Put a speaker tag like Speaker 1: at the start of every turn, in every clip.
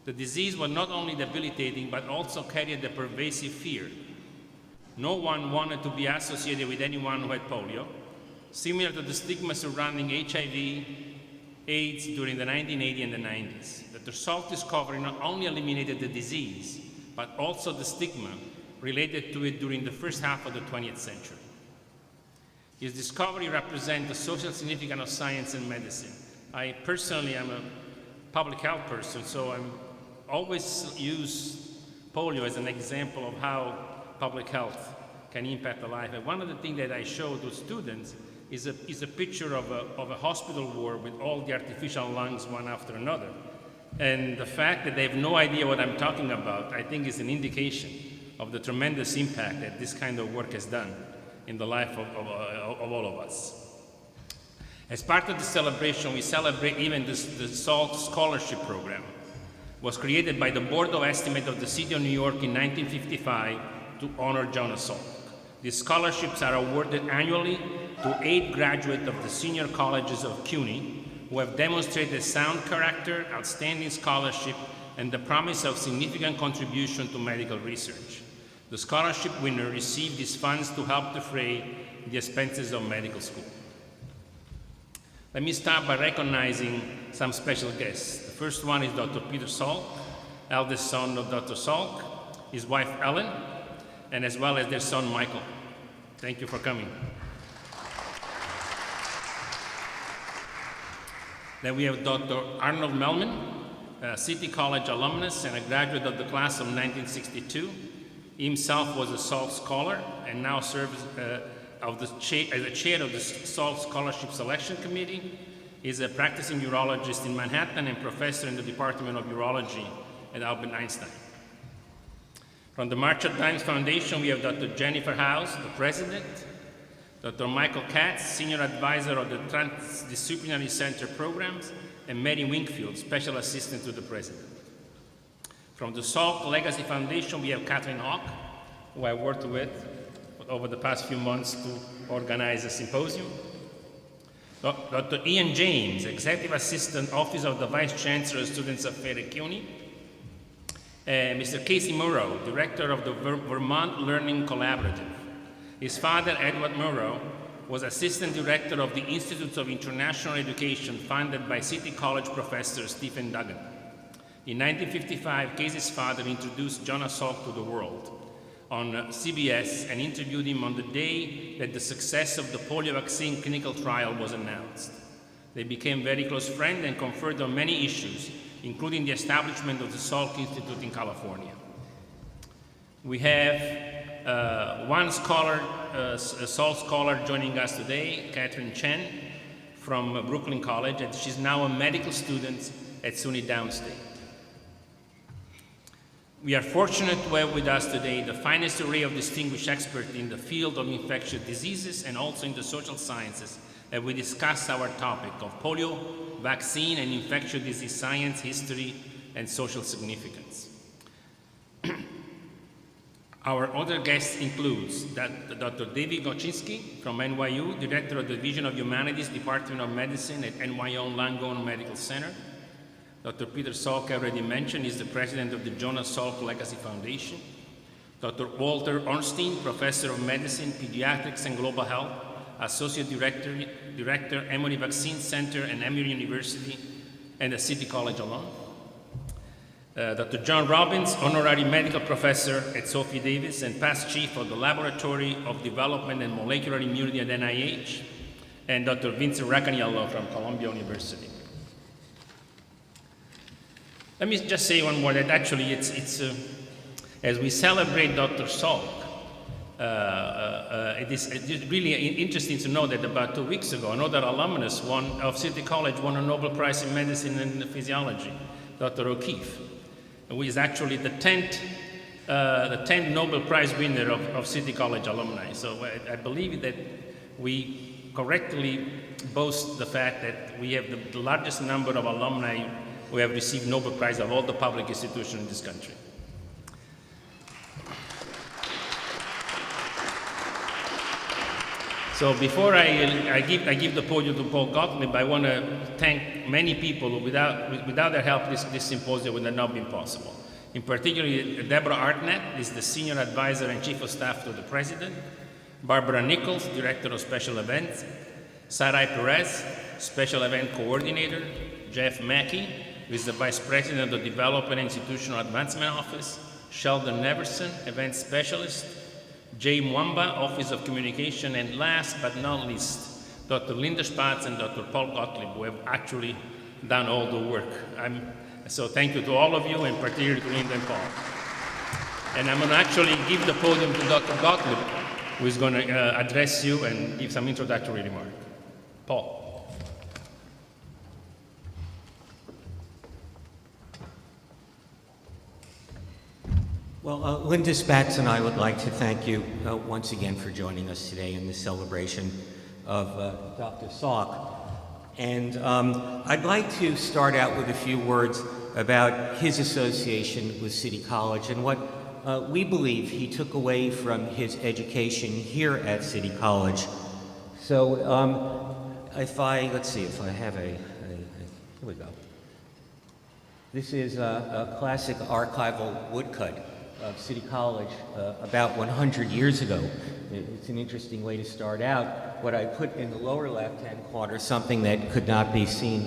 Speaker 1: The disease was not only debilitating, but also carried a pervasive fear. No one wanted to be associated with anyone who had polio, similar to the stigma surrounding HIV, AIDS during the 1980s and the 90s. The Salk discovery not only eliminated the disease, but also the stigma related to it during the first half of the 20th century. His discovery represents the social significance of science and medicine. I personally am a public health person, so I always use polio as an example of how public health can impact the life. And one of the things that I show to students is a picture of a hospital ward with all the artificial lungs one after another. And the fact that they have no idea what I'm talking about, I think is an indication of the tremendous impact that this kind of work has done in the life of all of us. As part of the celebration, we celebrate even the Salk Scholarship Program. It was created by the Board of Estimate of the City of New York in 1955 to honor Jonas Salk. These scholarships are awarded annually to 8 graduates of the senior colleges of CUNY who have demonstrated sound character, outstanding scholarship, and the promise of significant contribution to medical research. The scholarship winner received these funds to help defray the expenses of medical school. Let me start by recognizing some special guests. The first one is Dr. Peter Salk, eldest son of Dr. Salk, his wife Ellen, and as well as their son Michael. Thank you for coming. Then we have Dr. Arnold Melman, a City College alumnus and a graduate of the class of 1962. He himself was a Salk Scholar and now serves as the chair of the Salk Scholarship Selection Committee. He's a practicing urologist in Manhattan and professor in the Department of Urology at Albert Einstein. From the Marshall Dimes Foundation, we have Dr. Jennifer House, the president, Dr. Michael Katz, senior advisor of the Transdisciplinary Center programs, and Mary Wingfield, special assistant to the president. From the Salk Legacy Foundation, we have Catherine Hawk, who I worked with over the past few months to organize a symposium. Dr. Ian James, executive assistant, Office of the Vice Chancellor of Students Affairs at CUNY. Mr. Casey Murrow, director of the Vermont Learning Collaborative. His father, Edward Murrow, was assistant director of the Institutes of International Education funded by City College professor Stephen Duggan. In 1955, Casey's father introduced Jonas Salk to the world on CBS and interviewed him on the day that the success of the polio vaccine clinical trial was announced. They became very close friends and conferred on many issues, including the establishment of the Salk Institute in California. We have one scholar, a Salk scholar joining us today, Catherine Chen from Brooklyn College, and she's now a medical student at SUNY Downstate. We are fortunate to have with us today the finest array of distinguished experts in the field of infectious diseases and also in the social sciences as we discuss our topic of polio, vaccine, and infectious disease science, history, and social significance. Our other guests includes Dr. David Goczynski from NYU, Director of the Division of Humanities, Department of Medicine at NYU Langone Medical Center. Dr. Peter Salk, I already mentioned, is the president of the Jonas Salk Legacy Foundation. Dr. Walter Ornstein, Professor of Medicine, Pediatrics, and Global Health, Associate Director, Emory Vaccine Center and Emory University, and a City College alum. Dr. John Robbins, Honorary Medical Professor at Sophie Davis and past Chief of the Laboratory of Development and Molecular Immunity at NIH, and Dr. Vincent Raccaniello from Columbia University. Let me just say one more, that actually as we celebrate Dr. Salk, it is really interesting to know that about 2 weeks ago, another alumnus of City College won a Nobel Prize in Medicine and Physiology, Dr. O'Keefe, who is actually the 10th Nobel Prize winner of City College alumni. So I believe that we correctly boast the fact that we have the largest number of alumni who have received Nobel Prize of all the public institutions in this country. So before I give the podium to Paul Gottlieb, I want to thank many people who, without their help, this symposium would have not been possible. In particular, Deborah Artnett is the Senior Advisor and Chief of Staff to the President, Barbara Nichols, Director of Special Events, Sarai Perez, Special Event Coordinator, Jeff Mackey, who is the Vice President of the Development and Institutional Advancement Office, Sheldon Neverson, Event Specialist, Jay Mwamba, Office of Communication, and last but not least, Dr. Linda Spatz and Dr. Paul Gottlieb, who have actually done all the work. So thank you to all of you, and particularly to Linda and Paul. And I'm going to actually give the podium to Dr. Gottlieb, who is going to address you and give some introductory remarks. Paul.
Speaker 2: Well, Linda Spatz and I would like to thank you once again for joining us today in this celebration of Dr. Salk. And I'd like to start out with a few words about his association with City College and what we believe he took away from his education here at City College. So let's see if I have here we go. This is a classic archival woodcut of City College about 100 years ago. It's an interesting way to start out. What I put in the lower left-hand corner, something that could not be seen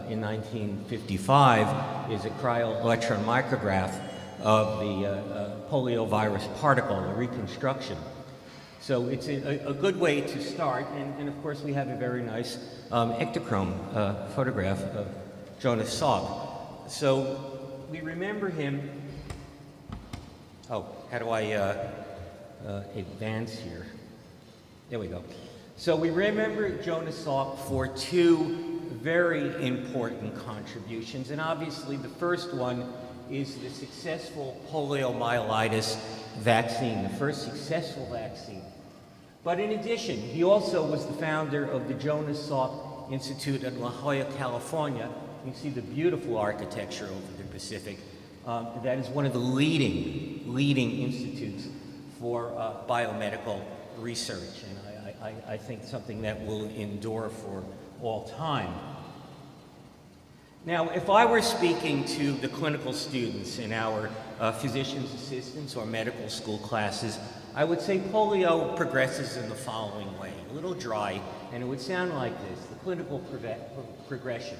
Speaker 2: in 1955, is a cryo-electron micrograph of the poliovirus particle, a reconstruction. So it's a good way to start, and of course we have a very nice ectochrome photograph of Jonas Salk. So we remember him. Oh, how do I advance here? There we go. So we remember Jonas Salk for two very important contributions, and obviously the first one is the successful poliomyelitis vaccine, the first successful vaccine. But in addition, he also was the founder of the Jonas Salk Institute in La Jolla, California. You can see the beautiful architecture over the Pacific. That is one of the leading institutes for biomedical research, and I think something that will endure for all time. Now, if I were speaking to the clinical students in our physician's assistants or medical school classes, I would say polio progresses in the following way, a little dry, and it would sound like this, the clinical progression.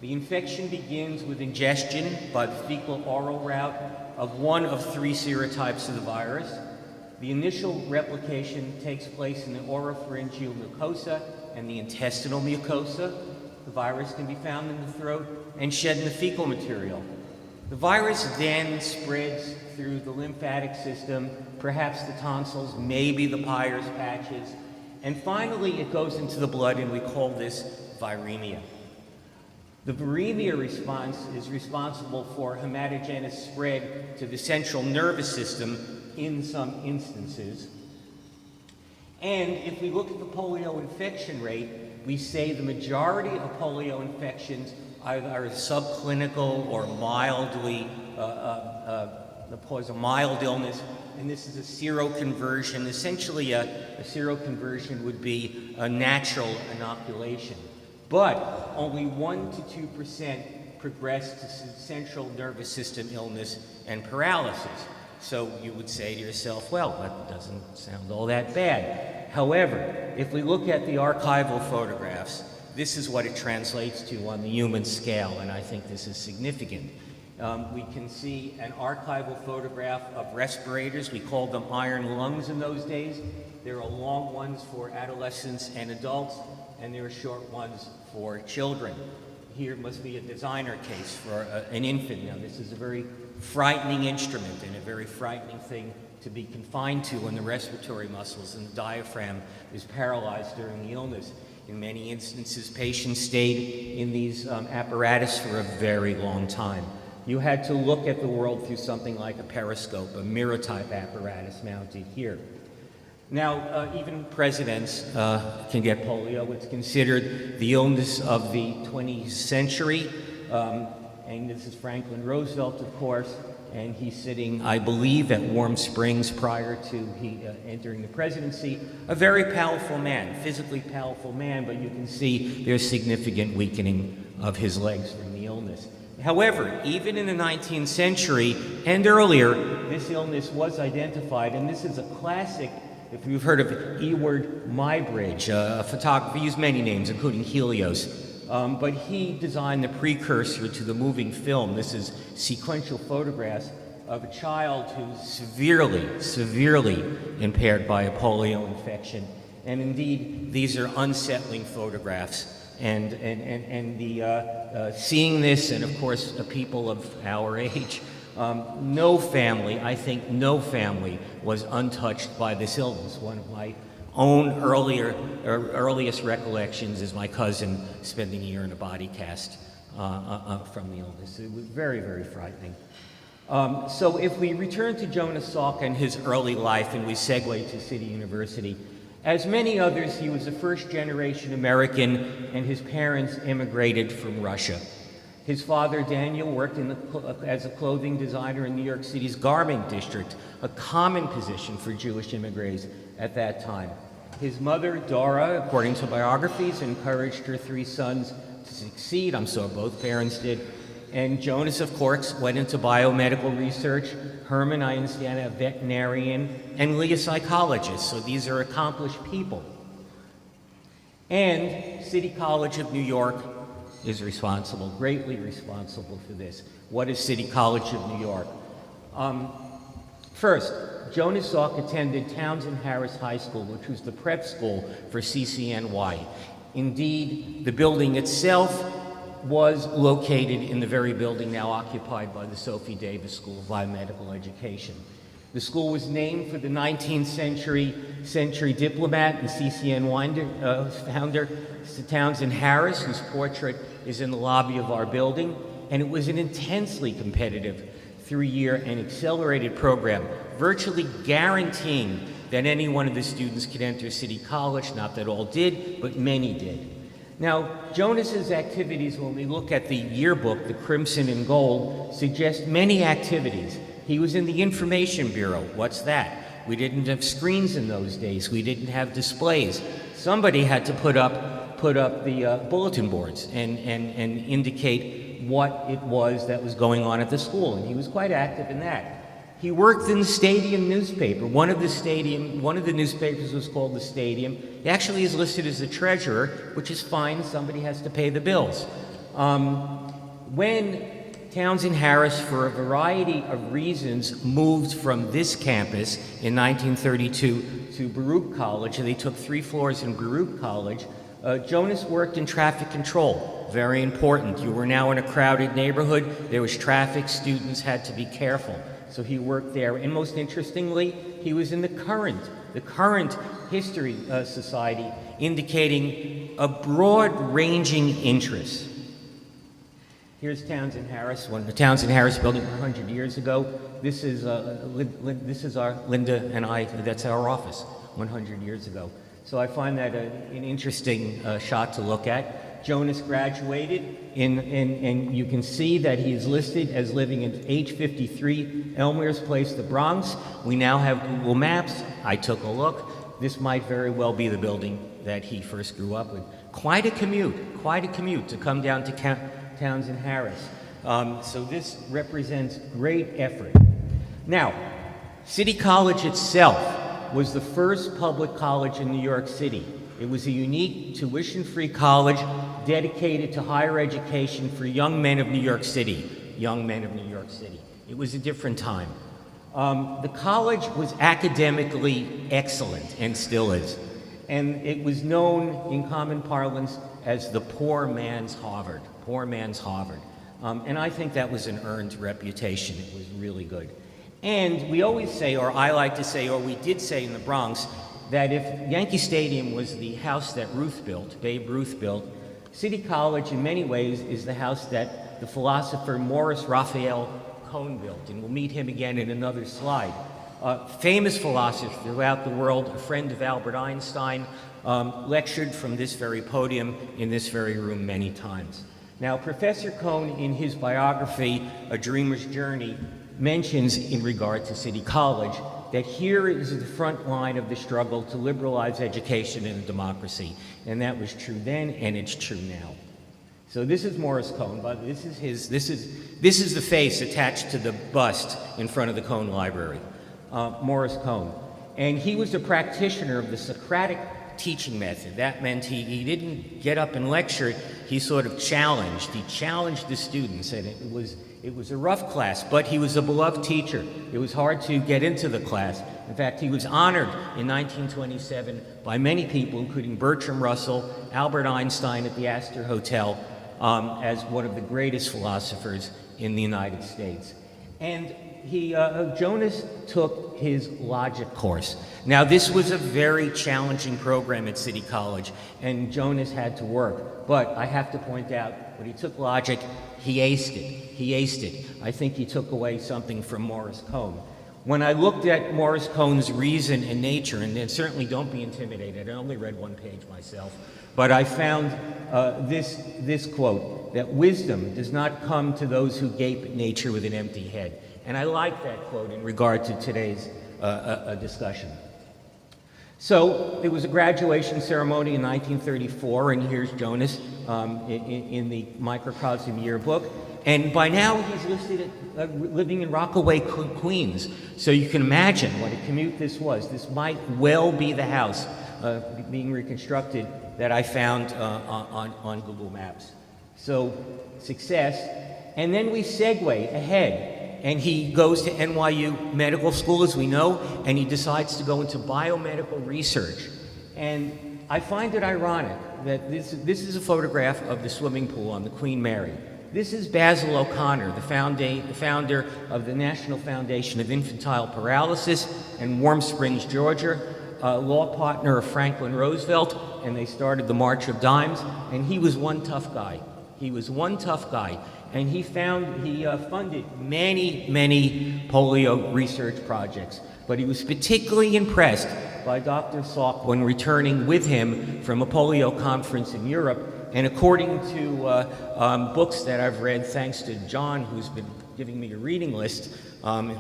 Speaker 2: The infection begins with ingestion by the fecal-oral route of one of three serotypes of the virus. The initial replication takes place in the oropharyngeal mucosa and the intestinal mucosa. The virus can be found in the throat and shed in the fecal material. The virus then spreads through the lymphatic system, perhaps the tonsils, maybe the Peyer's patches, and finally it goes into the blood, and we call this viremia. The viremia response is responsible for hematogenous spread to the central nervous system in some instances. And if we look at the polio infection rate, we say the majority of polio infections either are subclinical or mildly, cause a mild illness, and this is a seroconversion. Essentially, a seroconversion would be a natural inoculation. But only 1 to 2% progress to central nervous system illness and paralysis. So you would say to yourself, well, that doesn't sound all that bad. However, if we look at the archival photographs, this is what it translates to on the human scale, and I think this is significant. We can see an archival photograph of respirators. We called them iron lungs in those days. There are long ones for adolescents and adults, and there are short ones for children. Here must be a designer case for an infant. Now, this is a very frightening instrument and a very frightening thing to be confined to when the respiratory muscles and the diaphragm is paralyzed during the illness. In many instances, patients stayed in these apparatus for a very long time. You had to look at the world through something like a periscope, a mirror-type apparatus mounted here. Now, even presidents can get polio. It's considered the illness of the 20th century, and this is Franklin Roosevelt, of course, and he's sitting, I believe, at Warm Springs prior to entering the presidency. A very powerful man, physically powerful man, but you can see there's significant weakening of his legs from the illness. However, even in the 19th century and earlier, this illness was identified, and this is a classic. If you've heard of Ewart Muybridge, a photographer, he used many names, including Helios, but he designed the precursor to the moving film. This is sequential photographs of a child who's severely impaired by a polio infection. And indeed, these are unsettling photographs. And seeing this, and of course, people of our age, no family, I think no family was untouched by this illness. One of my own earliest recollections is my cousin spending a year in a body cast from the illness. It was very, very frightening. So if we return to Jonas Salk and his early life, and we segue to City University, as many others, he was a first-generation American, and his parents immigrated from Russia. His father, Daniel, worked as a clothing designer in New York City's garment district, a common position for Jewish immigrants at that time. His mother, Dora, according to biographies, encouraged her three sons to succeed. I'm sure both parents did. And Jonas, of course, went into biomedical research. Herman, I understand, a veterinarian, and Lee, a psychologist. So these are accomplished people. And City College of New York is responsible, greatly responsible for this. What is City College of New York? First, Jonas Salk attended Townsend Harris High School, which was the prep school for CCNY. Indeed, the building itself was located in the very building now occupied by the Sophie Davis School of Biomedical Education. The school was named for the 19th century diplomat and CCNY founder, Townsend Harris, whose portrait is in the lobby of our building, and it was an intensely competitive 3-year and accelerated program, virtually guaranteeing that any one of the students could enter City College. Not that all did, but many did. Now, Jonas's activities, when we look at the yearbook, the Crimson and Gold, suggest many activities. He was in the Information Bureau. What's that? We didn't have screens in those days. We didn't have displays. Somebody had to put up the bulletin boards and indicate what it was that was going on at the school, and he was quite active in that. He worked in the Stadium newspaper. One of the newspapers was called the Stadium. He actually is listed as the treasurer, which is fine. Somebody has to pay the bills. When Townsend Harris, for a variety of reasons, moved from this campus in 1932 to Baruch College, and they took 3 floors in Baruch College, Jonas worked in traffic control. Very important. You were now in a crowded neighborhood. There was traffic. Students had to be careful. So he worked there. And most interestingly, he was in the current History Society, indicating a broad-ranging interest. Here's Townsend Harris, the Townsend Harris building 100 years ago. This is our Linda and I. That's our office 100 years ago. So I find that an interesting shot to look at. Jonas graduated, and you can see that he is listed as living at H53 Elmer's Place, the Bronx. We now have Google Maps. I took a look. This might very well be the building that he first grew up with. Quite a commute to come down to Townsend Harris. So this represents great effort. Now, City College itself was the first public college in New York City. It was a unique tuition-free college dedicated to higher education for young men of New York City. It was a different time. The college was academically excellent, and still is. And it was known in common parlance as the poor man's Harvard. And I think that was an earned reputation. It was really good. And we always say, or I like to say, or we did say in the Bronx, that if Yankee Stadium was the house that Babe Ruth built, City College in many ways is the house that the philosopher Morris Raphael Cohn built, and we'll meet him again in another slide. Famous philosopher throughout the world, a friend of Albert Einstein, lectured from this very podium in this very room many times. Now, Professor Cohn, in his biography, A Dreamer's Journey, mentions in regard to City College that here is the front line of the struggle to liberalize education and democracy. And that was true then, and it's true now. So this is Morris Cohn, but this is the face attached to the bust in front of the Cohn Library. Morris Cohn. And he was a practitioner of the Socratic teaching method. That meant he didn't get up and lecture, he sort of challenged. He challenged the students, and it was a rough class, but he was a beloved teacher. It was hard to get into the class. In fact, he was honored in 1927 by many people, including Bertrand Russell, Albert Einstein at the Astor Hotel, as one of the greatest philosophers in the United States. And Jonas took his logic course. Now, this was a very challenging program at City College, and Jonas had to work. But I have to point out, when he took logic, he aced it. He aced it. I think he took away something from Morris Cohn. When I looked at Morris Cohn's reason and nature, and certainly don't be intimidated, I only read one page myself, but I found this quote, that wisdom does not come to those who gape at nature with an empty head. And I like that quote in regard to today's discussion. So there was a graduation ceremony in 1934, and here's Jonas in the microcosm yearbook. And by now he's listed living in Rockaway, Queens. So you can imagine what a commute this was. This might well be the house being reconstructed that I found on Google Maps. So success. And then we segue ahead. And he goes to NYU Medical School, as we know, and he decides to go into biomedical research. And I find it ironic that this is a photograph of the swimming pool on the Queen Mary. This is Basil O'Connor, the founder of the National Foundation of Infantile Paralysis in Warm Springs, Georgia, a law partner of Franklin Roosevelt, and they started the March of Dimes, and he was one tough guy. He was one tough guy. And he funded many polio research projects. But he was particularly impressed by Dr. Salk when returning with him from a polio conference in Europe. And according to books that I've read, thanks to John, who's been giving me a reading list,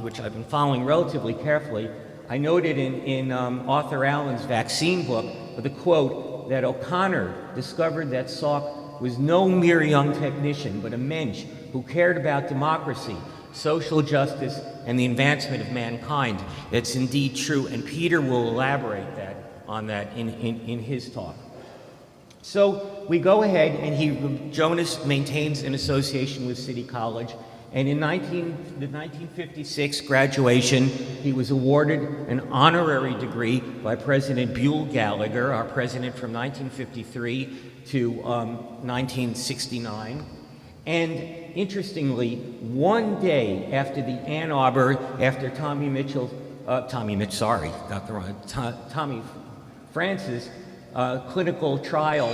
Speaker 2: which I've been following relatively carefully, I noted in Arthur Allen's vaccine book the quote that O'Connor discovered that Salk was no mere young technician, but a mensch who cared about democracy, social justice, and the advancement of mankind. That's indeed true, and Peter will elaborate on that in his talk. So we go ahead, and Jonas maintains an association with City College, and in the 1956 graduation, he was awarded an honorary degree by President Buell Gallagher, our president from 1953 to 1969. And interestingly, one day after the Ann Arbor, after Tommy Francis clinical trial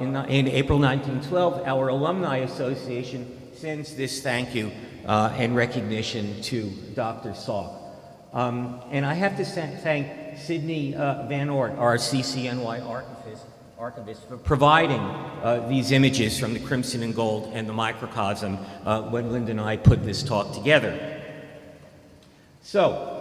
Speaker 2: in April 1912, our Alumni Association sends this thank you and recognition to Dr. Salk. And I have to thank Sydney Van Ort, our CCNY archivist, for providing these images from the Crimson and Gold and the microcosm when Linda and I put this talk together. So,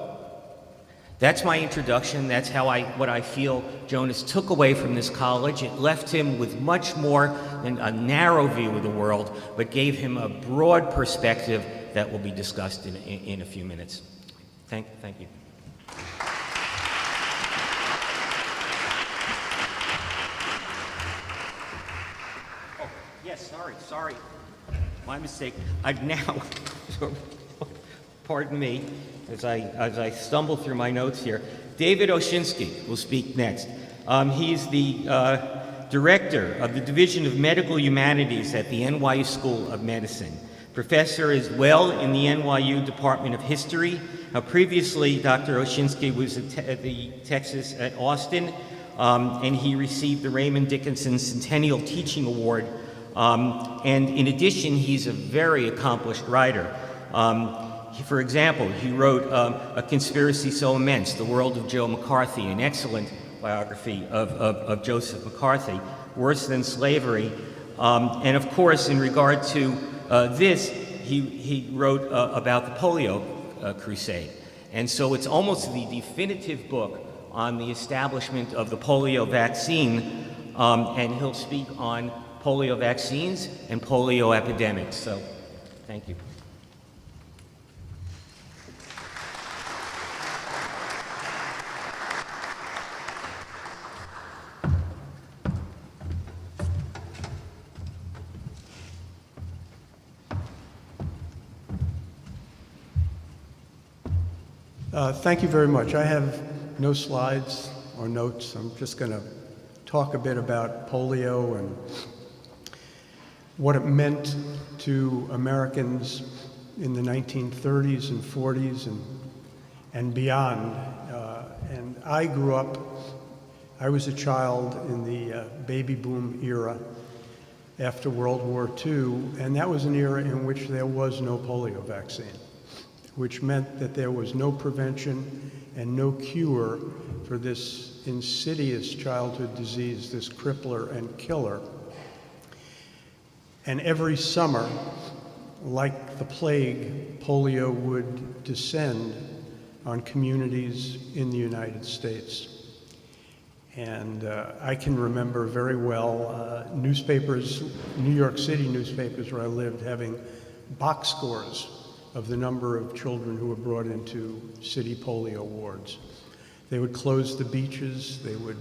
Speaker 2: that's my introduction. That's what I feel Jonas took away from this college. It left him with much more than a narrow view of the world, but gave him a broad perspective that will be discussed in a few minutes. Thank you. Oh, yes, sorry. My mistake. I've now, pardon me, as I stumble through my notes here. David Oshinsky will speak next. He's the director of the Division of Medical Humanities at the NYU School of Medicine. Professor as well in the NYU Department of History. Previously, Dr. Oshinsky was at the Texas at Austin, and he received the Raymond Dickinson Centennial Teaching Award. And in addition, he's a very accomplished writer. For example, he wrote A Conspiracy So Immense, The World of Joe McCarthy, an excellent biography of Joseph McCarthy, Worse Than Slavery. And of course, in regard to this, he wrote about the polio crusade. And so it's almost the definitive book on the establishment of the polio vaccine, and he'll speak on polio vaccines and polio epidemics. So, thank you.
Speaker 3: Thank you very much. I have no slides or notes. I'm just going to talk a bit about polio and what it meant to Americans in the 1930s and 40s and beyond. And I grew up, I was a child in the baby boom era after World War II, and that was an era in which there was no polio vaccine, which meant that there was no prevention and no cure for this insidious childhood disease, this crippler and killer. And every summer, like the plague, polio would descend on communities in the United States. And I can remember very well newspapers, New York City newspapers where I lived, having box scores of the number of children who were brought into city polio wards. They would close the beaches, they would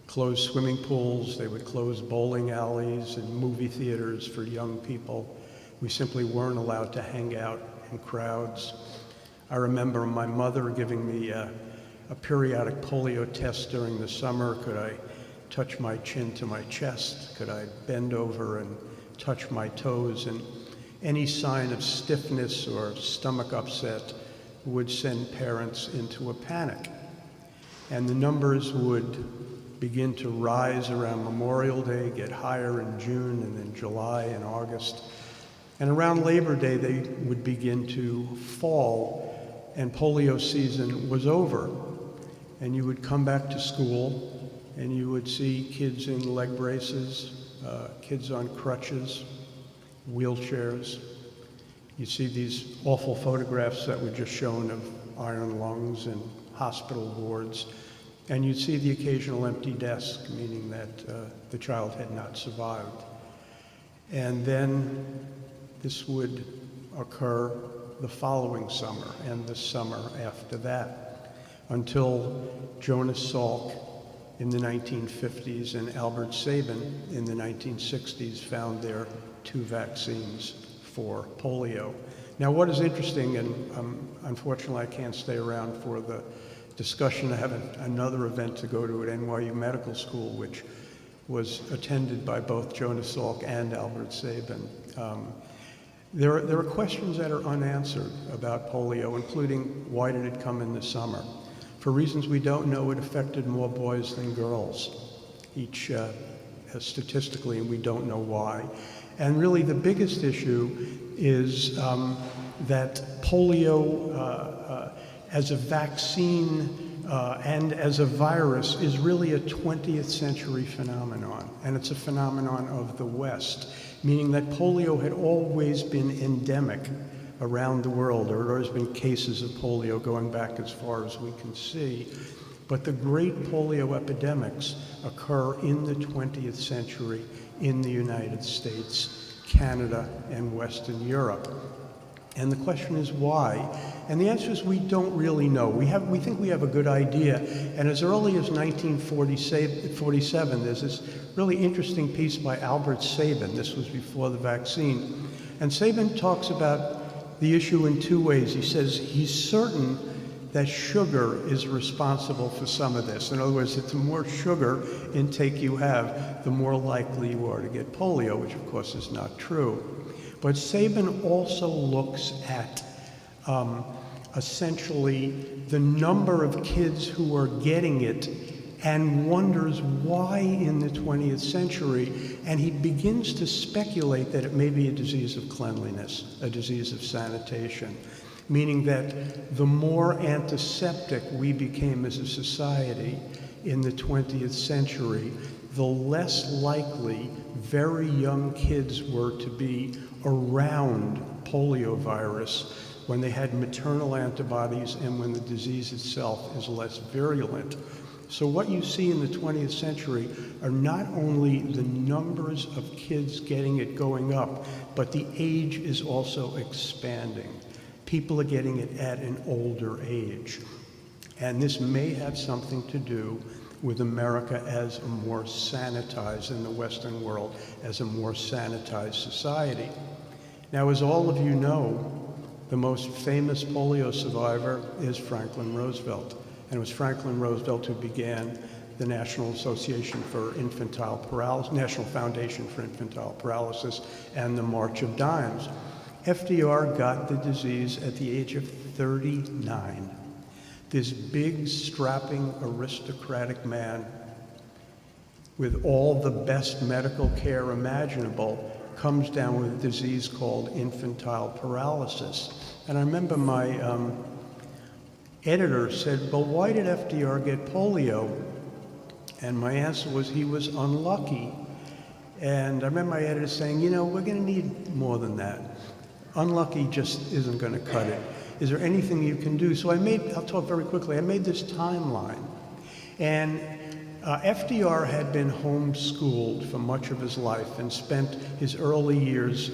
Speaker 3: close swimming pools, they would close bowling alleys and movie theaters for young people. We simply weren't allowed to hang out in crowds. I remember my mother giving me a periodic polio test during the summer. Could I touch my chin to my chest? Could I bend over and touch my toes? And any sign of stiffness or stomach upset would send parents into a panic. And the numbers would begin to rise around Memorial Day, get higher in June and then July and August. And around Labor Day, they would begin to fall, and polio season was over. And you would come back to school, and you would see kids in leg braces, kids on crutches, wheelchairs. You see these awful photographs that were just shown of iron lungs and hospital wards, and you'd see the occasional empty desk, meaning that the child had not survived. And then this would occur the following summer and the summer after that, until Jonas Salk in the 1950s and Albert Sabin in the 1960s found their 2 vaccines for polio. Now, what is interesting, and unfortunately I can't stay around for the discussion, I have another event to go to at NYU Medical School, which was attended by both Jonas Salk and Albert Sabin. There are questions that are unanswered about polio, including why did it come in the summer? For reasons we don't know, it affected more boys than girls, each statistically, and we don't know why. And really the biggest issue is that polio as a vaccine and as a virus is really a 20th century phenomenon, and it's a phenomenon of the West, meaning that polio had always been endemic around the world. There had always been cases of polio going back as far as we can see. But the great polio epidemics occur in the 20th century in the United States, Canada, and Western Europe. And the question is why? And the answer is we don't really know. We think we have a good idea. And as early as 1947, there's this really interesting piece by Albert Sabin. This was before the vaccine. And Sabin talks about the issue in 2 ways. He says he's certain that sugar is responsible for some of this. In other words, that the more sugar intake you have, the more likely you are to get polio, which of course is not true. But Sabin also looks at essentially the number of kids who are getting it and wonders why in the 20th century, and he begins to speculate that it may be a disease of cleanliness, a disease of sanitation, meaning that the more antiseptic we became as a society in the 20th century, the less likely very young kids were to be around poliovirus when they had maternal antibodies and when the disease itself is less virulent. So what you see in the 20th century are not only the numbers of kids getting it going up, but the age is also expanding. People are getting it at an older age. And this may have something to do with America as a more sanitized, in the Western world, as a more sanitized society. Now, as all of you know, the most famous polio survivor is Franklin Roosevelt. And it was Franklin Roosevelt who began the National Association for Infantile Paralysis, National Foundation for Infantile Paralysis, and the March of Dimes. FDR got the disease at the age of 39. This big, strapping, aristocratic man with all the best medical care imaginable comes down with a disease called infantile paralysis. And I remember my editor said, well, why did FDR get polio? And my answer was, he was unlucky. And I remember my editor saying, you know, we're going to need more than that. Unlucky just isn't going to cut it. Is there anything you can do? So I'll talk very quickly, I made this timeline. And FDR had been homeschooled for much of his life and spent his early years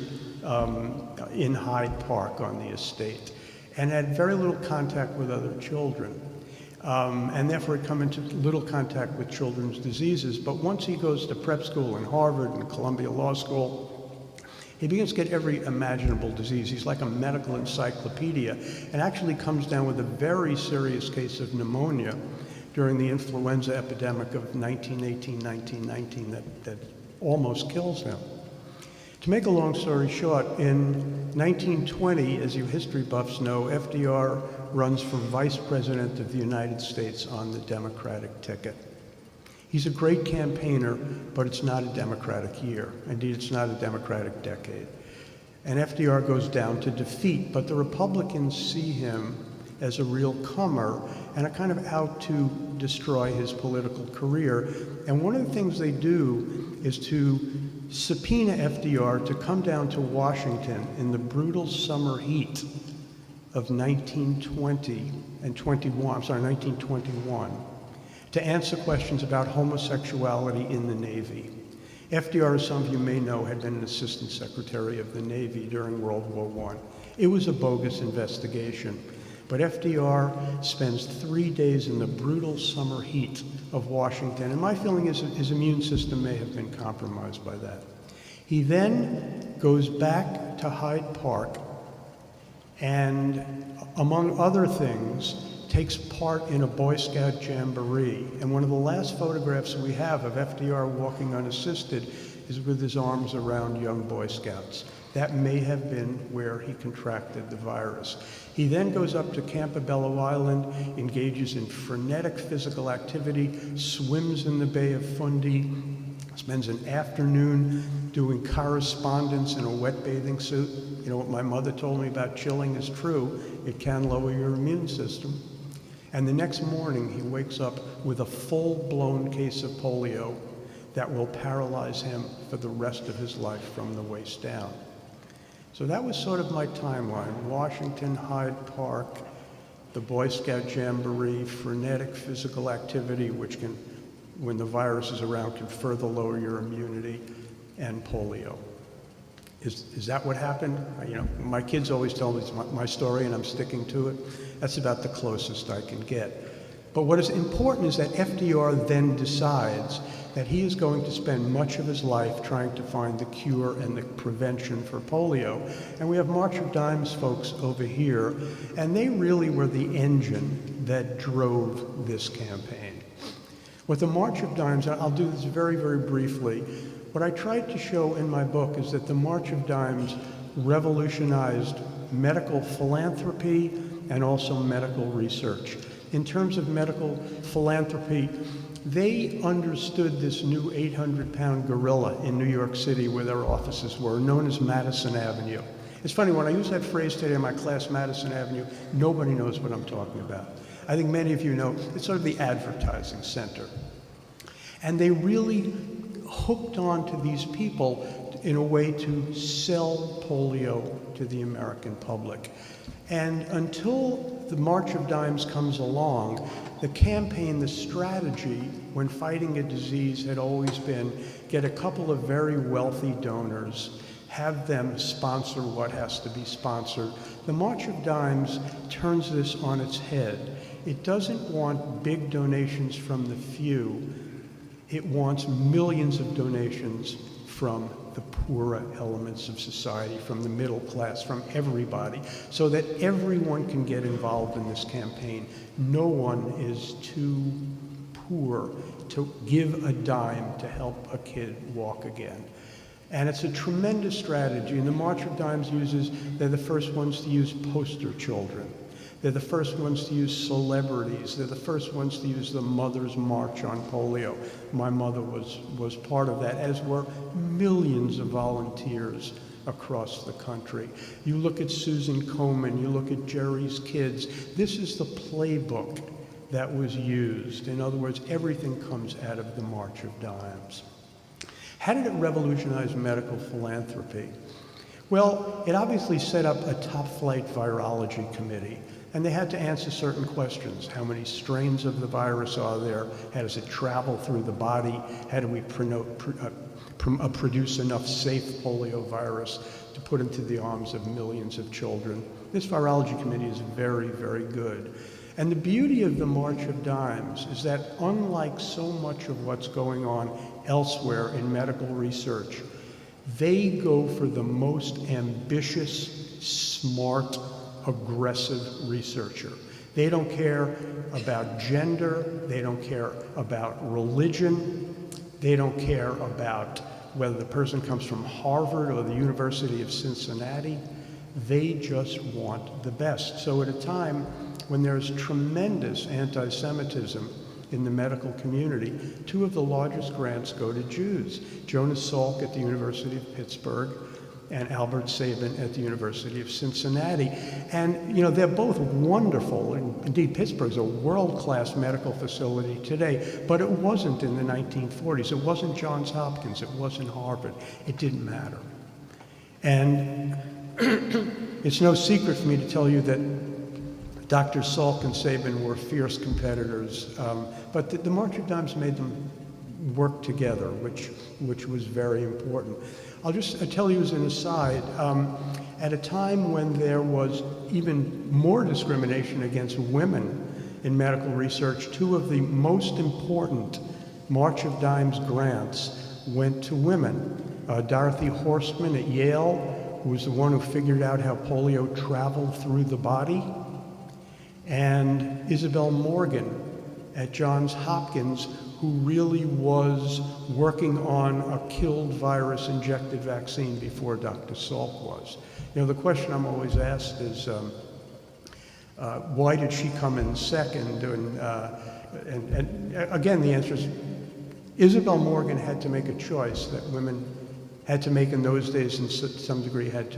Speaker 3: in Hyde Park on the estate, and had very little contact with other children, and therefore had come into little contact with children's diseases. But once he goes to prep school in Harvard and Columbia Law School, he begins to get every imaginable disease. He's like a medical encyclopedia, and actually comes down with a very serious case of pneumonia during the influenza epidemic of 1918, 1919 that almost kills him. To make a long story short, in 1920, as you history buffs know, FDR runs for Vice President of the United States on the Democratic ticket. He's a great campaigner, but it's not a Democratic year. Indeed, it's not a Democratic decade. And FDR goes down to defeat, but the Republicans see him as a real comer and are kind of out to destroy his political career. And one of the things they do is to subpoena FDR to come down to Washington in the brutal summer heat of 1921, to answer questions about homosexuality in the Navy. FDR, as some of you may know, had been an assistant secretary of the Navy during World War I. It was a bogus investigation, but FDR spends 3 days in the brutal summer heat of Washington, and my feeling is his immune system may have been compromised by that. He then goes back to Hyde Park and, among other things, takes part in a Boy Scout jamboree. And one of the last photographs we have of FDR walking unassisted is with his arms around young Boy Scouts. That may have been where he contracted the virus. He then goes up to Campobello Island, engages in frenetic physical activity, swims in the Bay of Fundy, spends an afternoon doing correspondence in a wet bathing suit. You know what my mother told me about chilling is true. It can lower your immune system. And the next morning, he wakes up with a full-blown case of polio that will paralyze him for the rest of his life from the waist down. So that was sort of my timeline. Washington, Hyde Park, the Boy Scout jamboree, frenetic physical activity, which can, when the virus is around, can further lower your immunity, and polio. Is that what happened? You know, my kids always tell me it's my story, and I'm sticking to it. That's about the closest I can get. But what is important is that FDR then decides that he is going to spend much of his life trying to find the cure and the prevention for polio. And we have March of Dimes folks over here, and they really were the engine that drove this campaign. With the March of Dimes, I'll do this very, very briefly. What I tried to show in my book is that the March of Dimes revolutionized medical philanthropy and also medical research. In terms of medical philanthropy, they understood this new 800-pound gorilla in New York City where their offices were, known as Madison Avenue. It's funny, when I use that phrase today in my class, Madison Avenue, nobody knows what I'm talking about. I think many of you know, it's sort of the advertising center. And they really hooked on to these people in a way to sell polio to the American public. And until the March of Dimes comes along, the campaign, the strategy when fighting a disease had always been get a couple of very wealthy donors, have them sponsor what has to be sponsored. The March of Dimes turns this on its head. It doesn't want big donations from the few. It wants millions of donations from the poorer elements of society, from the middle class, from everybody, so that everyone can get involved in this campaign. No one is too poor to give a dime to help a kid walk again. And it's a tremendous strategy, and the March of Dimes they're the first ones to use poster children. They're the first ones to use celebrities. They're the first ones to use the Mother's March on Polio. My mother was part of that, as were millions of volunteers across the country. You look at Susan Komen, you look at Jerry's Kids. This is the playbook that was used. In other words, everything comes out of the March of Dimes. How did it revolutionize medical philanthropy? Well, it obviously set up a top-flight virology committee, and they had to answer certain questions. How many strains of the virus are there? How does it travel through the body? How do we produce enough safe polio virus to put into the arms of millions of children? This virology committee is very, very good. And the beauty of the March of Dimes is that unlike so much of what's going on elsewhere in medical research, they go for the most ambitious, smart, aggressive researcher. They don't care about gender, they don't care about religion, they don't care about whether the person comes from Harvard or the University of Cincinnati. They just want the best. So at a time when there's tremendous anti-Semitism in the medical community, two of the largest grants go to Jews. Jonas Salk at the University of Pittsburgh and Albert Sabin at the University of Cincinnati. And, they're both wonderful. And indeed, Pittsburgh's a world-class medical facility today, but it wasn't in the 1940s. It wasn't Johns Hopkins. It wasn't Harvard. It didn't matter. And it's no secret for me to tell you that Dr. Salk and Sabin were fierce competitors, but the March of Dimes made them work together, which was very important. I'll tell you as an aside, at a time when there was even more discrimination against women in medical research, two of the most important March of Dimes grants went to women. Dorothy Horstman at Yale, who was the one who figured out how polio traveled through the body, and Isabel Morgan at Johns Hopkins, who really was working on a killed virus injected vaccine before Dr. Salk was. The question I'm always asked is, why did she come in second? And again, the answer is, Isabel Morgan had to make a choice that women had to make in those days and to some degree had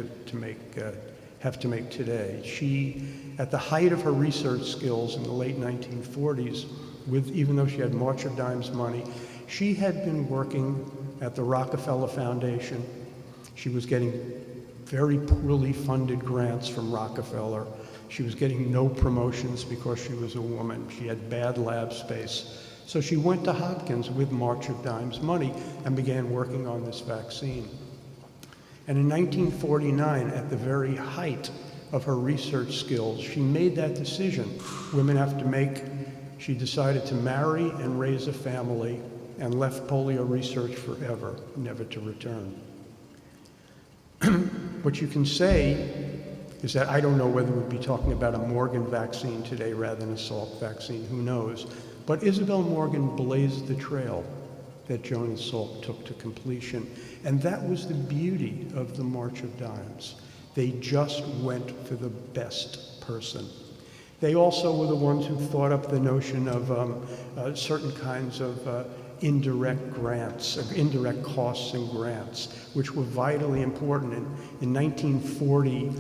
Speaker 3: have to make today. She, at the height of her research skills in the late 1940s, even though she had March of Dimes money, she had been working at the Rockefeller Foundation. She was getting very poorly funded grants from Rockefeller. She was getting no promotions because she was a woman. She had bad lab space. So she went to Hopkins with March of Dimes money and began working on this vaccine. And in 1949, at the very height of her research skills, she made that decision. Women have to make. She decided to marry and raise a family and left polio research forever, never to return. What you can say is that I don't know whether we'd be talking about a Morgan vaccine today rather than a Salk vaccine, who knows? But Isabel Morgan blazed the trail that Jonas Salk took to completion. And that was the beauty of the March of Dimes. They just went for the best person. They also were the ones who thought up the notion of certain kinds of indirect grants, indirect costs and grants, which were vitally important. In 1940,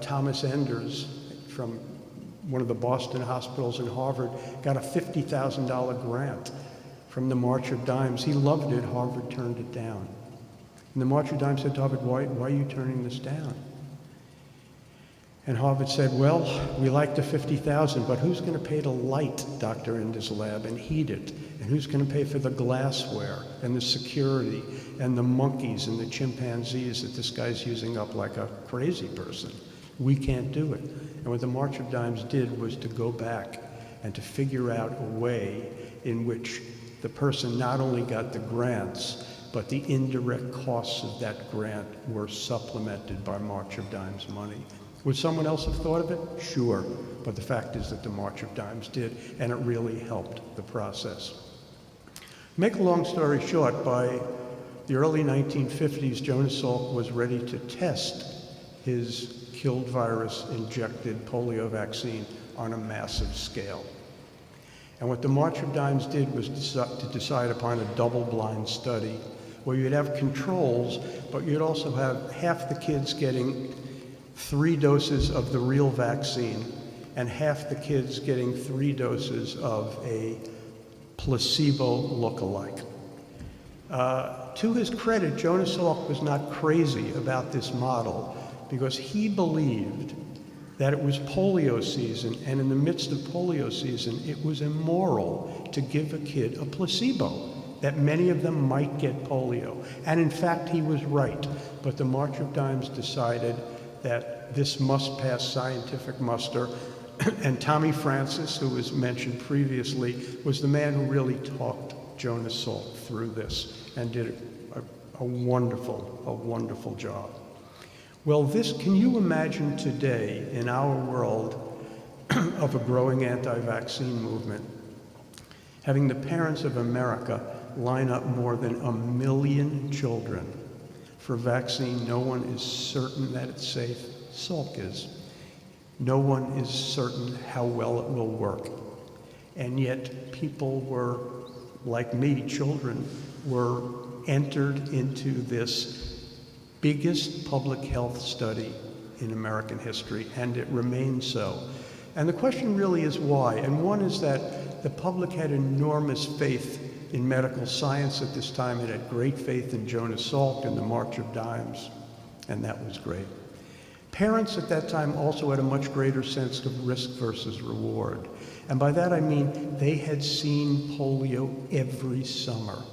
Speaker 3: Thomas Enders from one of the Boston hospitals and Harvard got a $50,000 grant from the March of Dimes. He loved it. Harvard turned it down. And the March of Dimes said to Harvard, why are you turning this down? And Harvard said, well, we like the 50,000, but who's going to pay to light Dr. Inder's lab and heat it? And who's going to pay for the glassware and the security and the monkeys and the chimpanzees that this guy's using up like a crazy person? We can't do it. And what the March of Dimes did was to go back and to figure out a way in which the person not only got the grants, but the indirect costs of that grant were supplemented by March of Dimes money. Would someone else have thought of it? Sure, but the fact is that the March of Dimes did, and it really helped the process. Make a long story short, by the early 1950s, Jonas Salk was ready to test his killed virus-injected polio vaccine on a massive scale. And what the March of Dimes did was to decide upon a double-blind study where you'd have controls, but you'd also have half the kids getting 3 doses of the real vaccine and half the kids getting 3 doses of a placebo look-alike. To his credit, Jonas Salk was not crazy about this model because he believed that it was polio season, and in the midst of polio season, it was immoral to give a kid a placebo, that many of them might get polio. And in fact, he was right. But the March of Dimes decided that this must pass scientific muster. And Tommy Francis, who was mentioned previously, was the man who really talked Jonas Salk through this and did a wonderful job. Well, can you imagine today in our world of a growing anti-vaccine movement, having the parents of America line up more than 1 million children for a vaccine no one is certain that it's safe? Salk is. No one is certain how well it will work. And yet people were, like me, children, were entered into this biggest public health study in American history, and it remains so. And the question really is why. And one is that the public had enormous faith in medical science at this time. It had great faith in Jonas Salk and the March of Dimes, and that was great. Parents at that time also had a much greater sense of risk versus reward. And by that I mean they had seen polio every summer.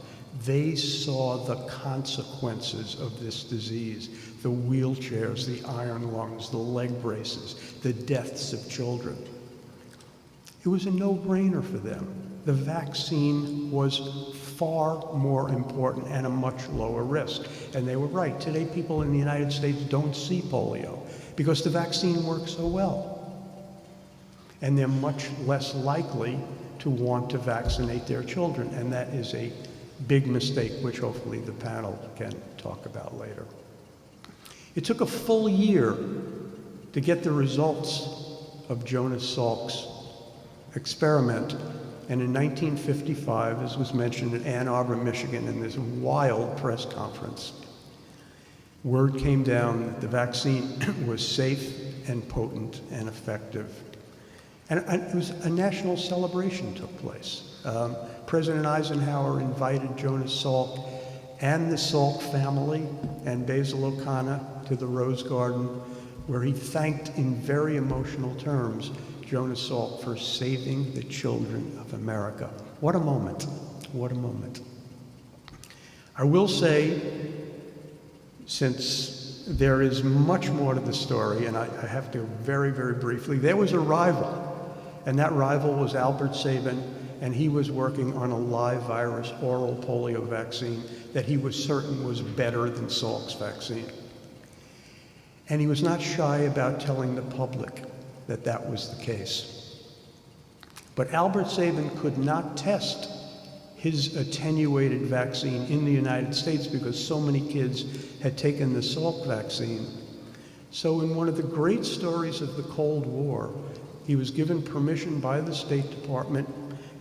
Speaker 3: They saw the consequences of this disease, the wheelchairs, the iron lungs, the leg braces, the deaths of children. It was a no-brainer for them. The vaccine was far more important and a much lower risk. And they were right. Today, people in the United States don't see polio because the vaccine works so well. And they're much less likely to want to vaccinate their children. And that is a big mistake, which hopefully the panel can talk about later. It took a full year to get the results of Jonas Salk's experiment. And in 1955, as was mentioned in Ann Arbor, Michigan, in this wild press conference, word came down that the vaccine was safe and potent and effective. And it was a national celebration took place. President Eisenhower invited Jonas Salk and the Salk family and Basil O'Connor to the Rose Garden, where he thanked in very emotional terms Jonas Salk for saving the children of America. What a moment. What a moment. I will say, since there is much more to the story, and I have to very, very briefly, there was a rival, and that rival was Albert Sabin, and he was working on a live virus oral polio vaccine that he was certain was better than Salk's vaccine. And he was not shy about telling the public that that was the case. But Albert Sabin could not test his attenuated vaccine in the United States because so many kids had taken the Salk vaccine. So in one of the great stories of the Cold War, he was given permission by the State Department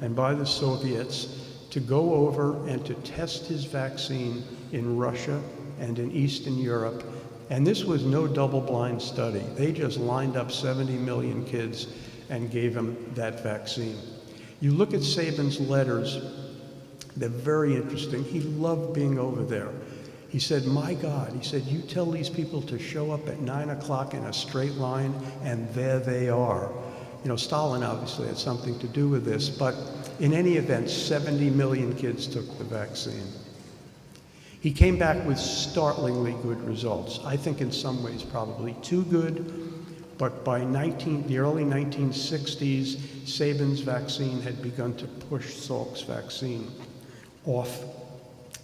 Speaker 3: and by the Soviets to go over and to test his vaccine in Russia and in Eastern Europe. And this was no double-blind study. They just lined up 70 million kids and gave them that vaccine. You look at Sabin's letters, they're very interesting. He loved being over there. He said, my God, he said, you tell these people to show up at 9 o'clock in a straight line, and there they are. You know, Stalin obviously had something to do with this, but in any event, 70 million kids took the vaccine. He came back with startlingly good results. I think in some ways probably too good, but by the early 1960s, Sabin's vaccine had begun to push Salk's vaccine off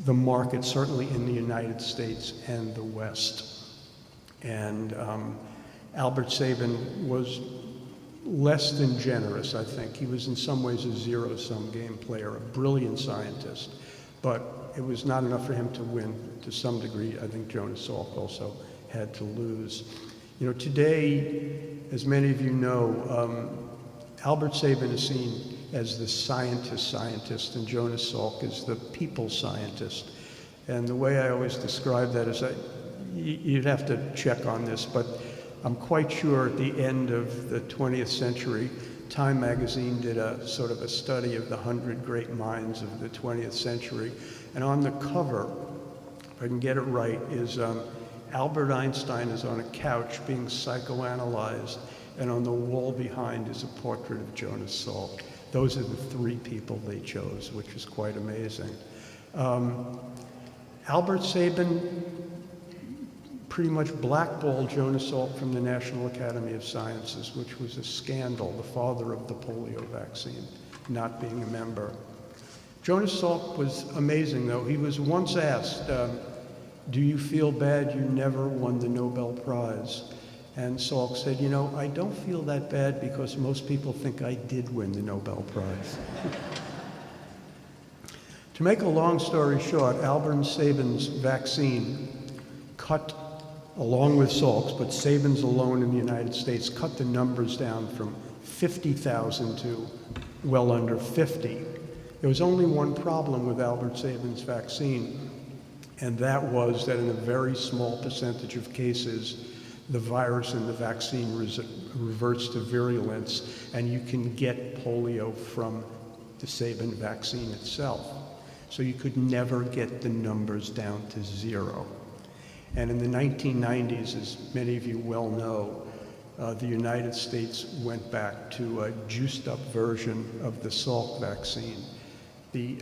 Speaker 3: the market, certainly in the United States and the West. And Albert Sabin was less than generous, I think. He was in some ways a zero-sum game player, a brilliant scientist, but it was not enough for him to win. To some degree, I think Jonas Salk also had to lose. You know, today, as many of you know, Albert Sabin is seen as the scientist, and Jonas Salk is the people scientist. And the way I always describe that is you'd have to check on this, but I'm quite sure at the end of the 20th century, Time magazine did a sort of a study of the 100 great minds of the 20th century. And on the cover, if I can get it right, is Albert Einstein is on a couch being psychoanalyzed, and on the wall behind is a portrait of Jonas Salk. Those are the three people they chose, which is quite amazing. Albert Sabin pretty much blackballed Jonas Salk from the National Academy of Sciences, which was a scandal, the father of the polio vaccine, not being a member. Jonas Salk was amazing, though. He was once asked, do you feel bad you never won the Nobel Prize? And Salk said, you know, I don't feel that bad because most people think I did win the Nobel Prize. To make a long story short, Albert Sabin's vaccine cut, along with Salk's, but Sabin's alone in the United States, cut the numbers down from 50,000 to well under 50. There was only one problem with Albert Sabin's vaccine, and that was that in a very small percentage of cases, the virus in the vaccine reverts to virulence, and you can get polio from the Sabin vaccine itself. So you could never get the numbers down to zero. And in the 1990s, as many of you well know, the United States went back to a juiced-up version of the Salk vaccine, the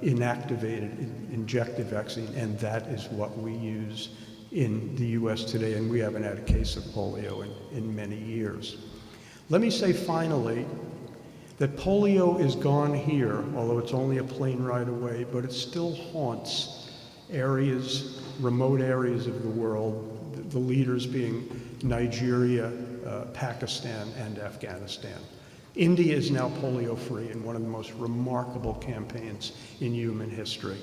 Speaker 3: inactivated, injected vaccine, and that is what we use in the US today, and we haven't had a case of polio in many years. Let me say finally that polio is gone here, although it's only a plane ride away, but it still haunts areas, remote areas of the world, the leaders being Nigeria, Pakistan, and Afghanistan. India is now polio-free in one of the most remarkable campaigns in human history.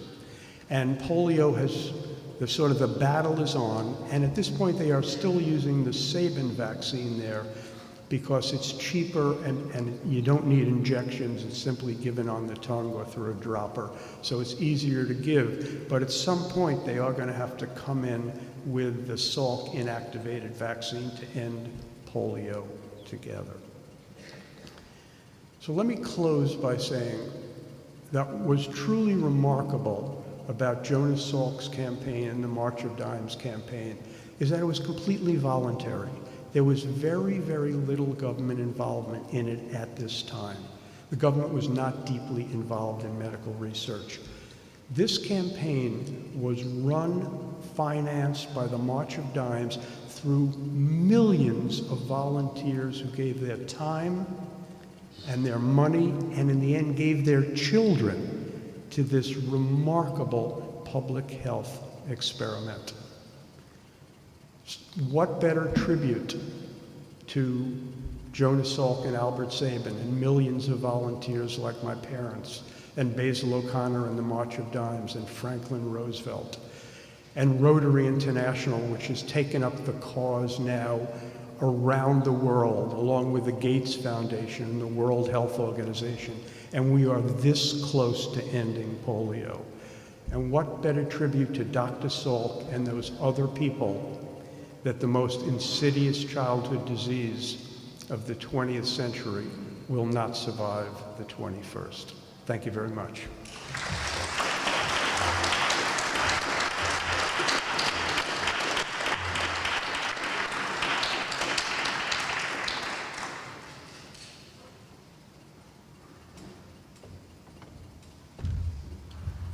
Speaker 3: And polio has, the battle is on, and at this point they are still using the Sabin vaccine there because it's cheaper and you don't need injections. It's simply given on the tongue or through a dropper, so it's easier to give. But at some point they are going to have to come in with the Salk inactivated vaccine to end polio together. So let me close by saying that was truly remarkable about Jonas Salk's campaign and the March of Dimes campaign is that it was completely voluntary. There was very, very little government involvement in it at this time. The government was not deeply involved in medical research. This campaign was run, financed by the March of Dimes through millions of volunteers who gave their time and their money, and in the end gave their children to this remarkable public health experiment. What better tribute to Jonas Salk and Albert Sabin and millions of volunteers like my parents and Basil O'Connor and the March of Dimes and Franklin Roosevelt and Rotary International, which has taken up the cause now around the world, along with the Gates Foundation and the World Health Organization, and we are this close to ending polio. And what better tribute to Dr. Salk and those other people that the most insidious childhood disease of the 20th century will not survive the 21st. Thank you very much.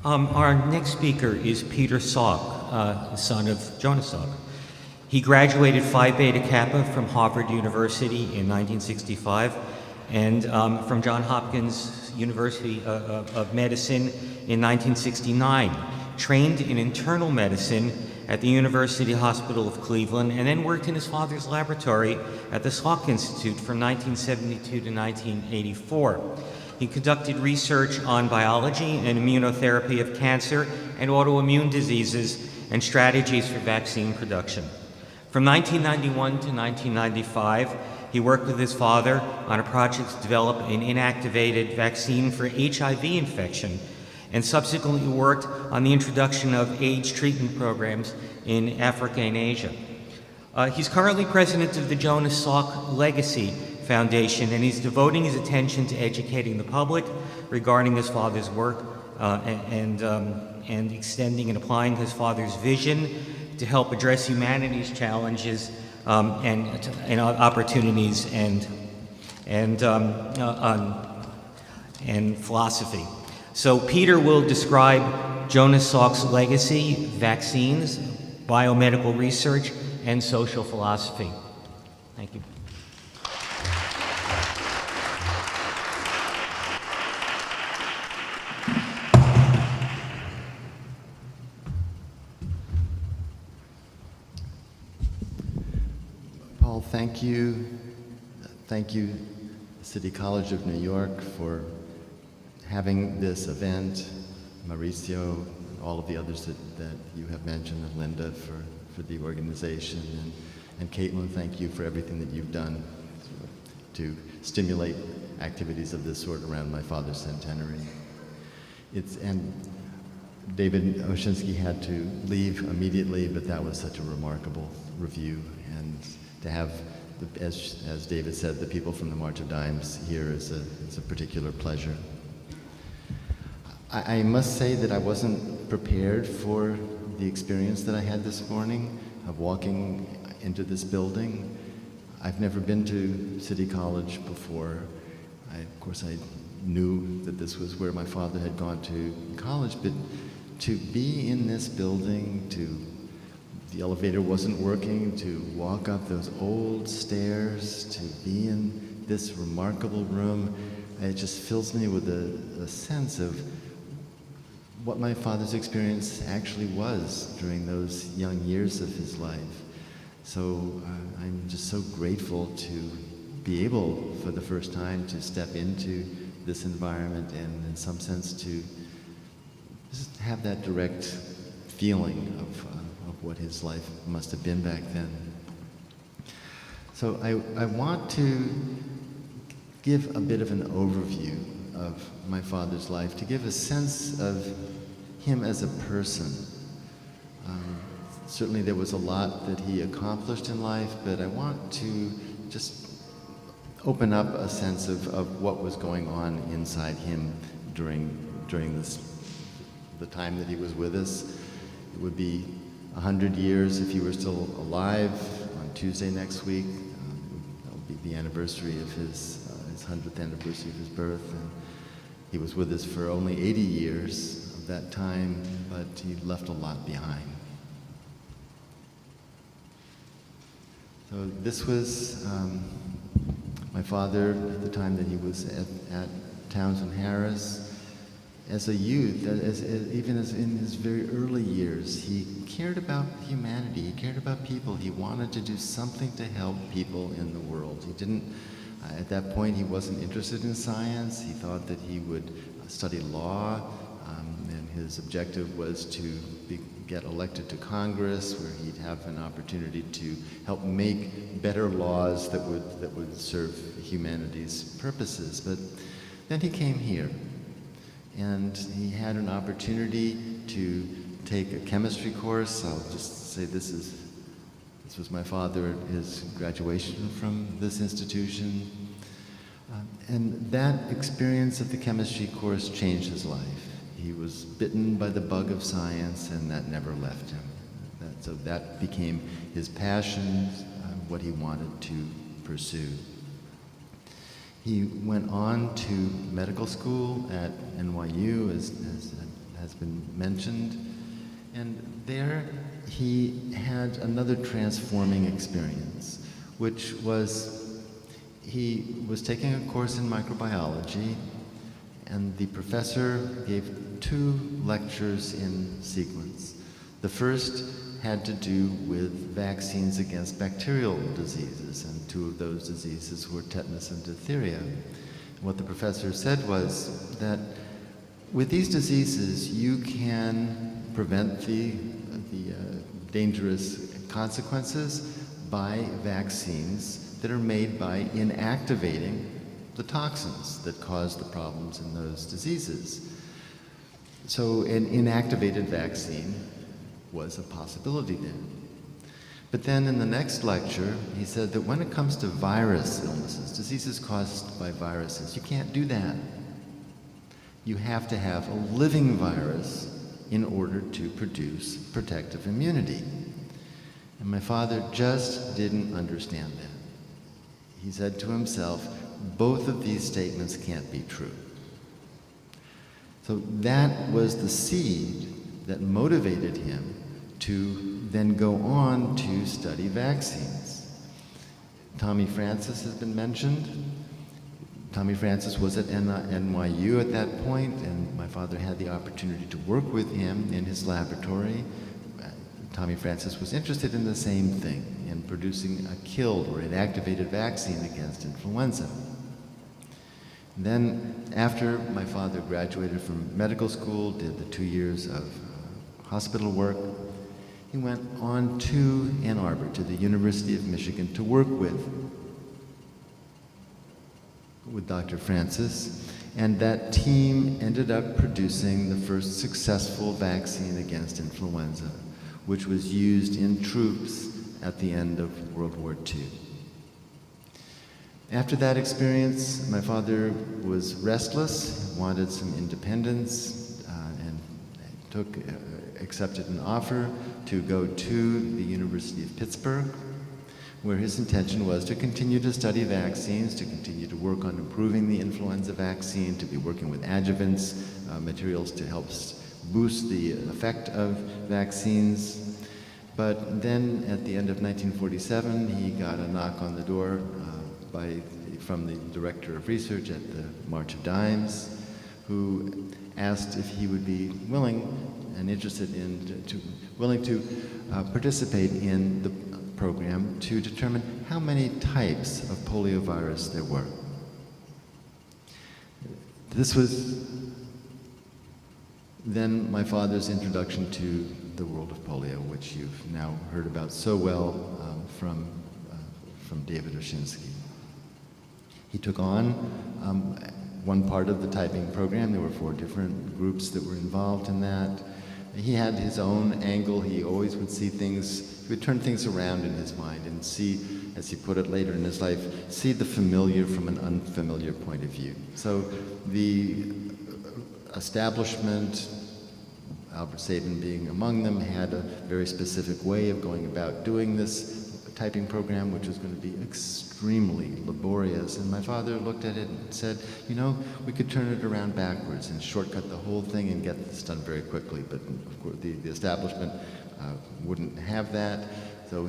Speaker 2: Our next speaker is Peter Salk, son of Jonas Salk. He graduated Phi Beta Kappa from Harvard University in 1965 and from Johns Hopkins University of Medicine in 1969. Trained in internal medicine at the University Hospital of Cleveland, and then worked in his father's laboratory at the Salk Institute from 1972 to 1984. He conducted research on biology and immunotherapy of cancer and autoimmune diseases and strategies for vaccine production. From 1991 to 1995, he worked with his father on a project to develop an inactivated vaccine for HIV infection, and subsequently worked on the introduction of AIDS treatment programs in Africa and Asia. He's currently president of the Jonas Salk Legacy Foundation, and he's devoting his attention to educating the public regarding his father's work and extending and applying his father's vision to help address humanity's challenges and opportunities and philosophy. So Peter will describe Jonas Salk's legacy, vaccines, biomedical research, and social philosophy. Thank you.
Speaker 4: Paul, thank you. Thank you, City College of New York, for having this event, Mauricio, all of the others that you have mentioned, and Linda for the organization, and Caitlin, thank you for everything that you've done to stimulate activities of this sort around my father's centenary. And David Oshinsky had to leave immediately, but that was such a remarkable review, and to have, as David said, the people from the March of Dimes here is a particular pleasure. I must say that I wasn't prepared for the experience that I had this morning of walking into this building. I've never been to City College before. Of course, I knew that this was where my father had gone to college, but to be in this building, the elevator wasn't working, to walk up those old stairs, to be in this remarkable room, it just fills me with a sense of what my father's experience actually was during those young years of his life. So I'm just so grateful to be able, for the first time, to step into this environment and, in some sense, to just have that direct feeling of what his life must have been back then. So I want to give a bit of an overview of my father's life, to give a sense of him as a person. Certainly there was a lot that he accomplished in life, but I want to just open up a sense of what was going on inside him during the time that he was with us. It would be 100 years if he were still alive on Tuesday next week. That would be the anniversary of his 100th anniversary of his birth. And he was with us for only 80 years of that time, but he left a lot behind. So this was my father at the time that he was at Townsend Harris. As a youth, even in his very early years, he cared about humanity, he cared about people. He wanted to do something to help people in the world. He didn't, at that point, he wasn't interested in science. He thought that he would study law, and his objective was to get elected to Congress, where he'd have an opportunity to help make better laws that would serve humanity's purposes. But then he came here, and he had an opportunity to take a chemistry course. I'll just say this was my father at his graduation from this institution. And that experience of the chemistry course changed his life. He was bitten by the bug of science, and that never left him. So that became his passion, what he wanted to pursue. He went on to medical school at NYU, as has been mentioned. And there he had another transforming experience, which was he was taking a course in microbiology, and the professor gave 2 lectures in sequence. The first had to do with vaccines against bacterial diseases, and 2 of those diseases were tetanus and diphtheria. What the professor said was that with these diseases, you can prevent the dangerous consequences by vaccines that are made by inactivating the toxins that cause the problems in those diseases. So an inactivated vaccine was a possibility then. But then in the next lecture, he said that when it comes to virus illnesses, diseases caused by viruses, you can't do that. You have to have a living virus in order to produce protective immunity. And my father just didn't understand that. He said to himself, both of these statements can't be true. So that was the seed that motivated him to then go on to study vaccines. Tommy Francis has been mentioned. Tommy Francis was at NYU at that point, and my father had the opportunity to work with him in his laboratory. Tommy Francis was interested in the same thing, in producing a killed or inactivated vaccine against influenza. Then, after my father graduated from medical school, did the 2 years of hospital work, he went on to Ann Arbor, to the University of Michigan, to work with Dr. Francis, and that team ended up producing the first successful vaccine against influenza, which was used in troops at the end of World War II. After that experience, my father was restless, wanted some independence, and accepted an offer to go to the University of Pittsburgh, where his intention was to continue to study vaccines, to continue to work on improving the influenza vaccine, to be working with adjuvants, materials to help boost the effect of vaccines. But then at the end of 1947, he got a knock on the door from the director of research at the March of Dimes, who asked if he would be willing and interested in, willing to participate in the program to determine how many types of poliovirus there were. This was then my father's introduction to the world of polio, which you've now heard about so well from David Oshinsky. He took on one part of the typing program. There were 4 different groups that were involved in that. He had his own angle. He always would see things, he would turn things around in his mind and see, as he put it later in his life, see the familiar from an unfamiliar point of view. So the establishment, Albert Sabin being among them, had a very specific way of going about doing this typing program, which was going to be extremely laborious. And my father looked at it and said, you know, we could turn it around backwards and shortcut the whole thing and get this done very quickly. But of course, the establishment wouldn't have that. So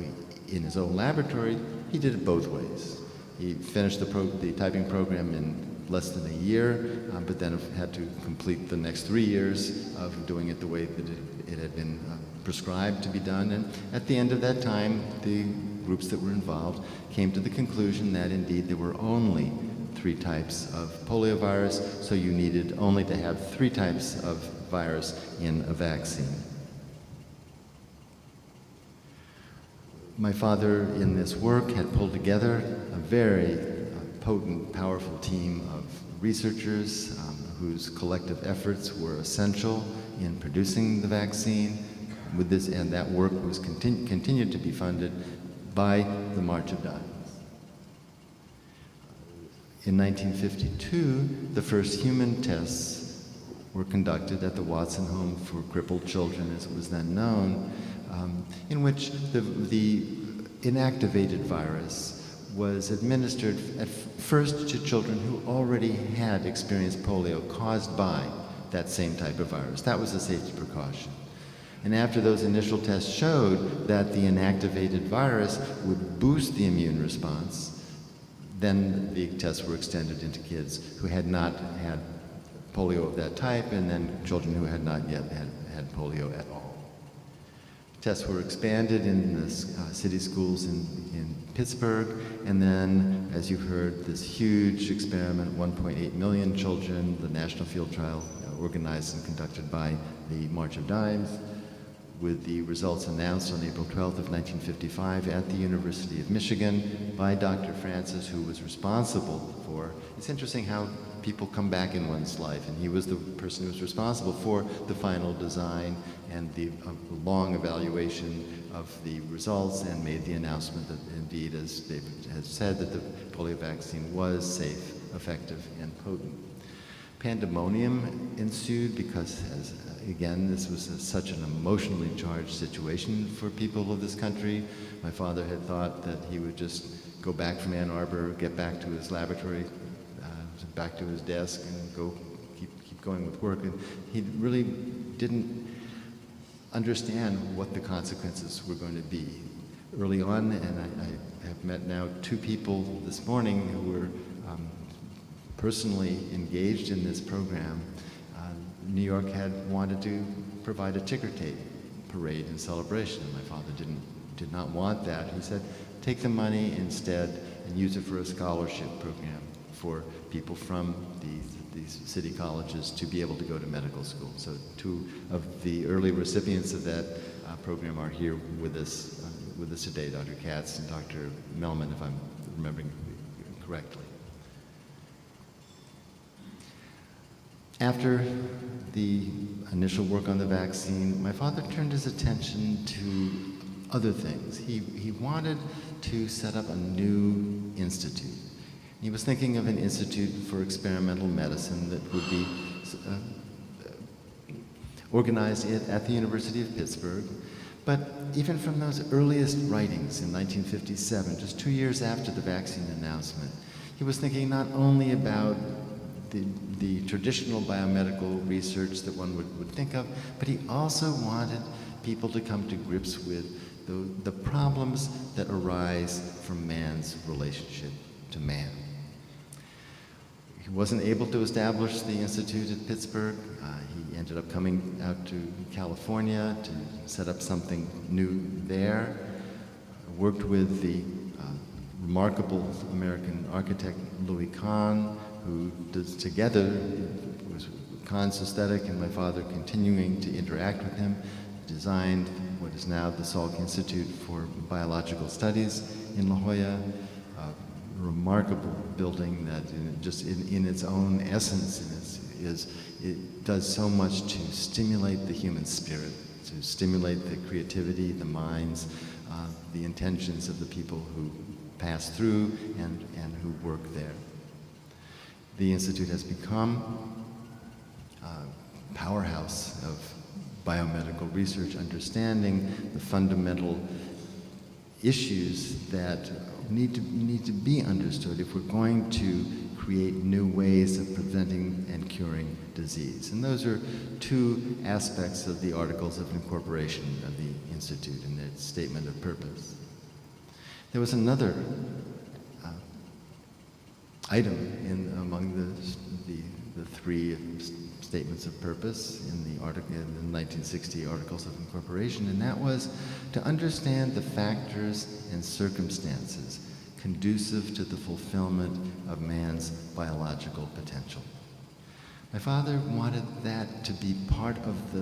Speaker 4: in his own laboratory, he did it both ways. He finished the typing program in less than a year, but then had to complete the next 3 years of doing it the way that it had been prescribed to be done. And at the end of that time, the groups that were involved came to the conclusion that indeed there were only 3 types of poliovirus, so you needed only to have 3 types of virus in a vaccine. My father, in this work, had pulled together a very potent, powerful team of researchers whose collective efforts were essential in producing the vaccine. With this, and that work was continued to be funded by the March of Dimes. In 1952, the first human tests were conducted at the Watson Home for Crippled Children, as it was then known, in which the inactivated virus was administered at first to children who already had experienced polio caused by that same type of virus. That was a safety precaution. And after those initial tests showed that the inactivated virus would boost the immune response, then the tests were extended into kids who had not had polio of that type, and then children who had not yet had polio at all. Tests were expanded in the city schools in Pittsburgh, and then, as you've heard, this huge experiment, 1.8 million children, the national field trial organized and conducted by the March of Dimes, with the results announced on April 12th of 1955 at the University of Michigan by Dr. Francis, who was responsible for, it's interesting how people come back in one's life, and he was the person who was responsible for the final design and the long evaluation of the results, and made the announcement that indeed, as David has said, that the polio vaccine was safe, effective, and potent. Pandemonium ensued because, again, this was such an emotionally charged situation for people of this country. My father had thought that he would just go back from Ann Arbor, get back to his laboratory, back to his desk, and go keep going with work. And he really didn't understand what the consequences were going to be early on. And I have met now 2 people this morning who were personally engaged in this program. New York had wanted to provide a ticker tape parade and celebration, and my father did not want that. He said, take the money instead and use it for a scholarship program for people from these city colleges to be able to go to medical school. So 2 of the early recipients of that program are here with us today, Dr. Katz and Dr. Melman, if I'm remembering correctly. After the initial work on the vaccine, my father turned his attention to other things. He wanted to set up a new institute. He was thinking of an institute for experimental medicine that would be organized at the University of Pittsburgh. But even from those earliest writings in 1957, just 2 years after the vaccine announcement, he was thinking not only about the traditional biomedical research that one would think of, but he also wanted people to come to grips with the problems that arise from man's relationship to man. He wasn't able to establish the institute at Pittsburgh. He ended up coming out to California to set up something new there. Worked with the remarkable American architect Louis Kahn, who does together, was Kahn's aesthetic and my father continuing to interact with him, designed what is now the Salk Institute for Biological Studies in La Jolla, a remarkable building that in its own essence it does so much to stimulate the human spirit, to stimulate the creativity, the minds, the intentions of the people who pass through and who work there. The Institute has become a powerhouse of biomedical research, understanding the fundamental issues that need to be understood if we're going to create new ways of preventing and curing disease. And those are 2 aspects of the Articles of Incorporation of the Institute and their statement of purpose. There was another item among the 3 statements of purpose in the 1960 Articles of Incorporation, and that was to understand the factors and circumstances conducive to the fulfillment of man's biological potential. My father wanted that to be part of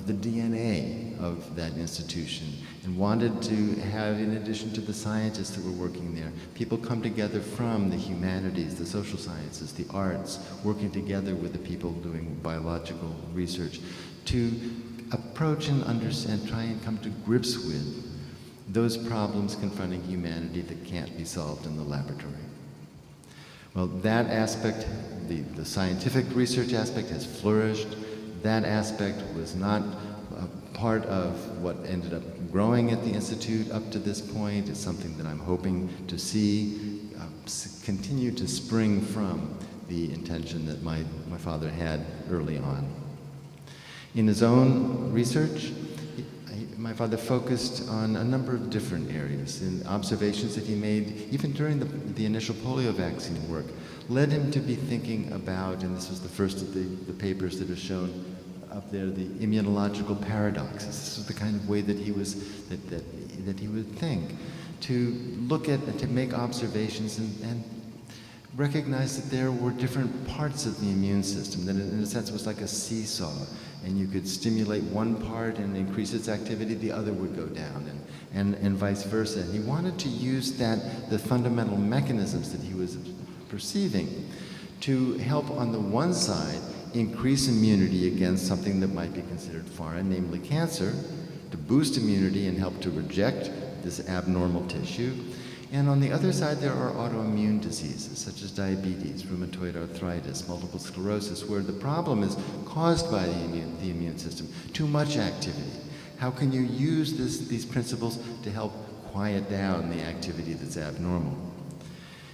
Speaker 4: the DNA of that institution, and wanted to have, in addition to the scientists that were working there, people come together from the humanities, the social sciences, the arts, working together with the people doing biological research to approach and understand, try and come to grips with those problems confronting humanity that can't be solved in the laboratory. Well, that aspect, the scientific research aspect, has flourished. That aspect was not part of what ended up growing at the Institute up to this point. It's something that I'm hoping to see continue to spring from the intention that my father had early on. In his own research, my father focused on a number of different areas, and observations that he made even during the initial polio vaccine work led him to be thinking about, and this was the first of the papers that are shown up there, the immunological paradoxes. This was the kind of way that he was that he would think, to look at and to make observations and recognize that there were different parts of the immune system, that in a sense was like a seesaw, and you could stimulate one part and increase its activity, the other would go down, and vice versa. And he wanted to use the fundamental mechanisms that he was perceiving to help, on the one side, increase immunity against something that might be considered foreign, namely cancer, to boost immunity and help to reject this abnormal tissue. And on the other side, there are autoimmune diseases such as diabetes, rheumatoid arthritis, multiple sclerosis, where the problem is caused by the immune system, too much activity. How can you use these principles to help quiet down the activity that's abnormal?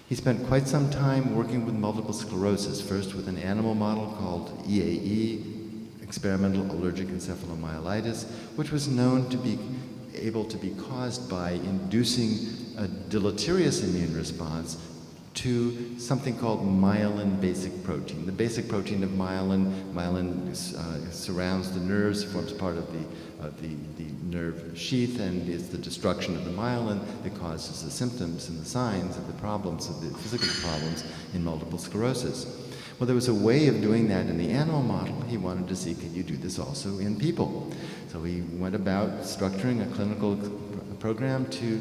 Speaker 4: He spent quite some time working with multiple sclerosis, first with an animal model called EAE, experimental allergic encephalomyelitis, which was known to be able to be caused by inducing a deleterious immune response to something called myelin basic protein. The basic protein of myelin surrounds the nerves, forms part of the nerve sheath, and is the destruction of the myelin that causes the symptoms and the signs of the problems, of the physical problems in multiple sclerosis. Well, there was a way of doing that in the animal model. He wanted to see, can you do this also in people? So he went about structuring a clinical program to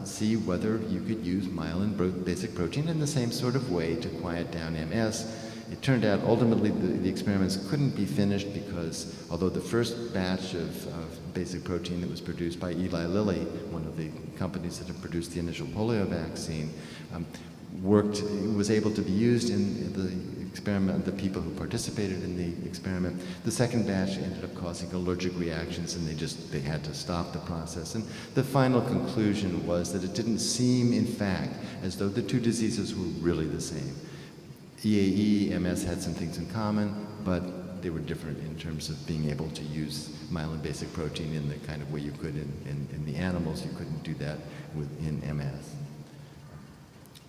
Speaker 4: see whether you could use myelin basic protein in the same sort of way to quiet down MS. It turned out ultimately the experiments couldn't be finished because although the first batch of basic protein that was produced by Eli Lilly, one of the companies that have produced the initial polio vaccine, was able to be used in the experiment, the people who participated in the experiment. The second batch ended up causing allergic reactions, and they had to stop the process. And the final conclusion was that it didn't seem, in fact, as though the two diseases were really the same. EAE, MS had some things in common, but they were different in terms of being able to use myelin basic protein in the kind of way you could in the animals. You couldn't do that in MS.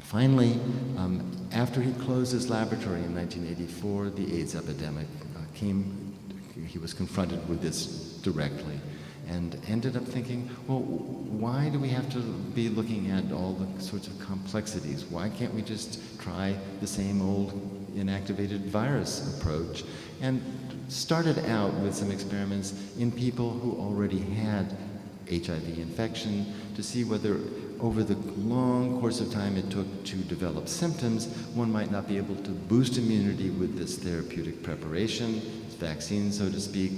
Speaker 4: Finally, after he closed his laboratory in 1984, the AIDS epidemic came. He was confronted with this directly and ended up thinking, well, why do we have to be looking at all the sorts of complexities? Why can't we just try the same old inactivated virus approach? And started out with some experiments in people who already had HIV infection to see whether over the long course of time it took to develop symptoms, one might not be able to boost immunity with this therapeutic preparation, this vaccine, so to speak,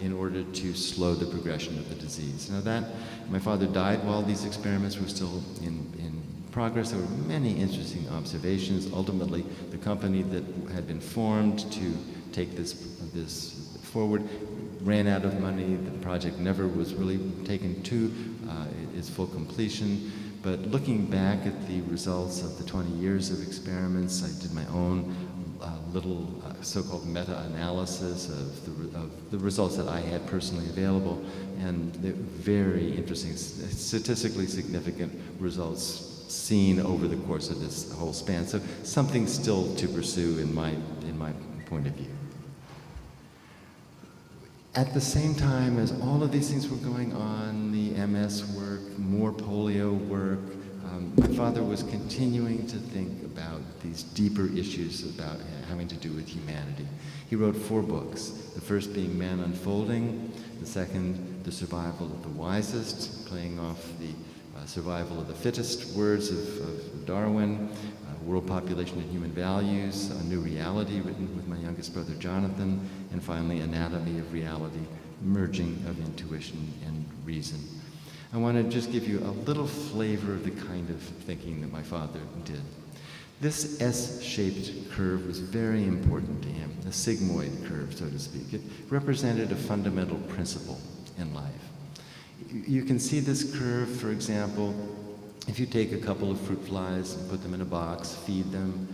Speaker 4: in order to slow the progression of the disease. Now my father died while these experiments were still in progress. There were many interesting observations. Ultimately, the company that had been formed to take this forward ran out of money. The project never was really taken to its full completion. But looking back at the results of the 20 years of experiments, I did my own little so-called meta-analysis of the results that I had personally available, and they're very interesting, statistically significant results seen over the course of this whole span. So something still to pursue in my point of view. At the same time as all of these things were going on, the MS work, more polio work, my father was continuing to think about these deeper issues about having to do with humanity. He wrote 4 books, the first being Man Unfolding, the second, The Survival of the Wisest, playing off the survival of the fittest words of Darwin, World Population and Human Values, A New Reality, written with my youngest brother Jonathan, and finally Anatomy of Reality, Merging of Intuition and Reason. I want to just give you a little flavor of the kind of thinking that my father did. This S-shaped curve was very important to him, the sigmoid curve, so to speak. It represented a fundamental principle in life. You can see this curve, for example, if you take a couple of fruit flies and put them in a box, feed them.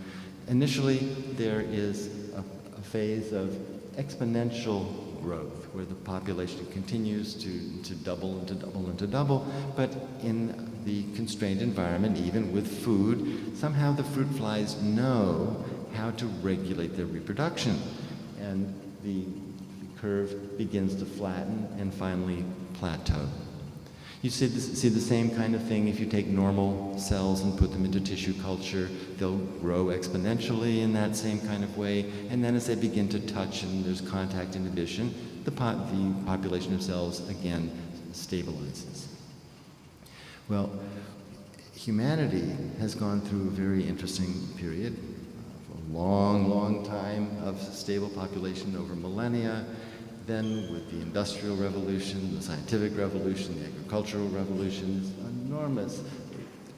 Speaker 4: Initially, there is a phase of exponential growth, where the population continues to double and to double and to double, but in the constrained environment, even with food, somehow the fruit flies know how to regulate their reproduction. And the curve begins to flatten and finally plateau. You see the same kind of thing if you take normal cells and put them into tissue culture. They'll grow exponentially in that same kind of way, and then as they begin to touch and there's contact inhibition, the population of cells again stabilizes. Well, humanity has gone through a very interesting period, a long, long time of stable population over millennia. Then with the Industrial Revolution, the Scientific Revolution, the Agricultural Revolution, this enormous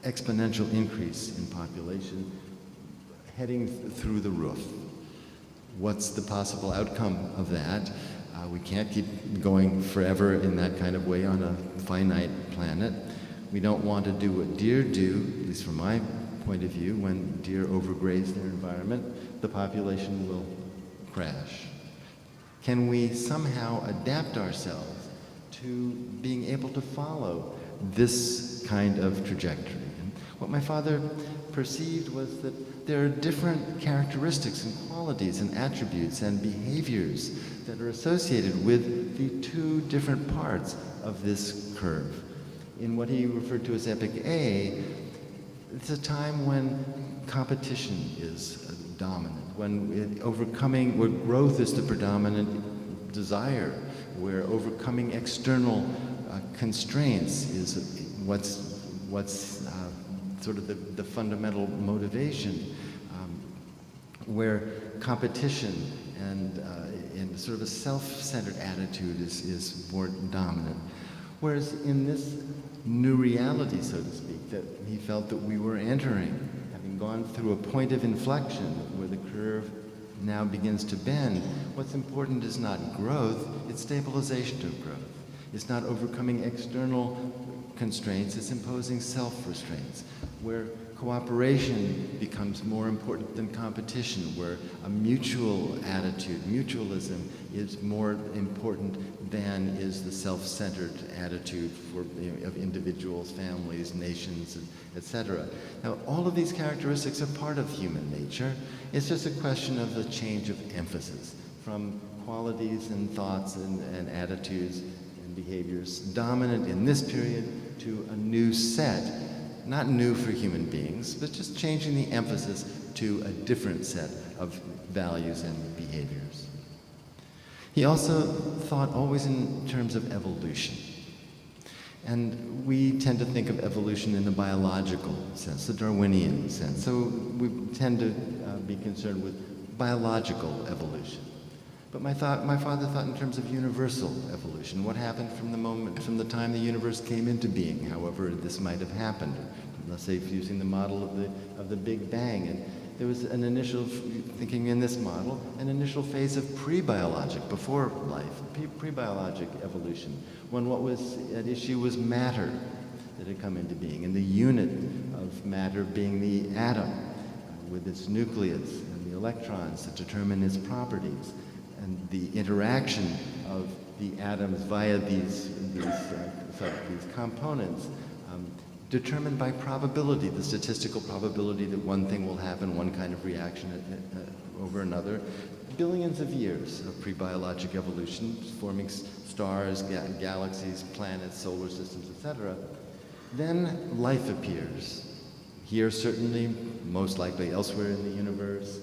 Speaker 4: exponential increase in population heading through the roof. What's the possible outcome of that? We can't keep going forever in that kind of way on a finite planet. We don't want to do what deer do, at least from my point of view. When deer overgraze their environment, the population will crash. Can we somehow adapt ourselves to being able to follow this kind of trajectory? And what my father perceived was that there are different characteristics and qualities and attributes and behaviors that are associated with the two different parts of this curve. In what he referred to as Epoch A, it's a time when competition is dominant, when where growth is the predominant desire, where overcoming external constraints is what's sort of the fundamental motivation, where competition and sort of a self-centered attitude is more dominant. Whereas in this new reality, so to speak, that he felt that we were entering, having gone through a point of inflection where the curve now begins to bend, what's important is not growth, it's stabilization of growth. It's not overcoming external constraints, it's imposing self-restraints, where cooperation becomes more important than competition, where a mutual attitude, mutualism, is more important than is the self-centered attitude of individuals, families, nations, etc. Now, all of these characteristics are part of human nature. It's just a question of the change of emphasis from qualities and thoughts and attitudes and behaviors dominant in this period to a new set. Not new for human beings, but just changing the emphasis to a different set of values and behaviors. He also thought always in terms of evolution. And we tend to think of evolution in the biological sense, the Darwinian sense. So we tend to be concerned with biological evolution. But my father thought in terms of universal evolution. What happened from the time the universe came into being, however this might have happened. Let's say using the model of the Big Bang. And there was an initial, thinking in this model, an initial phase of pre-biologic, before life, pre-biologic evolution, when what was at issue was matter that had come into being, and the unit of matter being the atom, with its nucleus and the electrons that determine its properties, and the interaction of the atoms via these components, determined by probability, the statistical probability that one thing will happen, one kind of reaction over another. Billions of years of pre-biologic evolution, forming stars, galaxies, planets, solar systems, etc. Then life appears. Here certainly, most likely elsewhere in the universe,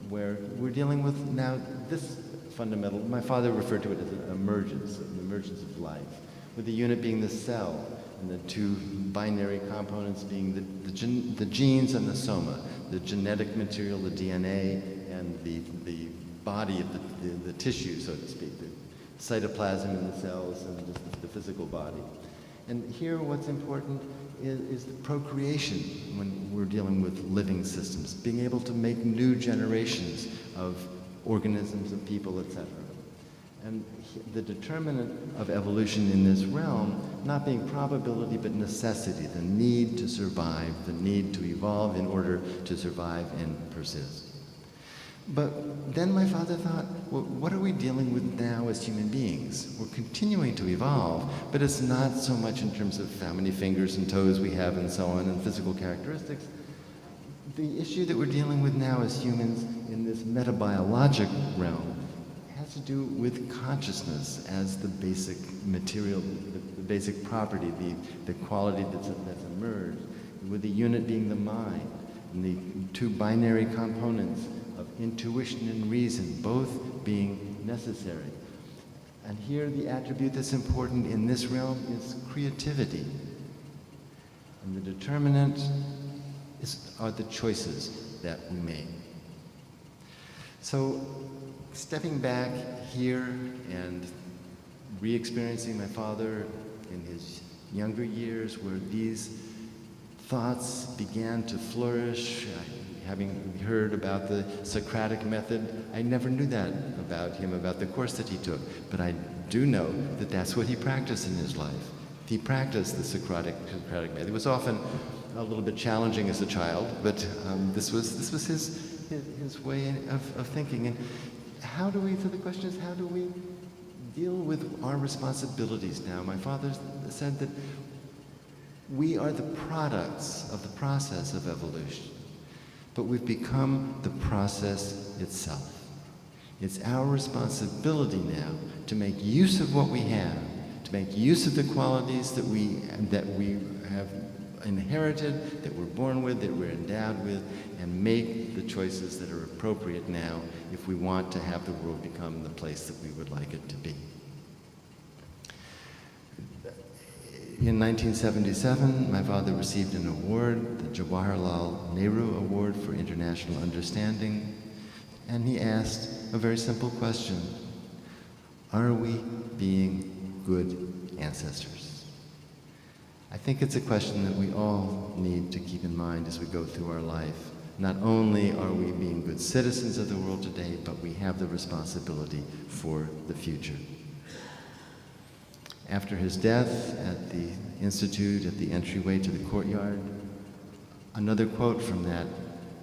Speaker 4: where we're dealing with now this fundamental, my father referred to it as an emergence of life, with the unit being the cell, and the two binary components being the genes and the soma, the genetic material, the DNA, and the body of the tissue, so to speak, the cytoplasm in the cells and just the physical body. And here what's important is the procreation when we're dealing with living systems, being able to make new generations of organisms, of people, etc. And the determinant of evolution in this realm, not being probability but necessity, the need to survive, the need to evolve in order to survive and persist. But then my father thought, well, what are we dealing with now as human beings? We're continuing to evolve, but it's not so much in terms of how many fingers and toes we have and so on and physical characteristics. The issue that we're dealing with now as humans in this metabiologic realm has to do with consciousness as the basic material, the basic property, the quality that's emerged, with the unit being the mind, and the two binary components of intuition and reason, both being necessary. And here the attribute that's important in this realm is creativity. And the determinant are the choices that we make. So stepping back here and re-experiencing my father in his younger years where these thoughts began to flourish, having heard about the Socratic method, I never knew that about him, about the course that he took, but I do know that that's what he practiced in his life. He practiced the Socratic method. It was often a little bit challenging as a child, but this was his way of thinking. And how do we, so the question is, how do we deal with our responsibilities now? My father said that we are the products of the process of evolution, but we've become the process itself. It's our responsibility now to make use of what we have, to make use of the qualities that we have inherited, that we're born with, that we're endowed with, and make the choices that are appropriate now if we want to have the world become the place that we would like it to be. In 1977, my father received an award, the Jawaharlal Nehru Award for International Understanding, and he asked a very simple question: are we being good ancestors? I think it's a question that we all need to keep in mind as we go through our life. Not only are we being good citizens of the world today, but we have the responsibility for the future. After his death at the Institute, at the entryway to the courtyard, another quote from that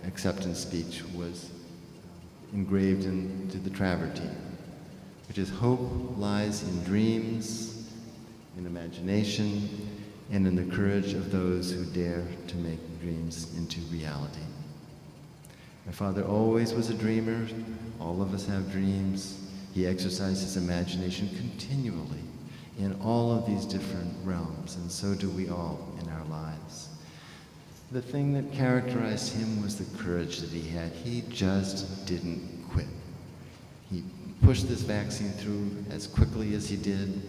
Speaker 4: acceptance speech was engraved into the travertine, which is, "Hope lies in dreams, in imagination, and in the courage of those who dare to make dreams into reality." My father always was a dreamer. All of us have dreams. He exercised his imagination continually in all of these different realms, and so do we all in our lives. The thing that characterized him was the courage that he had. He just didn't quit. He pushed this vaccine through as quickly as he did,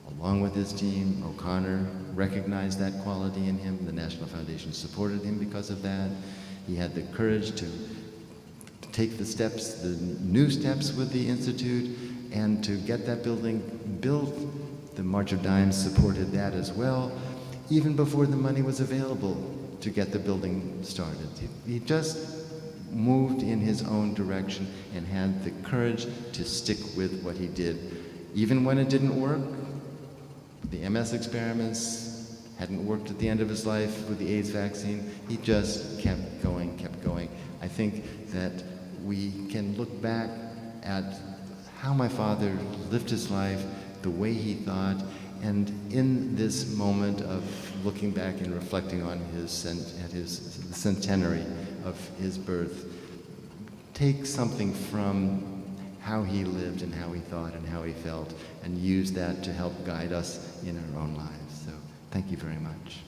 Speaker 4: along with his team. O'Connor recognized that quality in him. The National Foundation supported him because of that. He had the courage to take the steps, the new steps with the Institute, and to get that building built. The March of Dimes supported that as well, even before the money was available to get the building started. He just moved in his own direction and had the courage to stick with what he did. Even when it didn't work, the MS experiments hadn't worked at the end of his life with the AIDS vaccine, he just kept going, kept going. I think that we can look back at how my father lived his life, the way he thought, and in this moment of looking back and reflecting on his centenary of his birth, take something from how he lived and how he thought and how he felt, and use that to help guide us in our own lives. So thank you very much.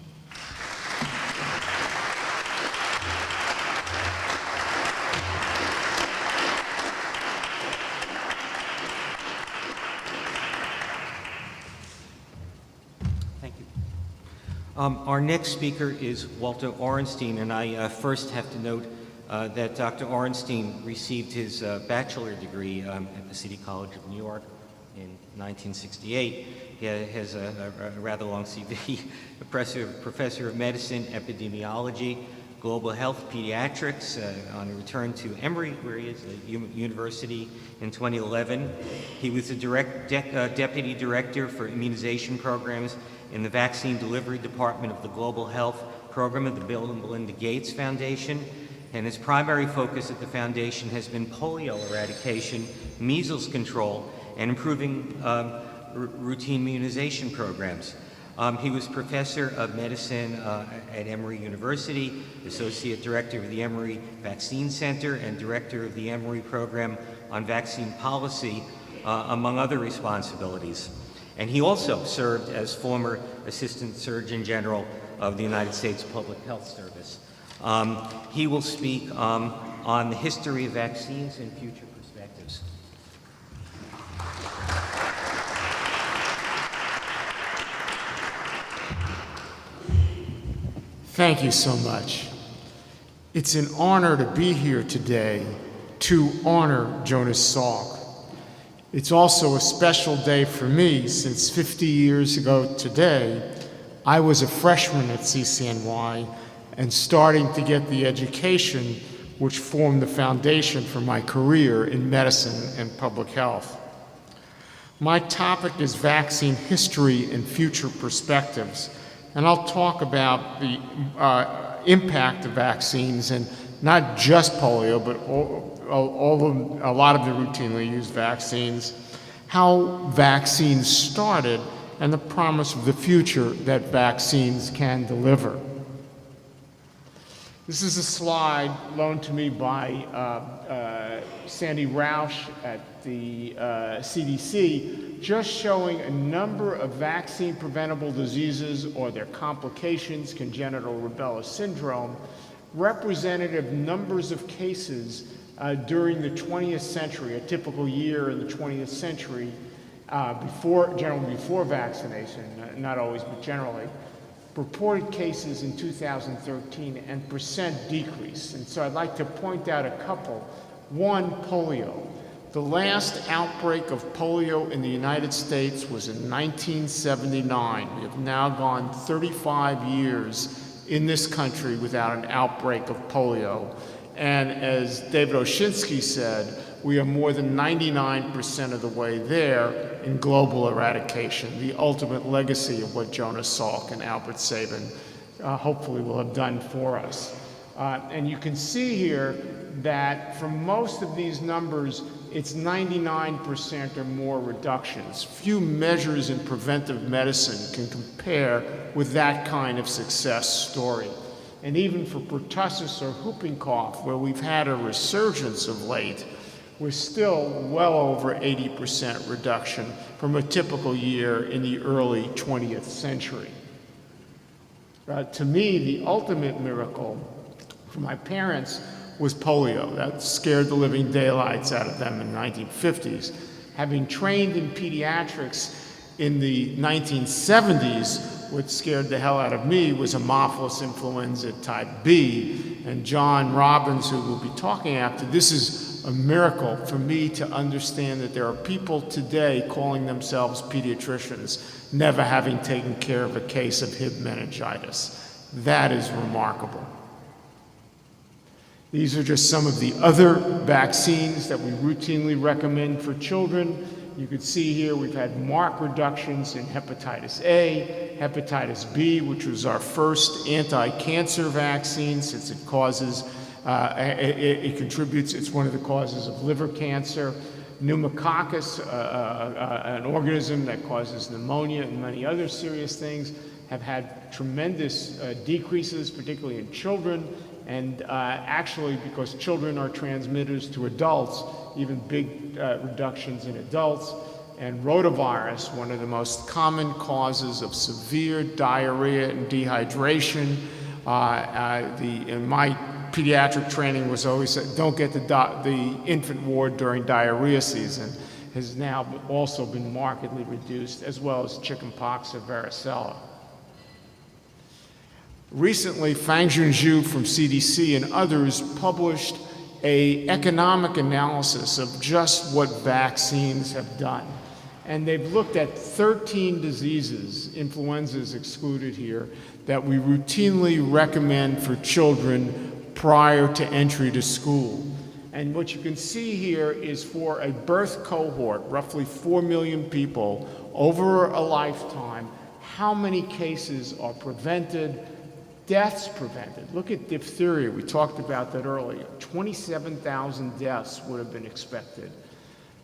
Speaker 2: Our next speaker is Walter Orenstein, and I first have to note that Dr. Orenstein received his bachelor degree at the City College of New York in 1968. He has a rather long CV, professor of medicine, epidemiology, global health, pediatrics, on a return to Emory, where he is at university in 2011. He was the deputy director for immunization programs in the Vaccine Delivery Department of the Global Health Program of the Bill and Melinda Gates Foundation, and his primary focus at the foundation has been polio eradication, measles control, and improving routine immunization programs. He was professor of medicine at Emory University, associate director of the Emory Vaccine Center, and director of the Emory Program on Vaccine Policy, among other responsibilities. And he also served as former Assistant Surgeon General of the United States Public Health Service. He will speak on the history of vaccines and future perspectives.
Speaker 5: Thank you so much. It's an honor to be here today to honor Jonas Salk. It's also a special day for me since 50 years ago today, I was a freshman at CCNY and starting to get the education which formed the foundation for my career in medicine and public health. My topic is vaccine history and future perspectives, and I'll talk about the impact of vaccines, and not just polio, but a lot of the routinely used vaccines, how vaccines started, and the promise of the future that vaccines can deliver. This is a slide loaned to me by Sandy Rausch at the CDC, just showing a number of vaccine-preventable diseases or their complications, congenital rubella syndrome, representative numbers of cases during the 20th century, a typical year in the 20th century, generally before vaccination, not always, but generally. Reported cases in 2013 and percent decrease. And so I'd like to point out a couple. One, polio. The last outbreak of polio in the United States was in 1979. We have now gone 35 years in this country without an outbreak of polio. And as David Oshinsky said, we are more than 99% of the way there in global eradication, the ultimate legacy of what Jonas Salk and Albert Sabin hopefully will have done for us. And you can see here that for most of these numbers, it's 99% or more reductions. Few measures in preventive medicine can compare with that kind of success story. And even for pertussis or whooping cough, where we've had a resurgence of late, we're still well over 80% reduction from a typical year in the early 20th century. To me, the ultimate miracle for my parents was polio. That scared the living daylights out of them in the 1950s. Having trained in pediatrics in the 1970s, what scared the hell out of me was Haemophilus influenza type B. And John Robbins, who we'll be talking after, this is a miracle for me to understand that there are people today calling themselves pediatricians, never having taken care of a case of Hib meningitis. That is remarkable. These are just some of the other vaccines that we routinely recommend for children. You can see here we've had marked reductions in hepatitis A, hepatitis B, which was our first anti-cancer vaccine since it causes, it contributes, it's one of the causes of liver cancer. Pneumococcus, an organism that causes pneumonia and many other serious things, have had tremendous decreases, particularly in children. And actually, because children are transmitters to adults, even big reductions in adults. And rotavirus, one of the most common causes of severe diarrhea and dehydration. In my pediatric training was always said, don't get the infant ward during diarrhea season, has now also been markedly reduced, as well as chickenpox or varicella. Recently, Fang Junzhu from CDC and others published an economic analysis of just what vaccines have done. And they've looked at 13 diseases, influenza is excluded here, that we routinely recommend for children prior to entry to school. And what you can see here is for a birth cohort, roughly 4 million people over a lifetime, how many cases are prevented deaths prevented. Look at diphtheria. We talked about that earlier. 27,000 deaths would have been expected.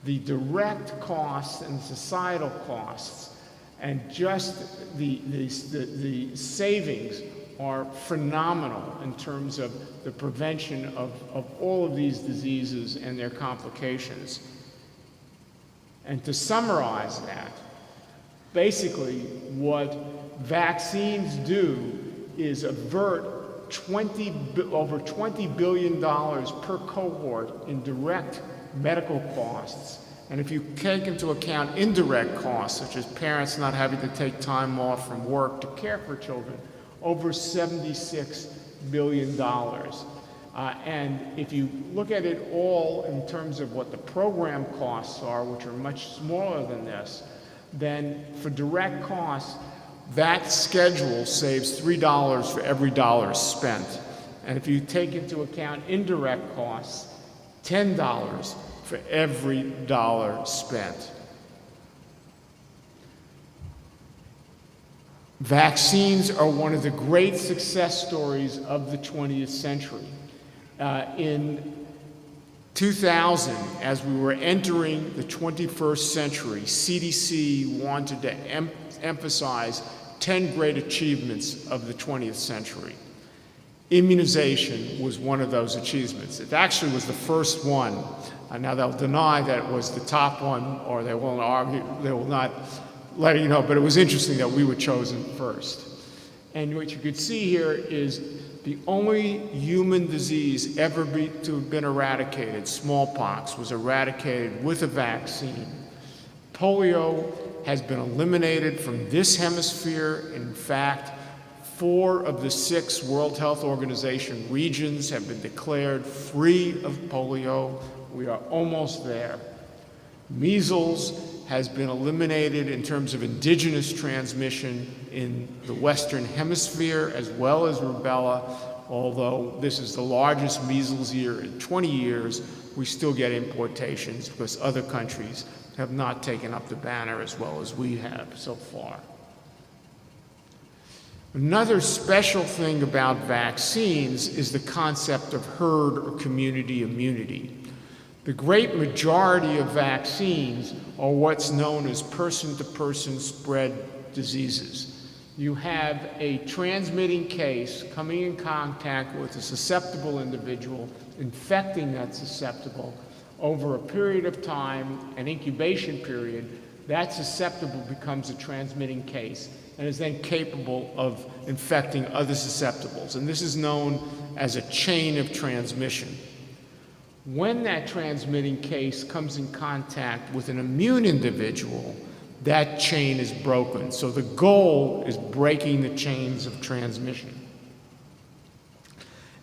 Speaker 5: The direct costs and societal costs and just the savings are phenomenal in terms of the prevention of all of these diseases and their complications. And to summarize that, basically what vaccines do is avert over $20 billion per cohort in direct medical costs. And if you take into account indirect costs, such as parents not having to take time off from work to care for children, over $76 billion. And if you look at it all in terms of what the program costs are, which are much smaller than this, then for direct costs, that schedule saves $3 for every dollar spent. And if you take into account indirect costs, $10 for every dollar spent. Vaccines are one of the great success stories of the 20th century. In 2000, as we were entering the 21st century, CDC wanted to emphasize 10 great achievements of the 20th century. Immunization was one of those achievements. It actually was the first one. Now they'll deny that it was the top one, or they won't argue, they will not let you know, but it was interesting that we were chosen first. And what you could see here is the only human disease ever to have been eradicated, smallpox, was eradicated with a vaccine. Polio has been eliminated from this hemisphere. In fact, 4 of the 6 World Health Organization regions have been declared free of polio. We are almost there. Measles has been eliminated in terms of indigenous transmission in the Western Hemisphere, as well as rubella. Although this is the largest measles year in 20 years, we still get importations because other countries have not taken up the banner as well as we have so far. Another special thing about vaccines is the concept of herd or community immunity. The great majority of vaccines are what's known as person-to-person spread diseases. You have a transmitting case coming in contact with a susceptible individual, infecting that susceptible. Over a period of time, an incubation period, that susceptible becomes a transmitting case and is then capable of infecting other susceptibles. And this is known as a chain of transmission. When that transmitting case comes in contact with an immune individual, that chain is broken. So the goal is breaking the chains of transmission.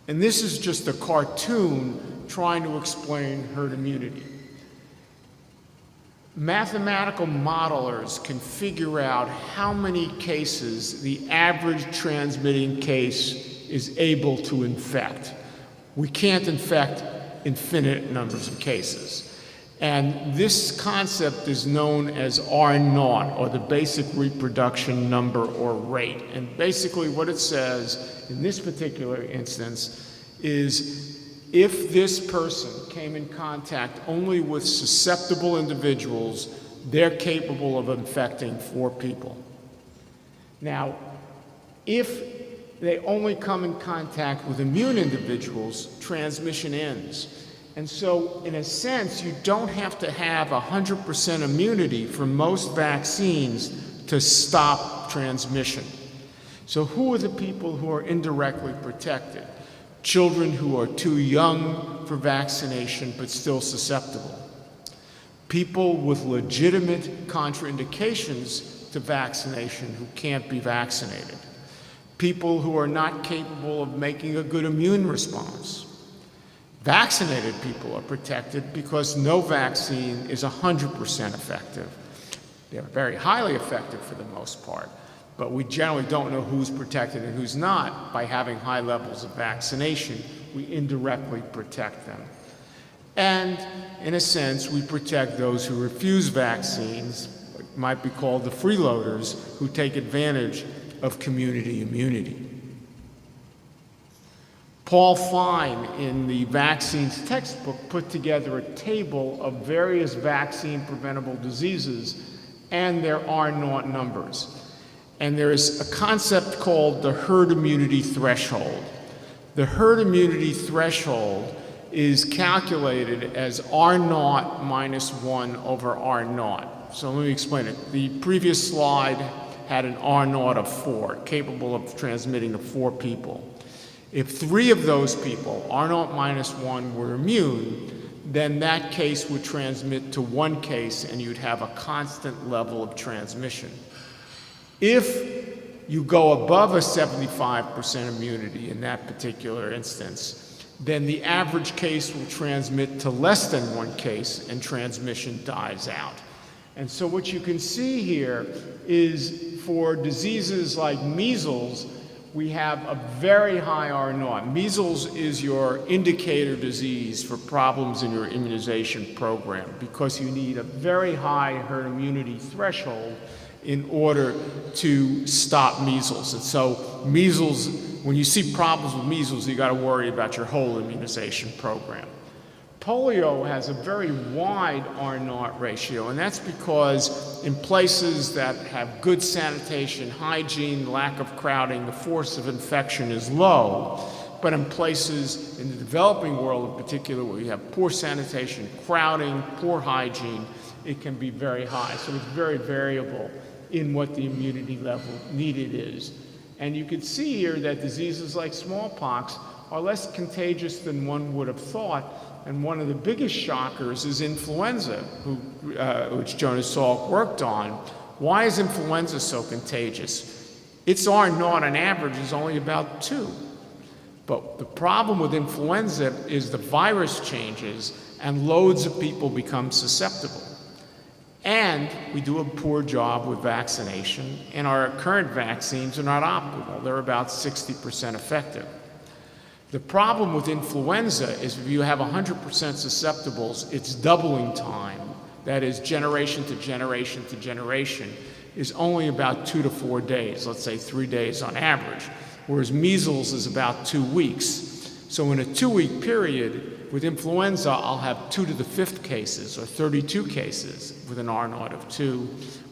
Speaker 5: And this is just a cartoon trying to explain herd immunity. Mathematical modelers can figure out how many cases the average transmitting case is able to infect. We can't infect infinite numbers of cases. And this concept is known as R0, or the basic reproduction number or rate. And basically what it says in this particular instance is if this person came in contact only with susceptible individuals, they're capable of infecting 4 people. Now, if they only come in contact with immune individuals, transmission ends. And so, in a sense, you don't have to have 100% immunity for most vaccines to stop transmission. So who are the people who are indirectly protected? Children who are too young for vaccination but still susceptible. People with legitimate contraindications to vaccination who can't be vaccinated. People who are not capable of making a good immune response. Vaccinated people are protected because no vaccine is 100% effective. They're very highly effective for the most part, but we generally don't know who's protected and who's not. By having high levels of vaccination, we indirectly protect them. And in a sense, we protect those who refuse vaccines, what might be called the freeloaders, who take advantage of community immunity. Paul Fine, in the vaccines textbook, put together a table of various vaccine-preventable diseases and their R-naught numbers. And there is a concept called the herd immunity threshold. The herd immunity threshold is calculated as R-naught minus 1 over R-naught. So let me explain it. The previous slide had an R-naught of 4, capable of transmitting to 4 people. If 3 of those people, R-naught minus 1, were immune, then that case would transmit to 1 case and you'd have a constant level of transmission. If you go above a 75% immunity in that particular instance, then the average case will transmit to less than 1 case and transmission dies out. And so what you can see here is for diseases like measles, we have a very high R-naught. Measles is your indicator disease for problems in your immunization program because you need a very high herd immunity threshold in order to stop measles. And so measles, when you see problems with measles, you got to worry about your whole immunization program. Polio has a very wide R-naught ratio, and that's because in places that have good sanitation, hygiene, lack of crowding, the force of infection is low. But in places in the developing world in particular where you have poor sanitation, crowding, poor hygiene, it can be very high. So it's very variable in what the immunity level needed is. And you can see here that diseases like smallpox are less contagious than one would have thought. And one of the biggest shockers is influenza, which Jonas Salk worked on. Why is influenza so contagious? Its R-naught on average is only about 2. But the problem with influenza is the virus changes and loads of people become susceptible. And we do a poor job with vaccination, and our current vaccines are not optimal. They're about 60% effective. The problem with influenza is if you have 100% susceptibles, its doubling time, that is generation to generation to generation, is only about 2 to 4 days, let's say 3 days on average, whereas measles is about 2 weeks. So in a 2-week period, with influenza, I'll have 2 to the 5th cases, or 32 cases with an R-naught of 2,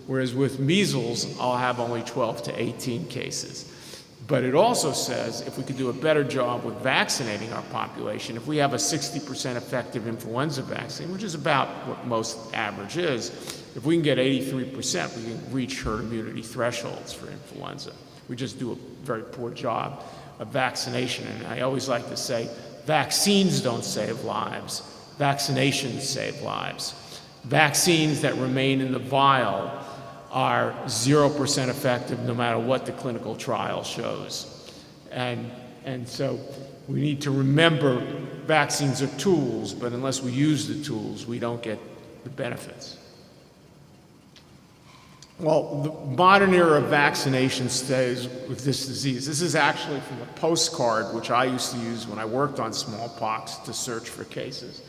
Speaker 5: whereas with measles, I'll have only 12 to 18 cases. But it also says if we could do a better job with vaccinating our population, if we have a 60% effective influenza vaccine, which is about what most average is, if we can get 83%, we can reach herd immunity thresholds for influenza. We just do a very poor job of vaccination. And I always like to say, vaccines don't save lives, vaccinations save lives. Vaccines that remain in the vial are 0% effective no matter what the clinical trial shows. And so we need to remember vaccines are tools, but unless we use the tools, we don't get the benefits. Well, the modern era of vaccination stays with this disease. This is actually from a postcard which I used to use when I worked on smallpox to search for cases.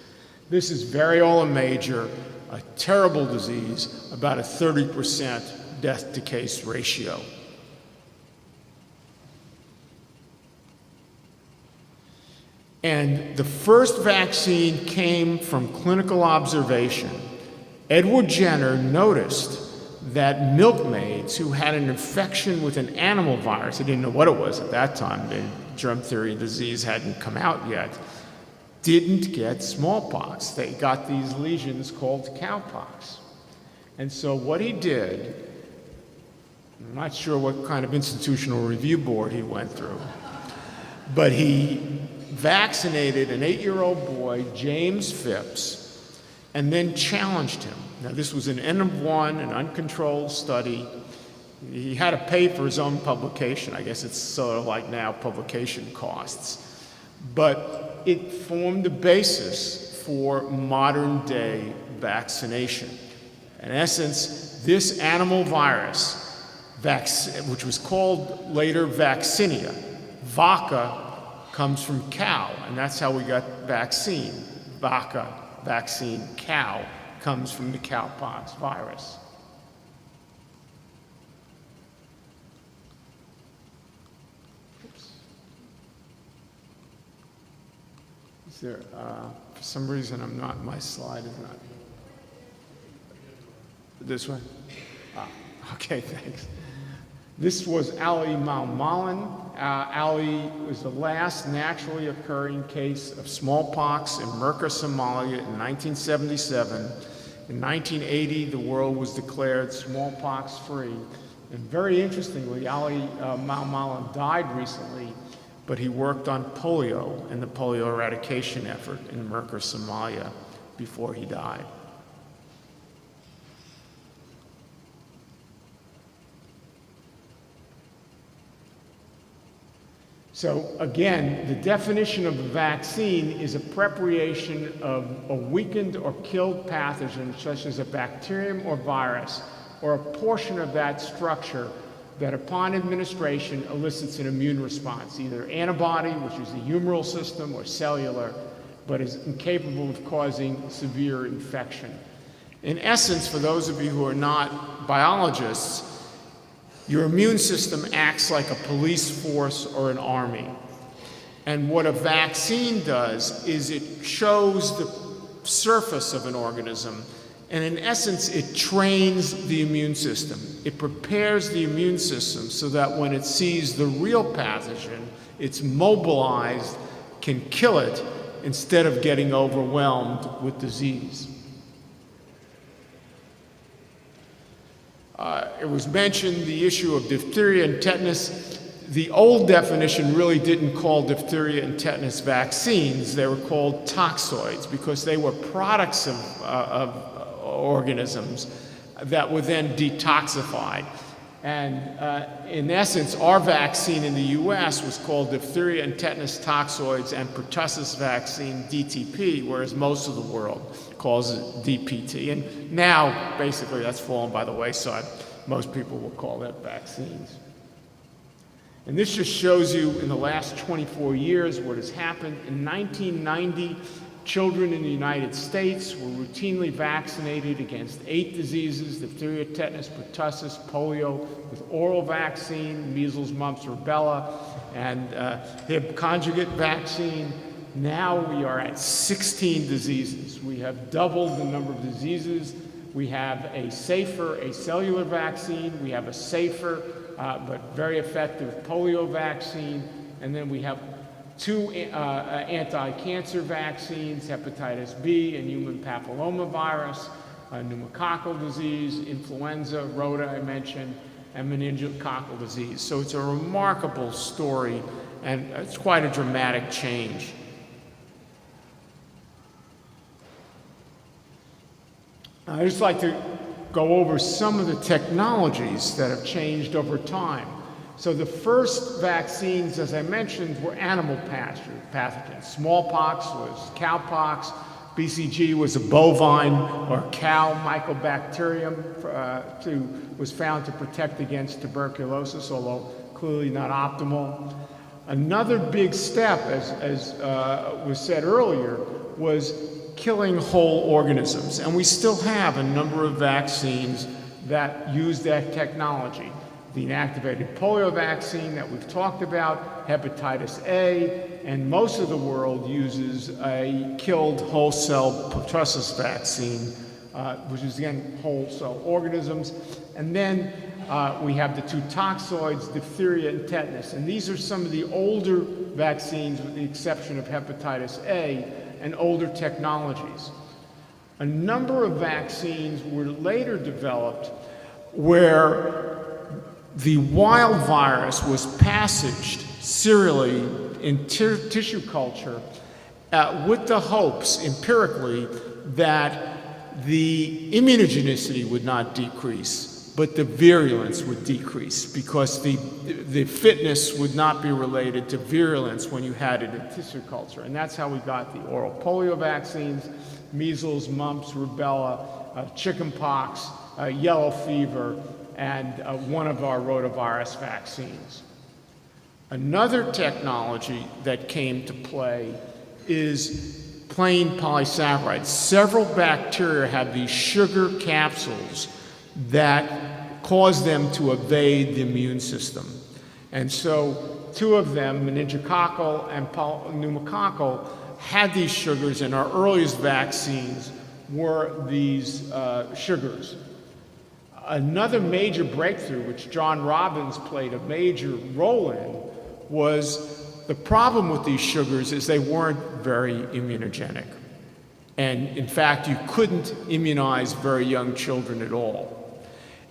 Speaker 5: This is variola major, a terrible disease, about a 30% death to case ratio. And the first vaccine came from clinical observation. Edward Jenner noticed that milkmaids who had an infection with an animal virus, they didn't know what it was at that time, the germ theory disease hadn't come out yet, didn't get smallpox. They got these lesions called cowpox. And so what he did, I'm not sure what kind of institutional review board he went through, but he vaccinated an 8-year-old boy, James Phipps, and then challenged him. Now this was an N of 1, an uncontrolled study. He had to pay for his own publication. I guess it's sort of like now publication costs. But it formed the basis for modern day vaccination. In essence, this animal virus, which was called later vaccinia, vaca comes from cow, and that's how we got vaccine. Vaca, vaccine, cow, comes from the cowpox virus. Is there, for some reason, my slide is not. This one? Okay, thanks. This was Ali Malmalan. Ali was the last naturally occurring case of smallpox in Merka, Somalia in 1977. In 1980, the world was declared smallpox-free. And very interestingly, Ali Malmalan died recently, but he worked on polio and the polio eradication effort in Merka, Somalia before he died. So again, the definition of a vaccine is a preparation of a weakened or killed pathogen, such as a bacterium or virus, or a portion of that structure that upon administration elicits an immune response, either antibody, which is the humoral system, or cellular, but is incapable of causing severe infection. In essence, for those of you who are not biologists, your immune system acts like a police force or an army. And what a vaccine does is it shows the surface of an organism, and in essence, it trains the immune system. It prepares the immune system so that when it sees the real pathogen, it's mobilized, can kill it, instead of getting overwhelmed with disease. It was mentioned the issue of diphtheria and tetanus. The old definition really didn't call diphtheria and tetanus vaccines. They were called toxoids because they were products of organisms that were then detoxified. And in essence, our vaccine in the US was called diphtheria and tetanus toxoids and pertussis vaccine, DTP, whereas most of the world calls it DPT. And now, basically, that's fallen by the wayside. Most people will call that vaccines. And this just shows you in the last 24 years what has happened. In 1990, children in the United States were routinely vaccinated against 8 diseases: diphtheria, tetanus, pertussis, polio, with oral vaccine, measles, mumps, rubella, and Hib conjugate vaccine. Now we are at 16 diseases. We have doubled the number of diseases. We have a cellular vaccine. We have a safer, but very effective polio vaccine. And then we have 2 anti-cancer vaccines, hepatitis B and human papillomavirus, pneumococcal disease, influenza, rota I mentioned, and meningococcal disease. So it's a remarkable story, and it's quite a dramatic change. I'd just like to go over some of the technologies that have changed over time. So the first vaccines, as I mentioned, were animal pathogens. Smallpox was cowpox. BCG was a bovine or cow mycobacterium, was found to protect against tuberculosis, although clearly not optimal. Another big step, as was said earlier, was killing whole organisms. And we still have a number of vaccines that use that technology. The inactivated polio vaccine that we've talked about, hepatitis A, and most of the world uses a killed whole cell pertussis vaccine, which is again whole cell organisms. And then we have the 2 toxoids, diphtheria and tetanus. And these are some of the older vaccines, with the exception of hepatitis A, and older technologies. A number of vaccines were later developed where the wild virus was passaged serially in tissue culture with the hopes, empirically, that the immunogenicity would not decrease, but the virulence would decrease, because the fitness would not be related to virulence when you had it in tissue culture. And that's how we got the oral polio vaccines, measles, mumps, rubella, chickenpox, yellow fever, and one of our rotavirus vaccines. Another technology that came to play is plain polysaccharides. Several bacteria have these sugar capsules that cause them to evade the immune system. And so 2 of them, meningococcal and pneumococcal, had these sugars, and our earliest vaccines were these sugars. Another major breakthrough, which John Robbins played a major role in, was the problem with these sugars is they weren't very immunogenic. And in fact, you couldn't immunize very young children at all.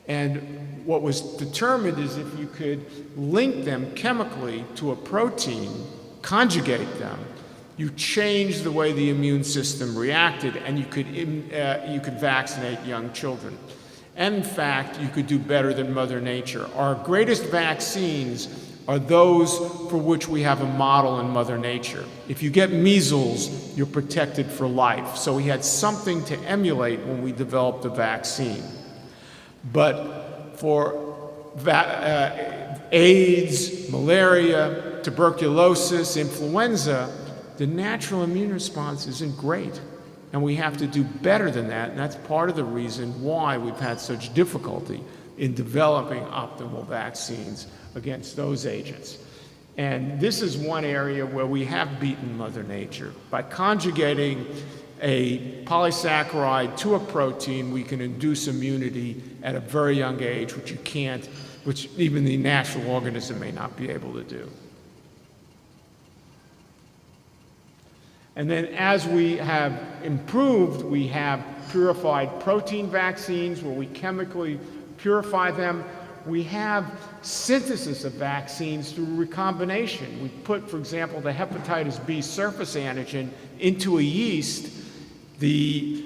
Speaker 5: And what was determined is if you could link them chemically to a protein, conjugate them, you changed the way the immune system reacted, and you could vaccinate young children. And in fact, you could do better than Mother Nature. Our greatest vaccines are those for which we have a model in Mother Nature. If you get measles, you're protected for life. So we had something to emulate when we developed the vaccine. But for AIDS, malaria, tuberculosis, influenza, the natural immune response isn't great. And we have to do better than that, and that's part of the reason why we've had such difficulty in developing optimal vaccines against those agents. And this is one area where we have beaten Mother Nature. By conjugating a polysaccharide to a protein, we can induce immunity at a very young age, which even the natural organism may not be able to do. And then as we have improved, we have purified protein vaccines where we chemically purify them. We have synthesis of vaccines through recombination. We put, for example, the hepatitis B surface antigen into a yeast. The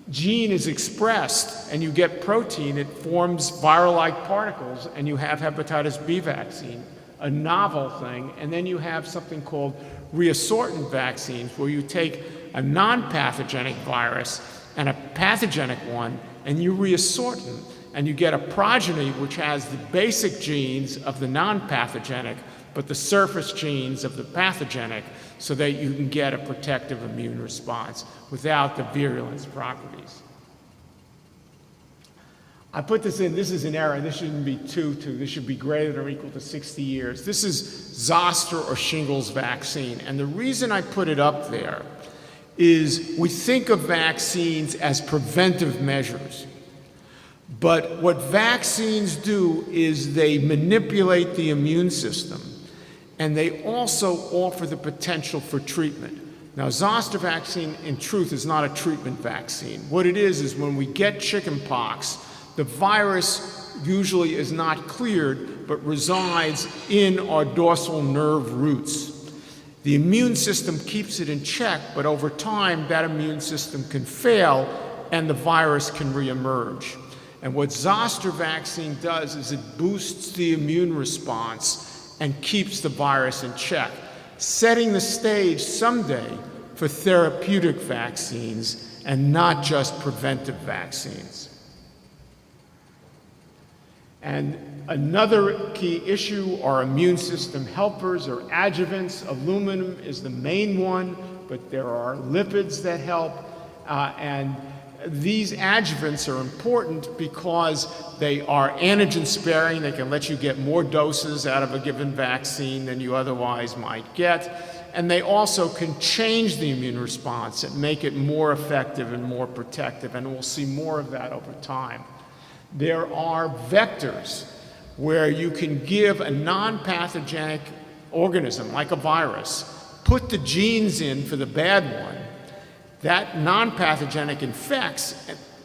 Speaker 5: gene is expressed and you get protein. It forms viral-like particles and you have hepatitis B vaccine, a novel thing. And then you have something called reassortant vaccines where you take a non-pathogenic virus and a pathogenic one and you reassort them, and you get a progeny which has the basic genes of the non-pathogenic but the surface genes of the pathogenic, so that you can get a protective immune response without the virulence properties. I put this in, this is an error, this shouldn't be 2, this should be greater than or equal to 60 years. This is zoster or shingles vaccine, and the reason I put it up there is we think of vaccines as preventive measures. But what vaccines do is they manipulate the immune system, and they also offer the potential for treatment. Now, zoster vaccine, in truth, is not a treatment vaccine. What it is when we get chickenpox, the virus usually is not cleared, but resides in our dorsal nerve roots. The immune system keeps it in check, but over time, that immune system can fail, and the virus can reemerge. And what zoster vaccine does is it boosts the immune response and keeps the virus in check, setting the stage someday for therapeutic vaccines and not just preventive vaccines. And another key issue are immune system helpers or adjuvants. Aluminum is the main one, but there are lipids that help, and these adjuvants are important because they are antigen sparing. They can let you get more doses out of a given vaccine than you otherwise might get. And they also can change the immune response and make it more effective and more protective. And we'll see more of that over time. There are vectors where you can give a non-pathogenic organism, like a virus, put the genes in for the bad one. That non-pathogenic infects,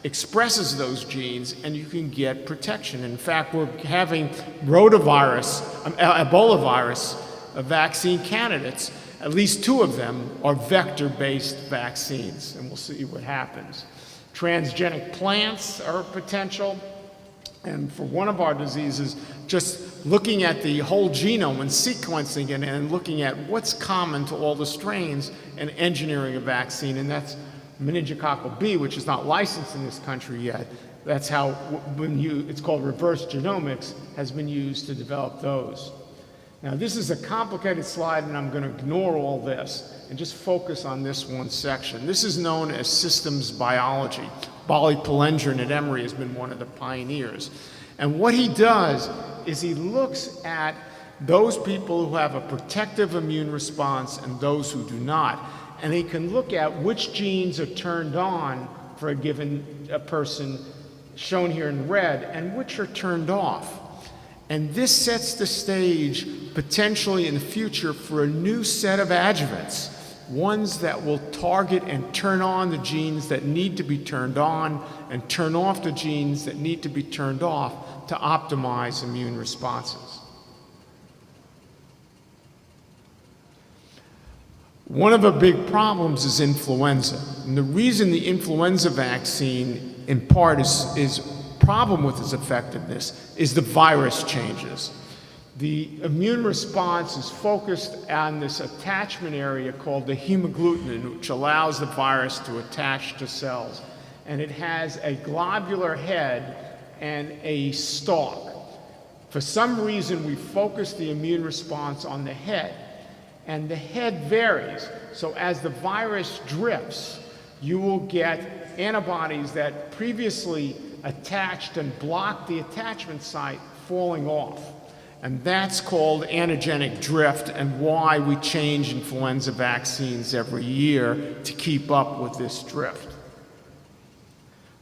Speaker 5: expresses those genes, and you can get protection. In fact, we're having rotavirus, Ebola virus vaccine candidates. At least 2 of them are vector-based vaccines, and we'll see what happens. Transgenic plants are a potential. And for one of our diseases, just looking at the whole genome and sequencing it and looking at what's common to all the strains and engineering a vaccine, and that's meningococcal B, which is not licensed in this country yet. That's how, it's called reverse genomics, has been used to develop those. Now, this is a complicated slide, and I'm going to ignore all this and just focus on this one section. This is known as systems biology. Bali Polendrin at Emory has been one of the pioneers. And what he does is he looks at those people who have a protective immune response and those who do not. and they can look at which genes are turned on for a given person, shown here in red, and which are turned off. And this sets the stage, potentially in the future, for a new set of adjuvants, ones that will target and turn on the genes that need to be turned on and turn off the genes that need to be turned off to optimize immune responses. One of the big problems is influenza. And the reason the influenza vaccine, in part, is problem with its effectiveness is the virus changes. The immune response is focused on this attachment area called the hemagglutinin, which allows the virus to attach to cells. And it has a globular head and a stalk. For some reason, we focus the immune response on the head, and the head varies. So as the virus drifts, you will get antibodies that previously attached and blocked the attachment site falling off. And that's called antigenic drift, and why we change influenza vaccines every year to keep up with this drift.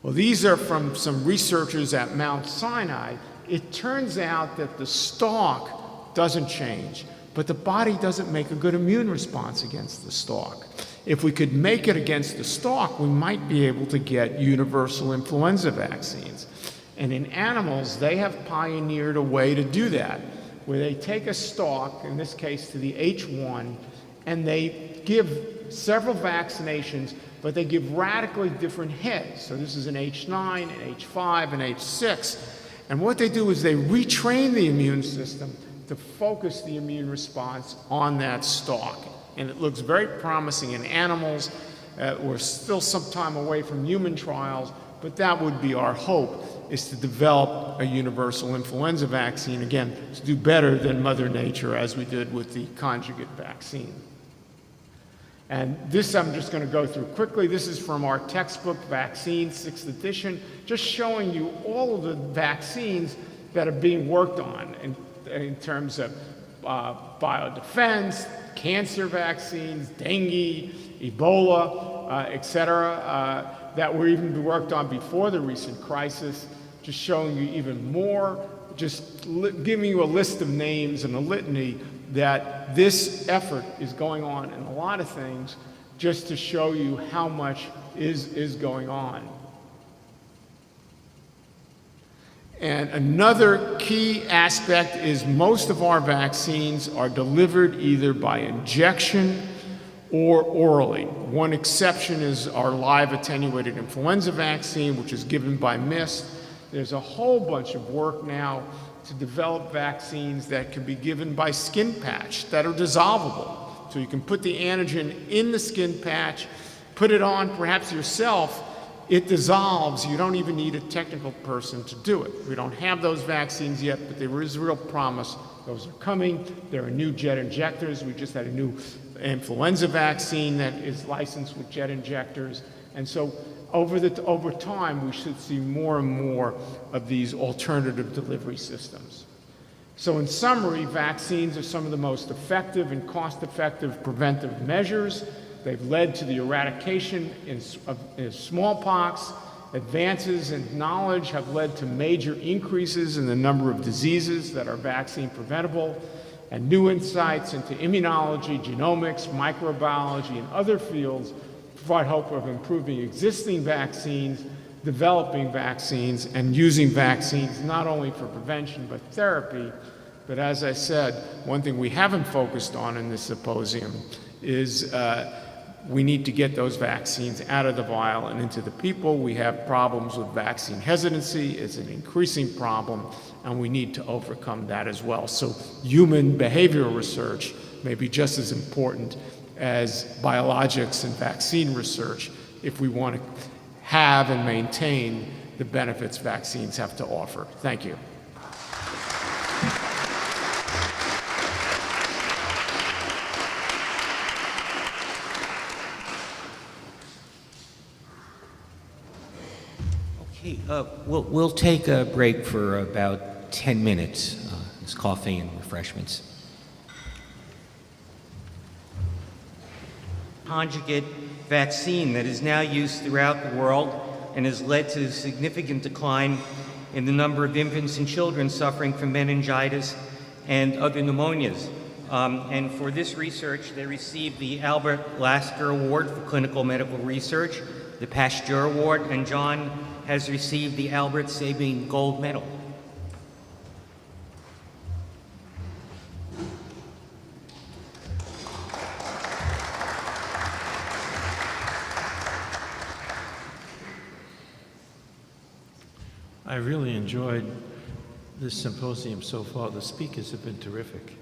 Speaker 5: Well, these are from some researchers at Mount Sinai. It turns out that the stalk doesn't change, but the body doesn't make a good immune response against the stalk. If we could make it against the stalk, we might be able to get universal influenza vaccines. And in animals, they have pioneered a way to do that, where they take a stalk, in this case to the H1, and they give several vaccinations, but they give radically different heads. So this is an H9, an H5, an H6. And what they do is they retrain the immune system to focus the immune response on that stalk. And it looks very promising in animals. We're still some time away from human trials, but that would be our hope, is to develop a universal influenza vaccine, again, to do better than Mother Nature, as we did with the conjugate vaccine. And this I'm just going to go through quickly. This is from our textbook, Vaccine, 6th edition, just showing you all of the vaccines that are being worked on in terms of biodefense, cancer vaccines, dengue, Ebola, et cetera, that were even worked on before the recent crisis, just showing you even more, just giving you a list of names and a litany that this effort is going on in a lot of things, just to show you how much is going on. And another key aspect is most of our vaccines are delivered either by injection or orally. One exception is our live attenuated influenza vaccine, which is given by mist. There's a whole bunch of work now to develop vaccines that can be given by skin patch that are dissolvable. So you can put the antigen in the skin patch, put it on perhaps yourself, it dissolves. You don't even need a technical person to do it. We don't have those vaccines yet, but there is real promise. Those are coming. There are new jet injectors. We just had a new influenza vaccine that is licensed with jet injectors. And so over time, we should see more and more of these alternative delivery systems. So in summary, vaccines are some of the most effective and cost-effective preventive measures. They've led to the eradication in smallpox. Advances in knowledge have led to major increases in the number of diseases that are vaccine preventable, and new insights into immunology, genomics, microbiology, and other fields provide hope of improving existing vaccines, developing vaccines, and using vaccines not only for prevention but therapy. But as I said, one thing we haven't focused on in this symposium is we need to get those vaccines out of the vial and into the people. We have problems with vaccine hesitancy. It's an increasing problem, and we need to overcome that as well. So human behavioral research may be just as important as biologics and vaccine research if we want to have and maintain the benefits vaccines have to offer. Thank you.
Speaker 2: We'll take a break for about 10 minutes. It's coffee and refreshments. conjugate vaccine that is now used throughout the world and has led to a significant decline in the number of infants and children suffering from meningitis and other pneumonias. And for this research, they received the Albert Lasker Award for Clinical Medical Research, the Pasteur Award, and John has received the Albert Sabin Gold Medal.
Speaker 6: I really enjoyed this symposium so far. The speakers have been terrific,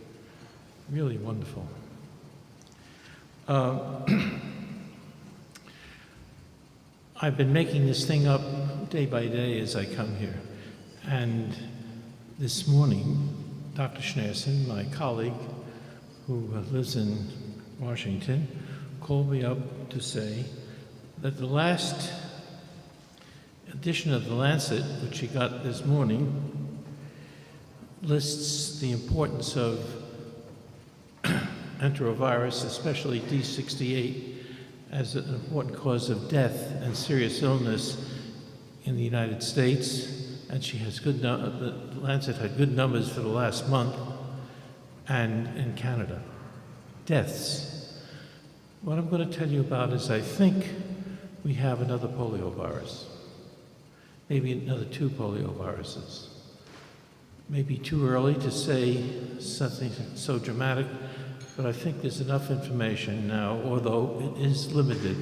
Speaker 6: really wonderful. I've been making this thing up day by day as I come here. And this morning, Dr. Schneerson, my colleague who lives in Washington, called me up to say that the last edition of The Lancet, which he got this morning, lists the importance of enterovirus, especially D68, as an important cause of death and serious illness in the United States. And she has the Lancet had good numbers for the last month, and in Canada. Deaths. What I'm going to tell you about is I think we have another polio virus. Maybe another 2 polio viruses. Maybe too early to say something so dramatic, but I think there's enough information now, although it is limited,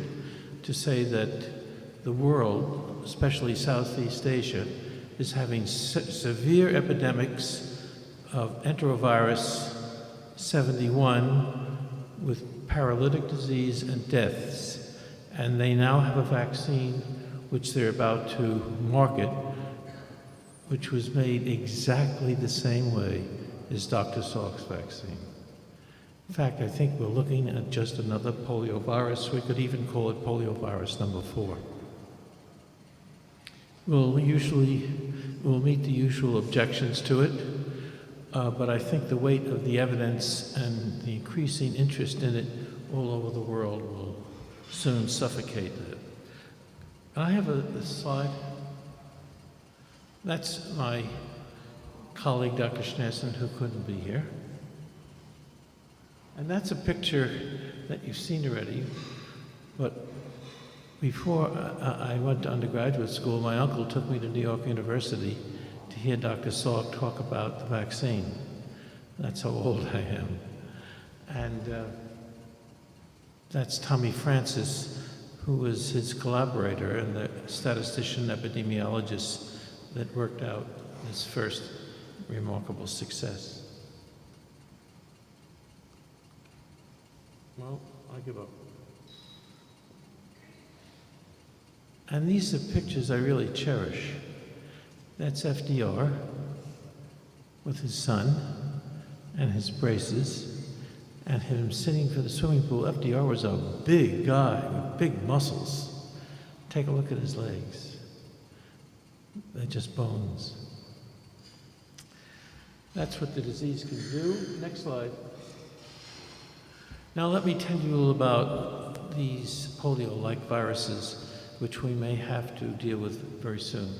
Speaker 6: to say that the world, especially Southeast Asia, is having severe epidemics of enterovirus 71 with paralytic disease and deaths. And they now have a vaccine which they're about to market, which was made exactly the same way as Dr. Salk's vaccine. In fact, I think we're looking at just another polio virus. We could even call it polio virus number 4. We'll meet the usual objections to it, but I think the weight of the evidence and the increasing interest in it all over the world will soon suffocate it. I have a slide. That's my colleague, Dr. Schneerson, who couldn't be here. And that's a picture that you've seen already. But before I went to undergraduate school, my uncle took me to New York University to hear Dr. Salk talk about the vaccine. That's how old I am. And that's Tommy Francis, who was his collaborator and the statistician epidemiologist that worked out his first remarkable success. Well, I give up. And these are pictures I really cherish. That's FDR with his son and his braces and him sitting for the swimming pool. FDR was a big guy with big muscles. Take a look at his legs. They're just bones. That's what the disease can do. Next slide. Now let me tell you a little about these polio-like viruses, which we may have to deal with very soon.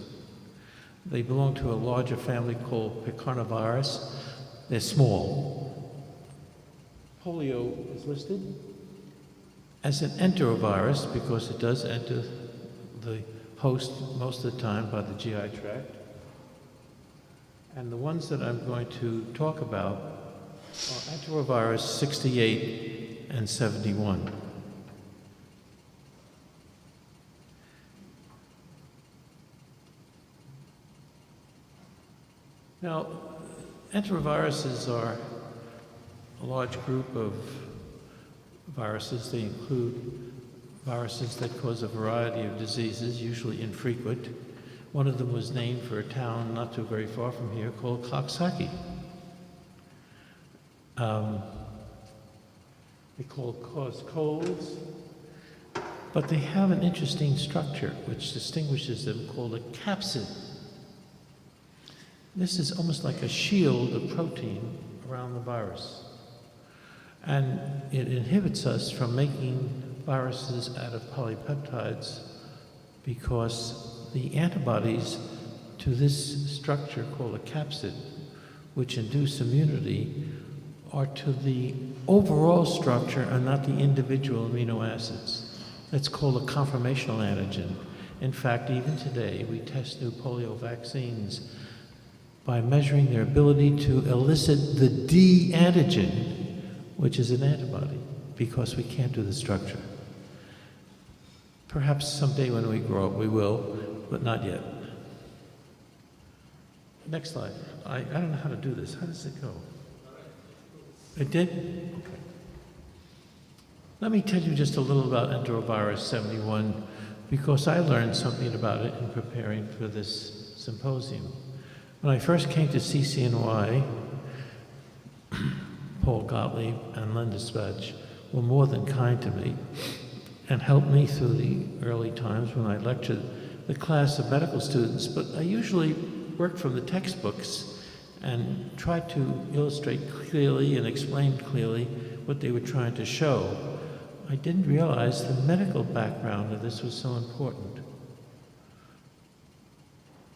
Speaker 6: They belong to a larger family called picornavirus. They're small. Polio is listed as an enterovirus because it does enter the host most of the time by the GI tract. And the ones that I'm going to talk about are enterovirus 68 and 71. Now, enteroviruses are a large group of viruses. They include viruses that cause a variety of diseases, usually infrequent. One of them was named for a town not too very far from here called Coxsackie. They cause colds, but they have an interesting structure which distinguishes them called a capsid. This is almost like a shield of protein around the virus. And it inhibits us from making viruses out of polypeptides because the antibodies to this structure called a capsid, which induce immunity, are to the overall structure and not the individual amino acids. That's called a conformational antigen. In fact, even today, we test new polio vaccines by measuring their ability to elicit the D antigen, which is an antibody, because we can't do the structure. Perhaps someday when we grow up we will, but not yet. Next slide. I don't know how to do this. How does it go? It did? Okay. Let me tell you just a little about enterovirus 71, because I learned something about it in preparing for this symposium. When I first came to CCNY, Paul Gottlieb and Len Dispatch were more than kind to me and helped me through the early times when I lectured the class of medical students, but I usually worked from the textbooks and tried to illustrate clearly and explain clearly what they were trying to show. I didn't realize the medical background of this was so important.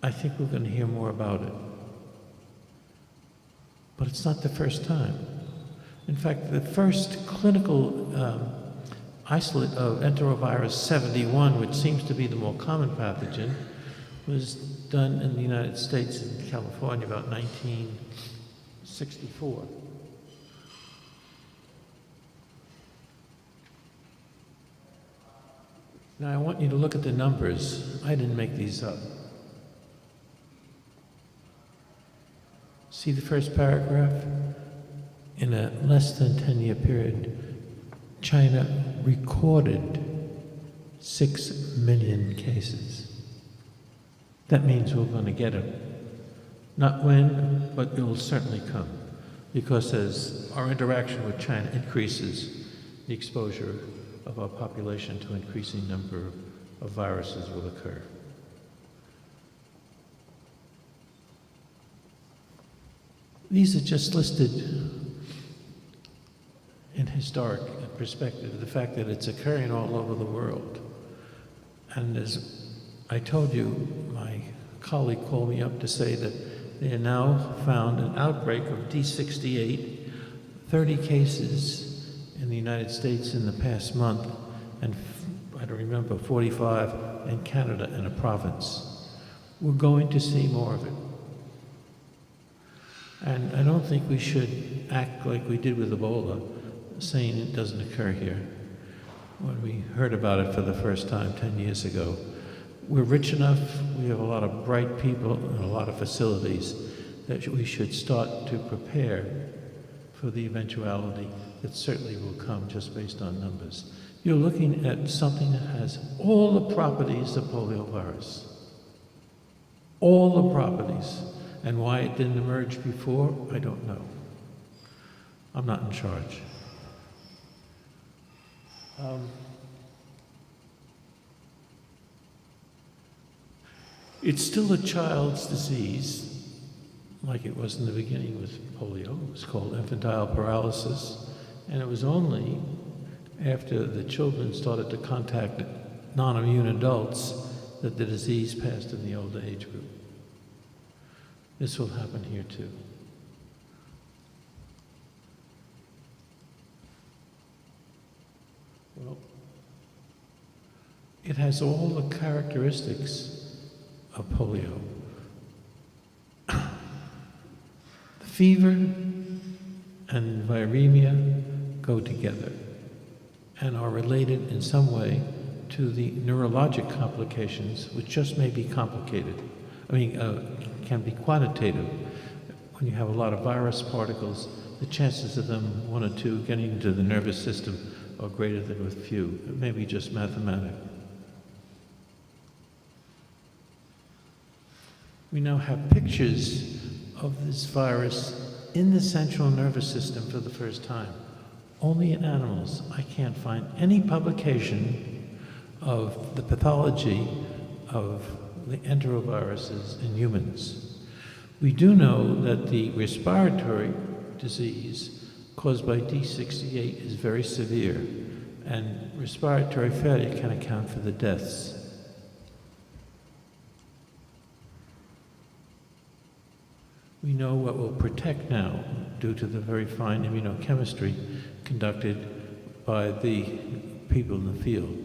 Speaker 6: I think we're going to hear more about it. But it's not the first time. In fact, the first clinical isolate of enterovirus 71, which seems to be the more common pathogen, was done in the United States in California about 1964. Now I want you to look at the numbers. I didn't make these up. See the first paragraph? In a less than 10-year period, China recorded 6 million cases. That means we're going to get them. Not when, but it will certainly come. Because as our interaction with China increases, the exposure of our population to an increasing number of viruses will occur. These are just listed in historic perspective, the fact that it's occurring all over the world. And as I told you, my colleague called me up to say that they have now found an outbreak of D68, 30 cases in the United States in the past month, and I don't remember, 45 in Canada in a province. We're going to see more of it. And I don't think we should act like we did with Ebola, saying it doesn't occur here. When we heard about it for the first time 10 years ago, we're rich enough, we have a lot of bright people and a lot of facilities that we should start to prepare for the eventuality that certainly will come just based on numbers. You're looking at something that has all the properties of poliovirus. All the properties. And why it didn't emerge before, I don't know. I'm not in charge. It's still a child's disease, like it was in the beginning with polio. It was called infantile paralysis, and it was only after the children started to contact non-immune adults that the disease passed in the older age group. This will happen here too. Well, it has all the characteristics of polio. Fever and viremia go together and are related in some way to the neurologic complications, which just may be complicated. Can be quantitative. When you have a lot of virus particles, the chances of them, 1 or 2, getting into the nervous system are greater than with few. It may be just mathematical. We now have pictures of this virus in the central nervous system for the first time. Only in animals. I can't find any publication of the pathology of the enteroviruses in humans. We do know that the respiratory disease caused by D68 is very severe, and respiratory failure can account for the deaths. We know what will protect now due to the very fine immunochemistry conducted by the people in the field.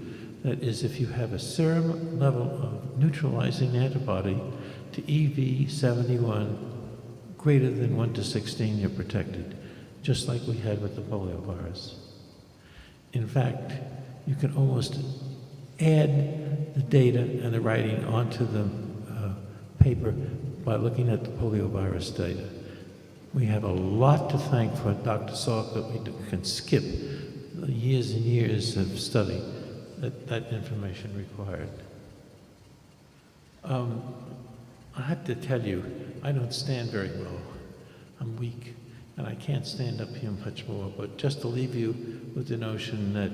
Speaker 6: That is, if you have a serum level of neutralizing antibody to EV71 greater than 1 to 16, you're protected, just like we had with the polio virus. In fact, you can almost add the data and the writing onto the paper by looking at the poliovirus data. We have a lot to thank for Dr. Salk that we can skip the years and years of study that information required. I have to tell you, I don't stand very well. I'm weak, and I can't stand up here much more, but just to leave you with the notion that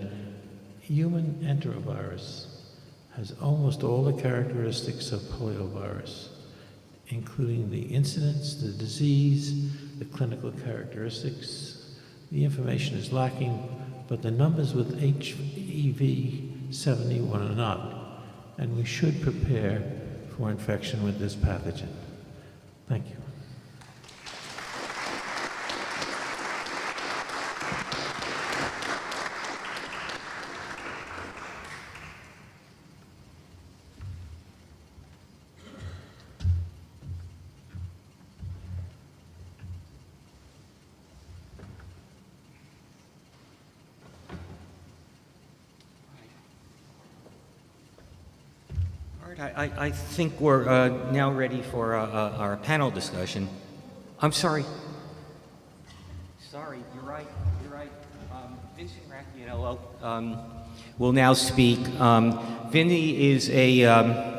Speaker 6: human enterovirus has almost all the characteristics of poliovirus, including the incidence, the disease, the clinical characteristics. The information is lacking, but the numbers with HEV71 are not, and we should prepare for infection with this pathogen. Thank you.
Speaker 2: All right, I think we're now ready for our panel discussion. I'm sorry. Sorry, you're right. Vincent Racchianello will now speak. Vinny is a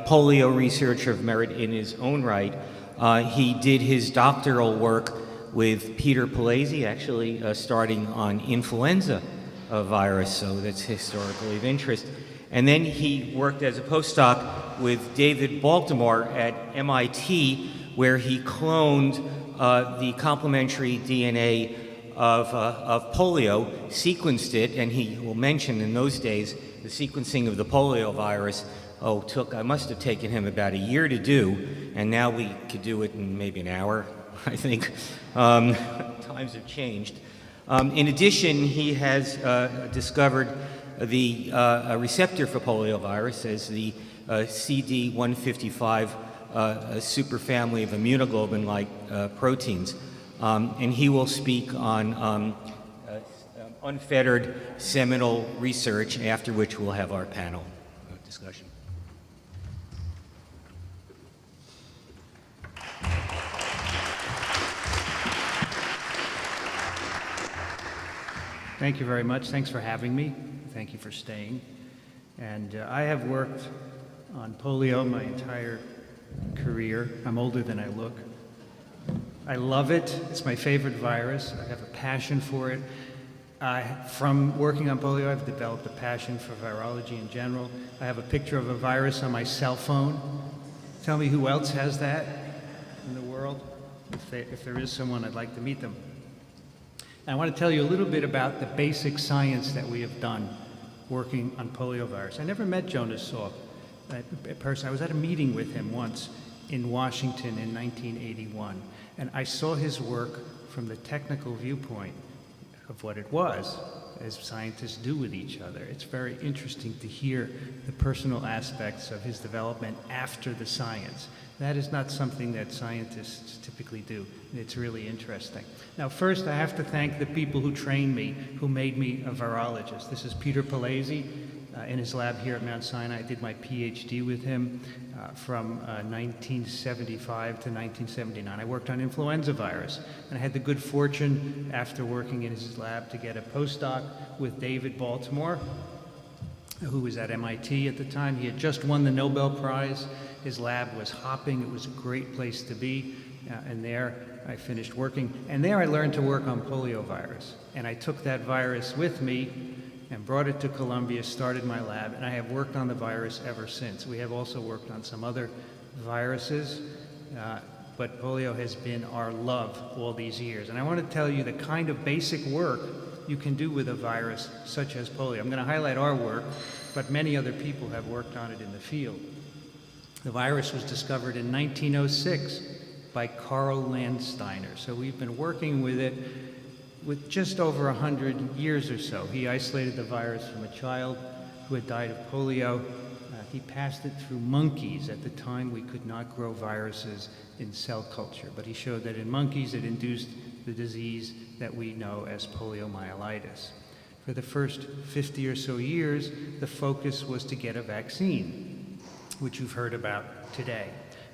Speaker 2: polio researcher of merit in his own right. He did his doctoral work with Peter Palese, actually starting on influenza virus, so that's historically of interest. And then he worked as a postdoc with David Baltimore at MIT, where he cloned the complementary DNA of polio, sequenced it, and he will mention in those days the sequencing of the polio virus I must have taken him about a year to do, and now we could do it in maybe an hour, I think. Times have changed. In addition, he has discovered the receptor for poliovirus as the CD155 superfamily of immunoglobulin-like proteins. And he will speak on unfettered seminal research, after which we'll have our panel discussion.
Speaker 7: Thank you very much. Thanks for having me. Thank you for staying. And I have worked on polio my entire career. I'm older than I look. I love it. It's my favorite virus. I have a passion for it. From working on polio, I've developed a passion for virology in general. I have a picture of a virus on my cell phone. Tell me who else has that in the world? If there is someone, I'd like to meet them. And I want to tell you a little bit about the basic science that we have done working on poliovirus. I never met Jonas Salk in person. I was at a meeting with him once in Washington in 1981, and I saw his work from the technical viewpoint of what it was, as scientists do with each other. It's very interesting to hear the personal aspects of his development after the science. That is not something that scientists typically do. It's really interesting. Now, first, I have to thank the people who trained me, who made me a virologist. This is Peter Palese in his lab here at Mount Sinai. I did my PhD with him from 1975 to 1979. I worked on influenza virus, and I had the good fortune, after working in his lab, to get a postdoc with David Baltimore, who was at MIT at the time. He had just won the Nobel Prize. His lab was hopping. It was a great place to be. And there I finished working. And there I learned to work on poliovirus. And I took that virus with me and brought it to Columbia, started my lab, and I have worked on the virus ever since. We have also worked on some other viruses, but polio has been our love all these years. And I want to tell you the kind of basic work you can do with a virus such as polio. I'm going to highlight our work, but many other people have worked on it in the field. The virus was discovered in 1906 by Carl Landsteiner. So we've been working with it with just over 100 years or so. He isolated the virus from a child who had died of polio. He passed it through monkeys. At the time, we could not grow viruses in cell culture, but he showed that in monkeys it induced the disease that we know as poliomyelitis. For the first 50 or so years, the focus was to get a vaccine, which you've heard about today.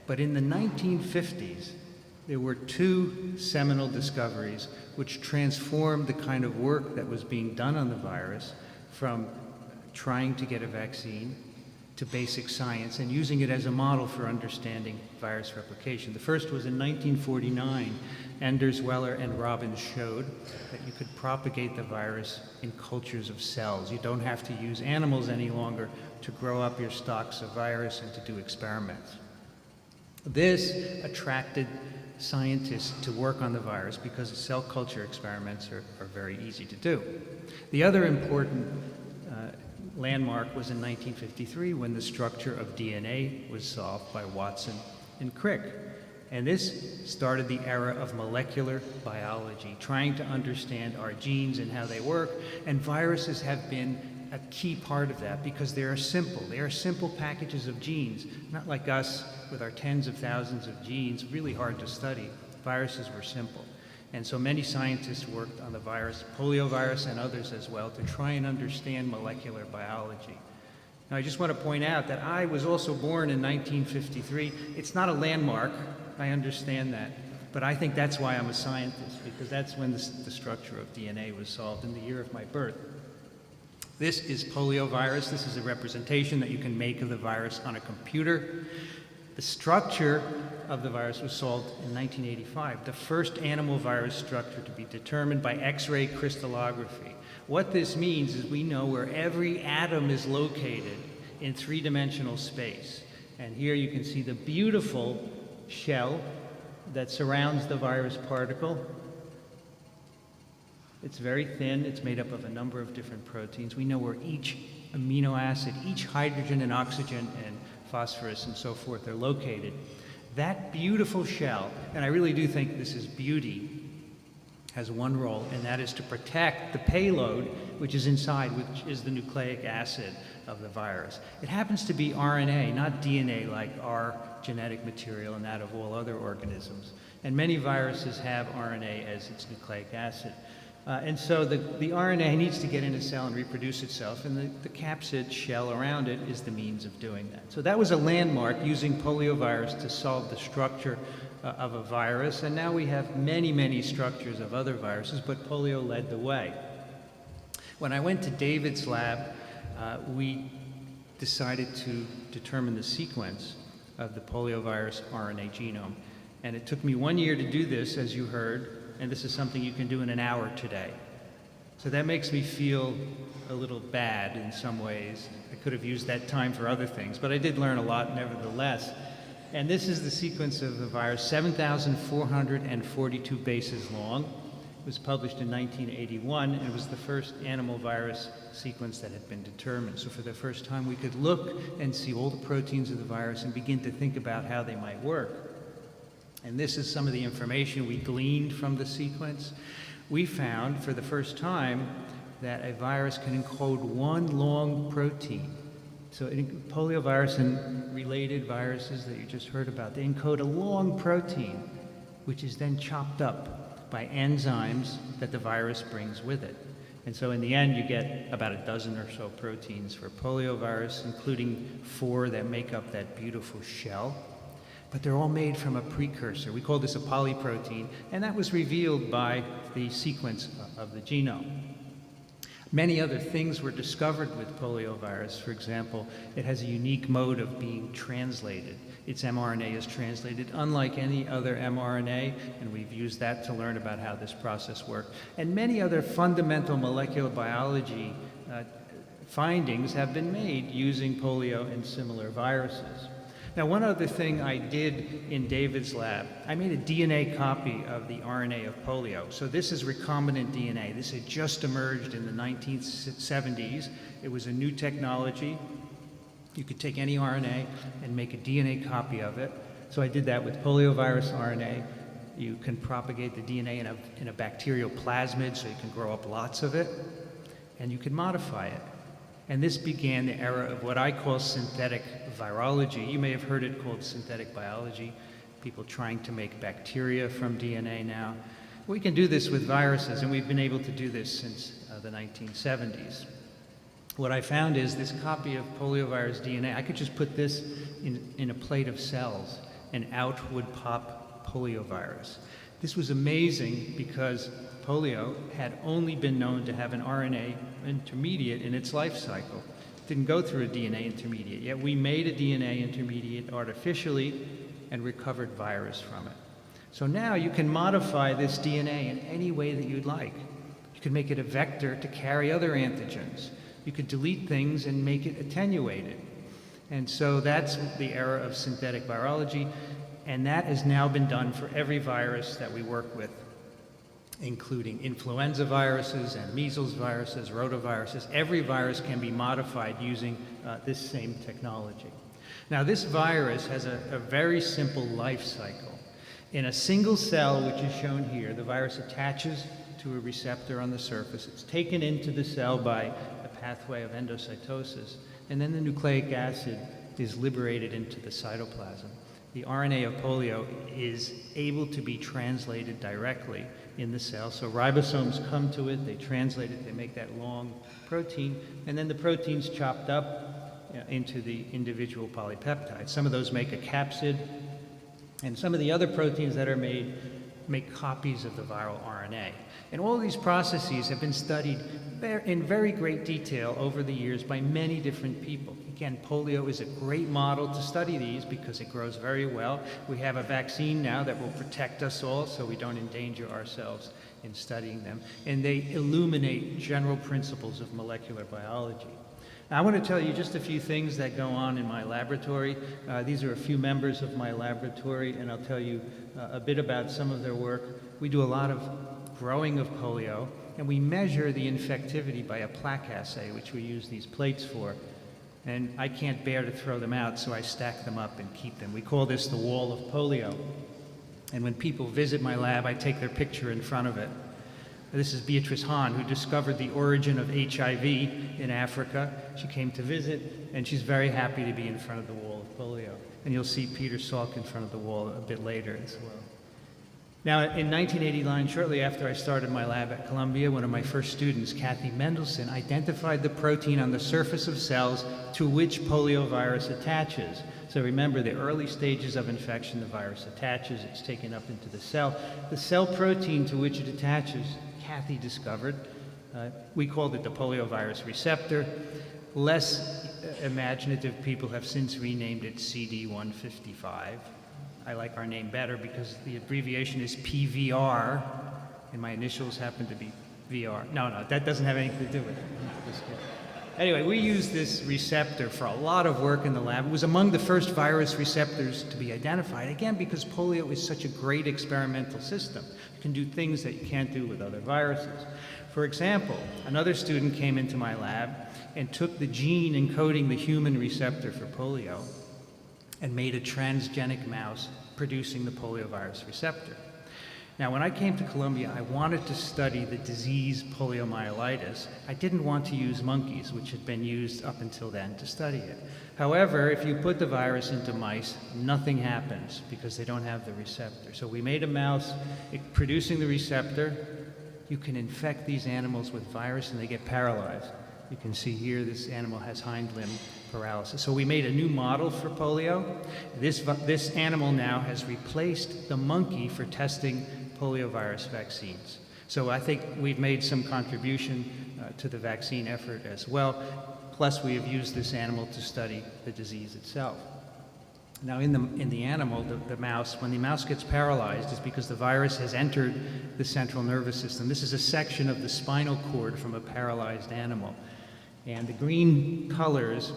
Speaker 7: But in the 1950s, there were two seminal discoveries which transformed the kind of work that was being done on the virus from trying to get a vaccine to basic science and using it as a model for understanding virus replication. The first was in 1949. Anders Weller and Robbins showed that you could propagate the virus in cultures of cells. You don't have to use animals any longer to grow up your stocks of virus and to do experiments. This attracted scientists to work on the virus because the cell culture experiments are very easy to do. The other important landmark was in 1953 when the structure of DNA was solved by Watson and Crick. And this started the era of molecular biology, trying to understand our genes and how they work. And viruses have been a key part of that because they are simple. They are simple packages of genes, not like us with our tens of thousands of genes, really hard to study. Viruses were simple. And so many scientists worked on the virus, poliovirus and others as well, to try and understand molecular biology. Now, I just want to point out that I was also born in 1953. It's not a landmark, I understand that, but I think that's why I'm a scientist, because that's when the structure of DNA was solved, in the year of my birth. This is poliovirus. This is a representation that you can make of the virus on a computer. The structure of the virus was solved in 1985, the first animal virus structure to be determined by X-ray crystallography. What this means is we know where every atom is located in three-dimensional space. And here you can see the beautiful shell that surrounds the virus particle. It's very thin. It's made up of a number of different proteins. We know where each amino acid, each hydrogen and oxygen and phosphorus and so forth are located. That beautiful shell, and I really do think this is beauty, has one role, and that is to protect the payload which is inside, which is the nucleic acid of the virus. It happens to be RNA, not DNA, like our genetic material and that of all other organisms. And many viruses have RNA as its nucleic acid. And so the RNA needs to get in a cell and reproduce itself, and the capsid shell around it is the means of doing that. So that was a landmark, using poliovirus to solve the structure of a virus, and now we have many, many structures of other viruses, but polio led the way. When I went to David's lab, we decided to determine the sequence of the poliovirus RNA genome. And it took me 1 year to do this, as you heard, and this is something you can do in an hour today. So that makes me feel a little bad in some ways. I could have used that time for other things, but I did learn a lot nevertheless. And this is the sequence of the virus, 7,442 bases long. It was published in 1981, and it was the first animal virus sequence that had been determined. So for the first time, we could look and see all the proteins of the virus and begin to think about how they might work. And this is some of the information we gleaned from the sequence. We found, for the first time, that a virus can encode one long protein. So poliovirus and related viruses that you just heard about, they encode a long protein, which is then chopped up by enzymes that the virus brings with it. And so in the end, you get about a dozen or so proteins for poliovirus, including 4 that make up that beautiful shell. But they're all made from a precursor. We call this a polyprotein, and that was revealed by the sequence of the genome. Many other things were discovered with poliovirus. For example, it has a unique mode of being translated. Its mRNA is translated unlike any other mRNA, and we've used that to learn about how this process works. And many other fundamental molecular biology findings have been made using polio and similar viruses. Now, one other thing I did in David's lab, I made a DNA copy of the RNA of polio. So this is recombinant DNA. This had just emerged in the 1970s. It was a new technology. You could take any RNA and make a DNA copy of it. So I did that with poliovirus RNA. You can propagate the DNA in a bacterial plasmid, so you can grow up lots of it, and you can modify it. And this began the era of what I call synthetic virology. You may have heard it called synthetic biology, people trying to make bacteria from DNA now. We can do this with viruses, and we've been able to do this since the 1970s. What I found is this copy of poliovirus DNA, I could just put this in a plate of cells, and out would pop poliovirus. This was amazing because polio had only been known to have an RNA intermediate in its life cycle. It didn't go through a DNA intermediate, yet we made a DNA intermediate artificially and recovered virus from it. So now you can modify this DNA in any way that you'd like. You could make it a vector to carry other antigens. You could delete things and make it attenuated. And so that's the era of synthetic virology, and that has now been done for every virus that we work with, including influenza viruses and measles viruses, rotaviruses. Every virus can be modified using this same technology. Now, this virus has a very simple life cycle. In a single cell, which is shown here, the virus attaches to a receptor on the surface. It's taken into the cell by a pathway of endocytosis, and then the nucleic acid is liberated into the cytoplasm. The RNA of polio is able to be translated directly in the cell. So ribosomes come to it, they translate it, they make that long protein, and then the protein's chopped up into the individual polypeptides. Some of those make a capsid, and some of the other proteins that are made make copies of the viral RNA. And all of these processes have been studied in very great detail over the years by many different people. Again, polio is a great model to study these because it grows very well. We have a vaccine now that will protect us all so we don't endanger ourselves in studying them. And they illuminate general principles of molecular biology. Now, I want to tell you just a few things that go on in my laboratory. These are a few members of my laboratory, and I'll tell you a bit about some of their work. We do a lot of growing of polio, and we measure the infectivity by a plaque assay, which we use these plates for. And I can't bear to throw them out, so I stack them up and keep them. We call this the wall of polio. And when people visit my lab, I take their picture in front of it. This is Beatrice Hahn, who discovered the origin of HIV in Africa. She came to visit, and she's very happy to be in front of the wall of polio. And you'll see Peter Salk in front of the wall a bit later as well. Now, in 1989, shortly after I started my lab at Columbia, one of my first students, Kathy Mendelson, identified the protein on the surface of cells to which poliovirus attaches. So remember, the early stages of infection, the virus attaches, it's taken up into the cell. The cell protein to which it attaches, Kathy discovered. We called it the poliovirus receptor. Less imaginative people have since renamed it CD155. I like our name better because the abbreviation is PVR, and my initials happen to be VR. No, that doesn't have anything to do with it. Anyway, we use this receptor for a lot of work in the lab. It was among the first virus receptors to be identified, again, because polio is such a great experimental system. You can do things that you can't do with other viruses. For example, another student came into my lab and took the gene encoding the human receptor for polio and made a transgenic mouse producing the poliovirus receptor. Now, when I came to Columbia, I wanted to study the disease poliomyelitis. I didn't want to use monkeys, which had been used up until then to study it. However, if you put the virus into mice, nothing happens because they don't have the receptor. So we made a mouse producing the receptor. You can infect these animals with virus and they get paralyzed. You can see here this animal has hind limb paralysis. So we made a new model for polio. This animal now has replaced the monkey for testing poliovirus vaccines. So I think we've made some contribution to the vaccine effort as well. Plus, we have used this animal to study the disease itself. Now, in the animal, the mouse, when the mouse gets paralyzed, is because the virus has entered the central nervous system. This is a section of the spinal cord from a paralyzed animal. And the green colors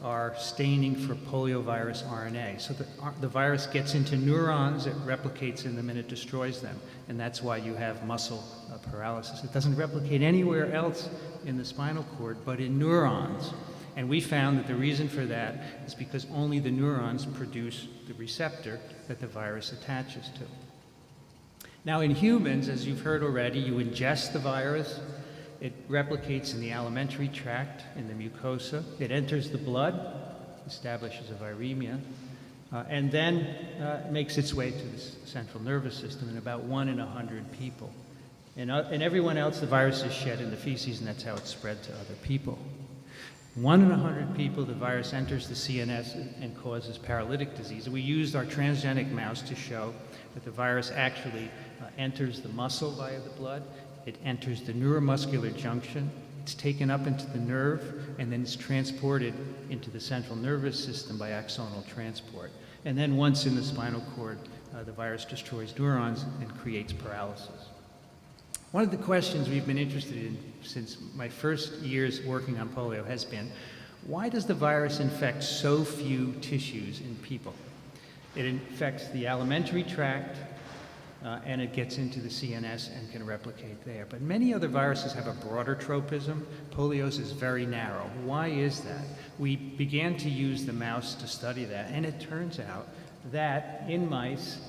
Speaker 7: are staining for poliovirus RNA. So the virus gets into neurons, it replicates in them, and it destroys them. And that's why you have muscle paralysis. It doesn't replicate anywhere else in the spinal cord, but in neurons. And we found that the reason for that is because only the neurons produce the receptor that the virus attaches to. Now in humans, as you've heard already, you ingest the virus, it replicates in the alimentary tract, in the mucosa, it enters the blood, establishes a viremia, and then makes its way to the central nervous system in about 1 in 100 people. In everyone else, the virus is shed in the feces, and that's how it's spread to other people. 1 in 100 people, the virus enters the CNS and causes paralytic disease. And we used our transgenic mouse to show that the virus actually enters the muscle via the blood. It enters the neuromuscular junction. It's taken up into the nerve, and then it's transported into the central nervous system by axonal transport. And then once in the spinal cord, the virus destroys neurons and creates paralysis. One of the questions we've been interested in since my first years working on polio has been, why does the virus infect so few tissues in people? It infects the alimentary tract, and it gets into the CNS and can replicate there. But many other viruses have a broader tropism. Polio's is very narrow. Why is that? We began to use the mouse to study that, and it turns out that in mice,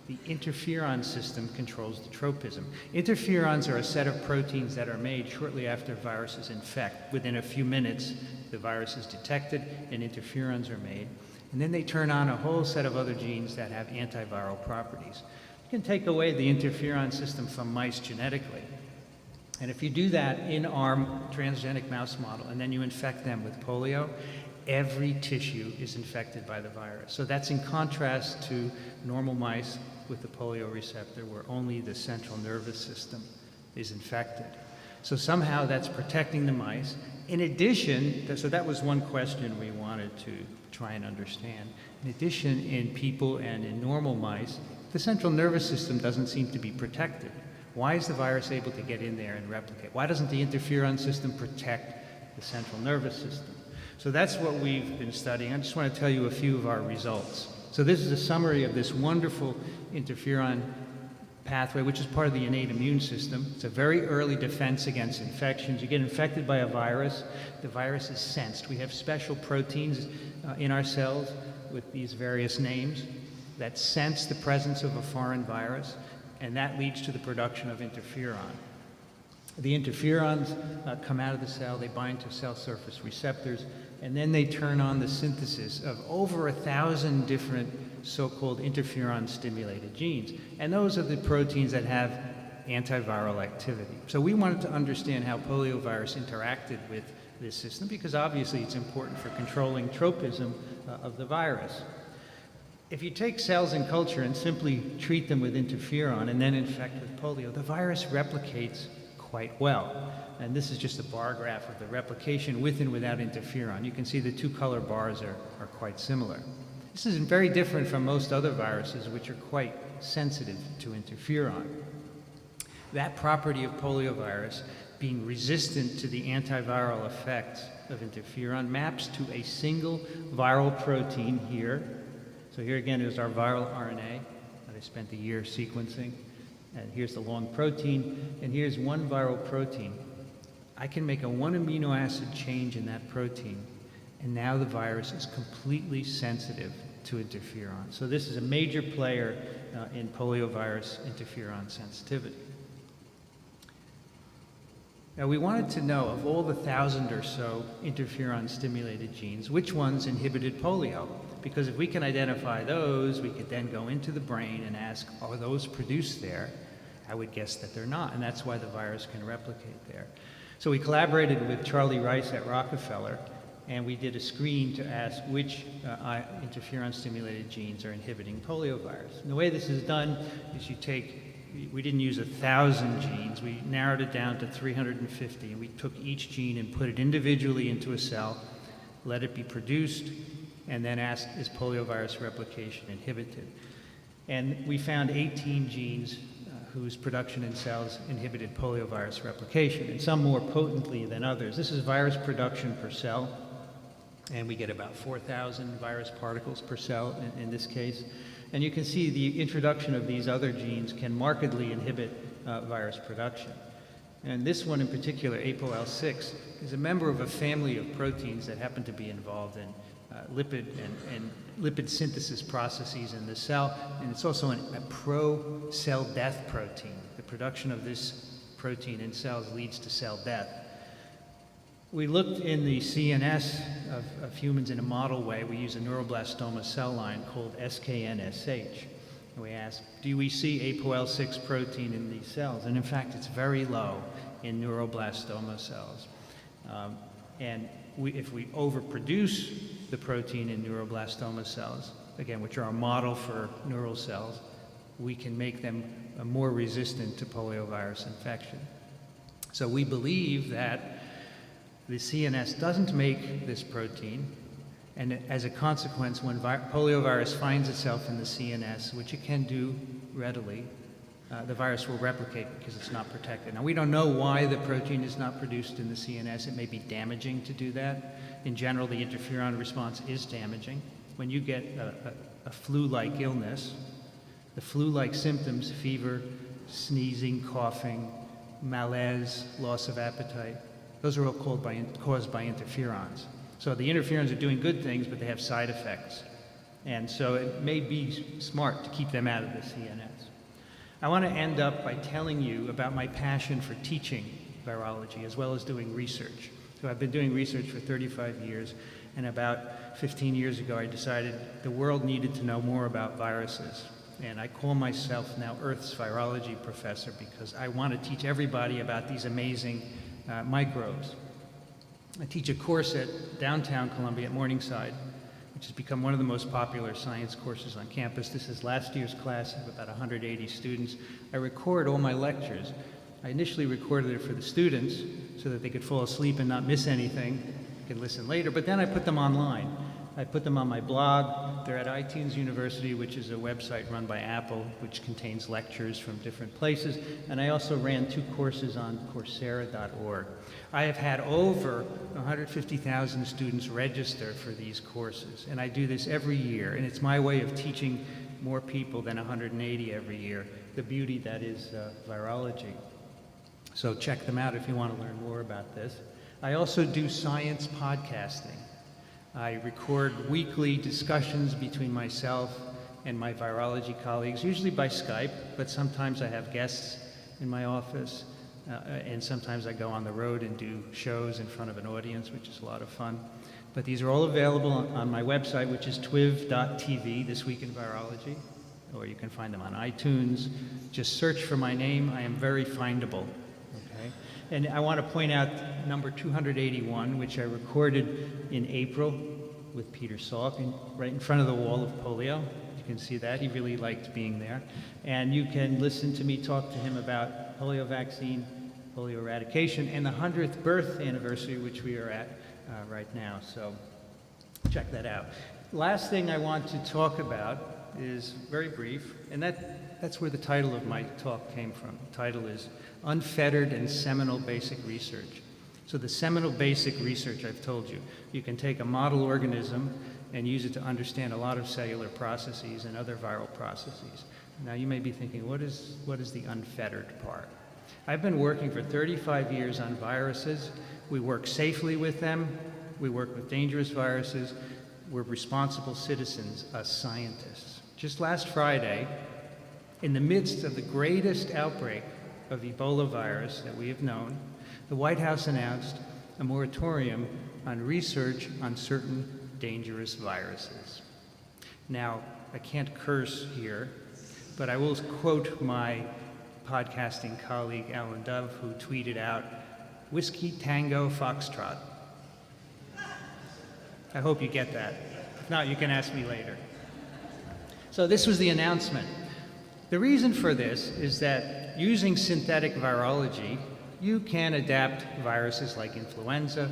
Speaker 7: the interferon system controls the tropism. Interferons are a set of proteins that are made shortly after viruses infect. Within a few minutes, the virus is detected and interferons are made. And then they turn on a whole set of other genes that have antiviral properties. You can take away the interferon system from mice genetically. And if you do that in our transgenic mouse model, and then you infect them with polio, every tissue is infected by the virus. So that's in contrast to normal mice with the polio receptor, where only the central nervous system is infected. So somehow that's protecting the mice. In addition, so that was one question we wanted to try and understand. In addition, in people and in normal mice, the central nervous system doesn't seem to be protected. Why is the virus able to get in there and replicate? Why doesn't the interferon system protect the central nervous system? So that's what we've been studying. I just want to tell you a few of our results. So this is a summary of this wonderful interferon pathway, which is part of the innate immune system. It's a very early defense against infections. You get infected by a virus, the virus is sensed. We have special proteins in our cells with these various names that sense the presence of a foreign virus, and that leads to the production of interferon. The interferons come out of the cell, they bind to cell surface receptors, and then they turn on the synthesis of over 1,000 different so-called interferon-stimulated genes. And those are the proteins that have antiviral activity. So we wanted to understand how poliovirus interacted with this system, because obviously it's important for controlling tropism of the virus. If you take cells in culture and simply treat them with interferon and then infect with polio, the virus replicates quite well. And this is just a bar graph of the replication with and without interferon. You can see the two color bars are quite similar. This is very different from most other viruses, which are quite sensitive to interferon. That property of poliovirus, being resistant to the antiviral effects of interferon, maps to a single viral protein here. So here again is our viral RNA that I spent a year sequencing. And here's the long protein, and here's one viral protein. I can make a 1 amino acid change in that protein, and now the virus is completely sensitive to interferon. So this is a major player in poliovirus interferon sensitivity. Now we wanted to know, of all the 1,000 or so interferon-stimulated genes, which ones inhibited polio? Because if we can identify those, we could then go into the brain and ask, are those produced there? I would guess that they're not, and that's why the virus can replicate there. So we collaborated with Charlie Rice at Rockefeller, and we did a screen to ask which interferon-stimulated genes are inhibiting poliovirus. And the way this is done is we didn't use 1,000 genes, we narrowed it down to 350, and we took each gene and put it individually into a cell, let it be produced, and then asked, is poliovirus replication inhibited? And we found 18 genes whose production in cells inhibited poliovirus replication, and some more potently than others. This is virus production per cell. and we get about 4,000 virus particles per cell in this case. And you can see the introduction of these other genes can markedly inhibit virus production. And this one in particular, ApoL6, is a member of a family of proteins that happen to be involved in lipid synthesis processes in the cell, and it's also a pro-cell death protein. The production of this protein in cells leads to cell death. We looked in the CNS of humans in a model way. We use a neuroblastoma cell line called SKNSH. And we asked, do we see ApoL6 protein in these cells? And in fact, it's very low in neuroblastoma cells. If we overproduce the protein in neuroblastoma cells, again, which are a model for neural cells, we can make them more resistant to poliovirus infection. So we believe that the CNS doesn't make this protein, and as a consequence, when poliovirus finds itself in the CNS, which it can do readily, the virus will replicate because it's not protected. Now, we don't know why the protein is not produced in the CNS. It may be damaging to do that. In general, the interferon response is damaging. When you get a flu-like illness, the flu-like symptoms, fever, sneezing, coughing, malaise, loss of appetite, those are all caused by interferons. So the interferons are doing good things, but they have side effects. And so it may be smart to keep them out of the CNS. I want to end up by telling you about my passion for teaching virology as well as doing research. So I've been doing research for 35 years, and about 15 years ago I decided the world needed to know more about viruses. And I call myself now Earth's virology professor because I want to teach everybody about these amazing microbes. I teach a course at downtown Columbia at Morningside, which has become one of the most popular science courses on campus. This is last year's class of about 180 students. I record all my lectures. I initially recorded it for the students so that they could fall asleep and not miss anything. They could listen later, but then I put them online. I put them on my blog. They're at iTunes University, which is a website run by Apple, which contains lectures from different places. And I also ran 2 courses on Coursera.org. I have had over 150,000 students register for these courses, and I do this every year. And it's my way of teaching more people than 180 every year the beauty that is virology. So check them out if you want to learn more about this. I also do science podcasting. I record weekly discussions between myself and my virology colleagues, usually by Skype, but sometimes I have guests in my office, and sometimes I go on the road and do shows in front of an audience, which is a lot of fun. But these are all available on my website, which is twiv.tv, This Week in Virology, or you can find them on iTunes. Just search for my name. I am very findable. Okay? And I want to point out number 281, which I recorded in April with Peter Salk, right in front of the wall of polio. You can see that. He really liked being there. And you can listen to me talk to him about polio vaccine, polio eradication, and the 100th birth anniversary, which we are at right now. So check that out. Last thing I want to talk about is very brief, and that's where the title of my talk came from. The title is Unfettered and Seminal Basic Research. So the seminal basic research I've told you, you can take a model organism and use it to understand a lot of cellular processes and other viral processes. Now you may be thinking, what is the unfettered part? I've been working for 35 years on viruses. We work safely with them. We work with dangerous viruses. We're responsible citizens, us scientists. Just last Friday, in the midst of the greatest outbreak of Ebola virus that we have known, the White House announced a moratorium on research on certain dangerous viruses. Now, I can't curse here, but I will quote my podcasting colleague, Alan Dove, who tweeted out, "Whiskey Tango Foxtrot." I hope you get that. If not, you can ask me later. So this was the announcement. The reason for this is that using synthetic virology, you can adapt viruses like influenza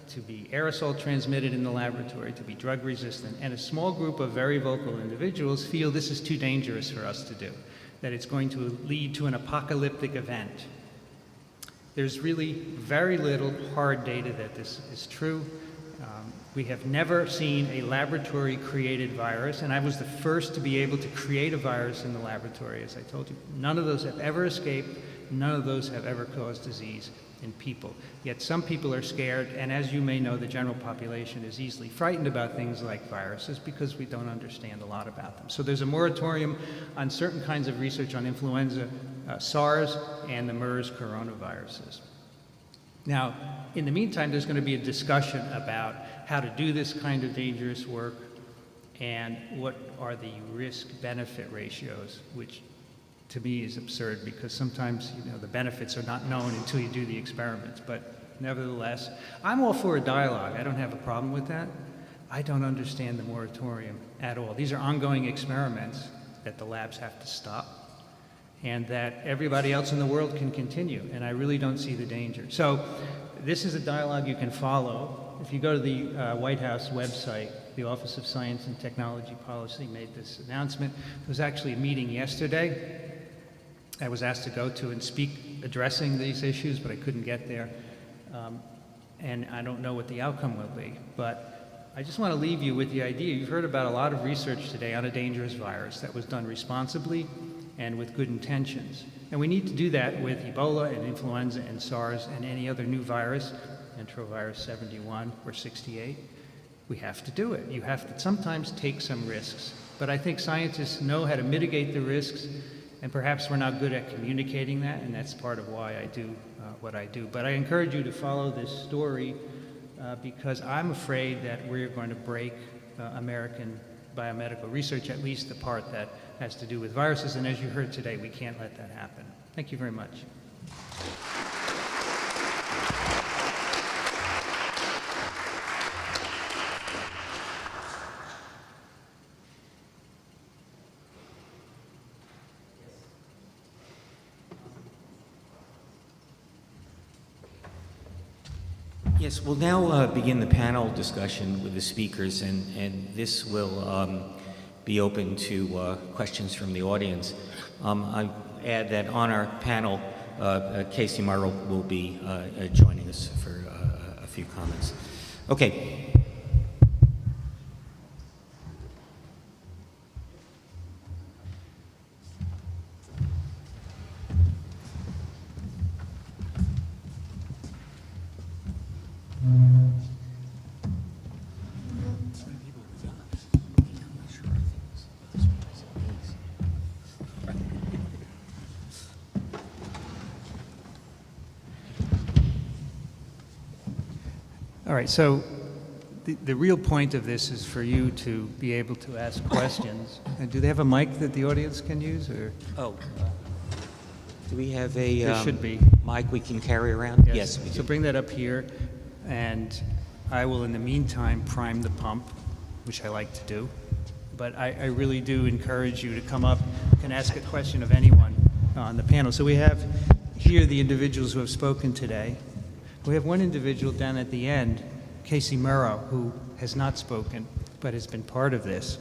Speaker 7: to be aerosol transmitted in the laboratory, to be drug resistant, and a small group of very vocal individuals feel this is too dangerous for us to do, that it's going to lead to an apocalyptic event. There's really very little hard data that this is true. We have never seen a laboratory-created virus, and I was the first to be able to create a virus in the laboratory, as I told you. None of those have ever escaped. None of those have ever caused disease in people. Yet some people are scared, and as you may know, the general population is easily frightened about things like viruses because we don't understand a lot about them. So there's a moratorium on certain kinds of research on influenza, SARS, and the MERS coronaviruses. Now, in the meantime, there's going to be a discussion about how to do this kind of dangerous work and what are the risk-benefit ratios, which to me is absurd because sometimes, the benefits are not known until you do the experiments. But nevertheless, I'm all for a dialogue. I don't have a problem with that. I don't understand the moratorium at all. These are ongoing experiments that the labs have to stop and that everybody else in the world can continue, and I really don't see the danger. So this is a dialogue you can follow. If you go to the White House website, the Office of Science and Technology Policy made this announcement. There was actually a meeting yesterday I was asked to go to and speak addressing these issues, but I couldn't get there. And I don't know what the outcome will be, but I just want to leave you with the idea. You've heard about a lot of research today on a dangerous virus that was done responsibly and with good intentions. And we need to do that with Ebola and influenza and SARS and any other new virus, enterovirus 71 or 68. We have to do it. You have to sometimes take some risks. But I think scientists know how to mitigate the risks, and perhaps we're not good at communicating that, and that's part of why I do what I do. But I encourage you to follow this story because I'm afraid that we're going to break American biomedical research, at least the part that has to do with viruses. And as you heard today, we can't let that happen. Thank you very much.
Speaker 2: Yes, we'll now begin the panel discussion with the speakers, and this will be open to questions from the audience. I add that on our panel, Casey Morrow will be joining us for a few comments. Okay.
Speaker 7: All right, so the real point of this is for you to be able to ask questions. And do they have a mic that the audience can use, or?
Speaker 2: Oh, do we have a
Speaker 7: There should be.
Speaker 2: mic we can carry around? Yes, we do.
Speaker 7: So bring that up here, and I will, in the meantime, prime the pump, which I like to do. But I really do encourage you to come up and ask a question of anyone on the panel. So we have here the individuals who have spoken today. We have one individual down at the end, Casey Morrow, who has not spoken, but has been part of this.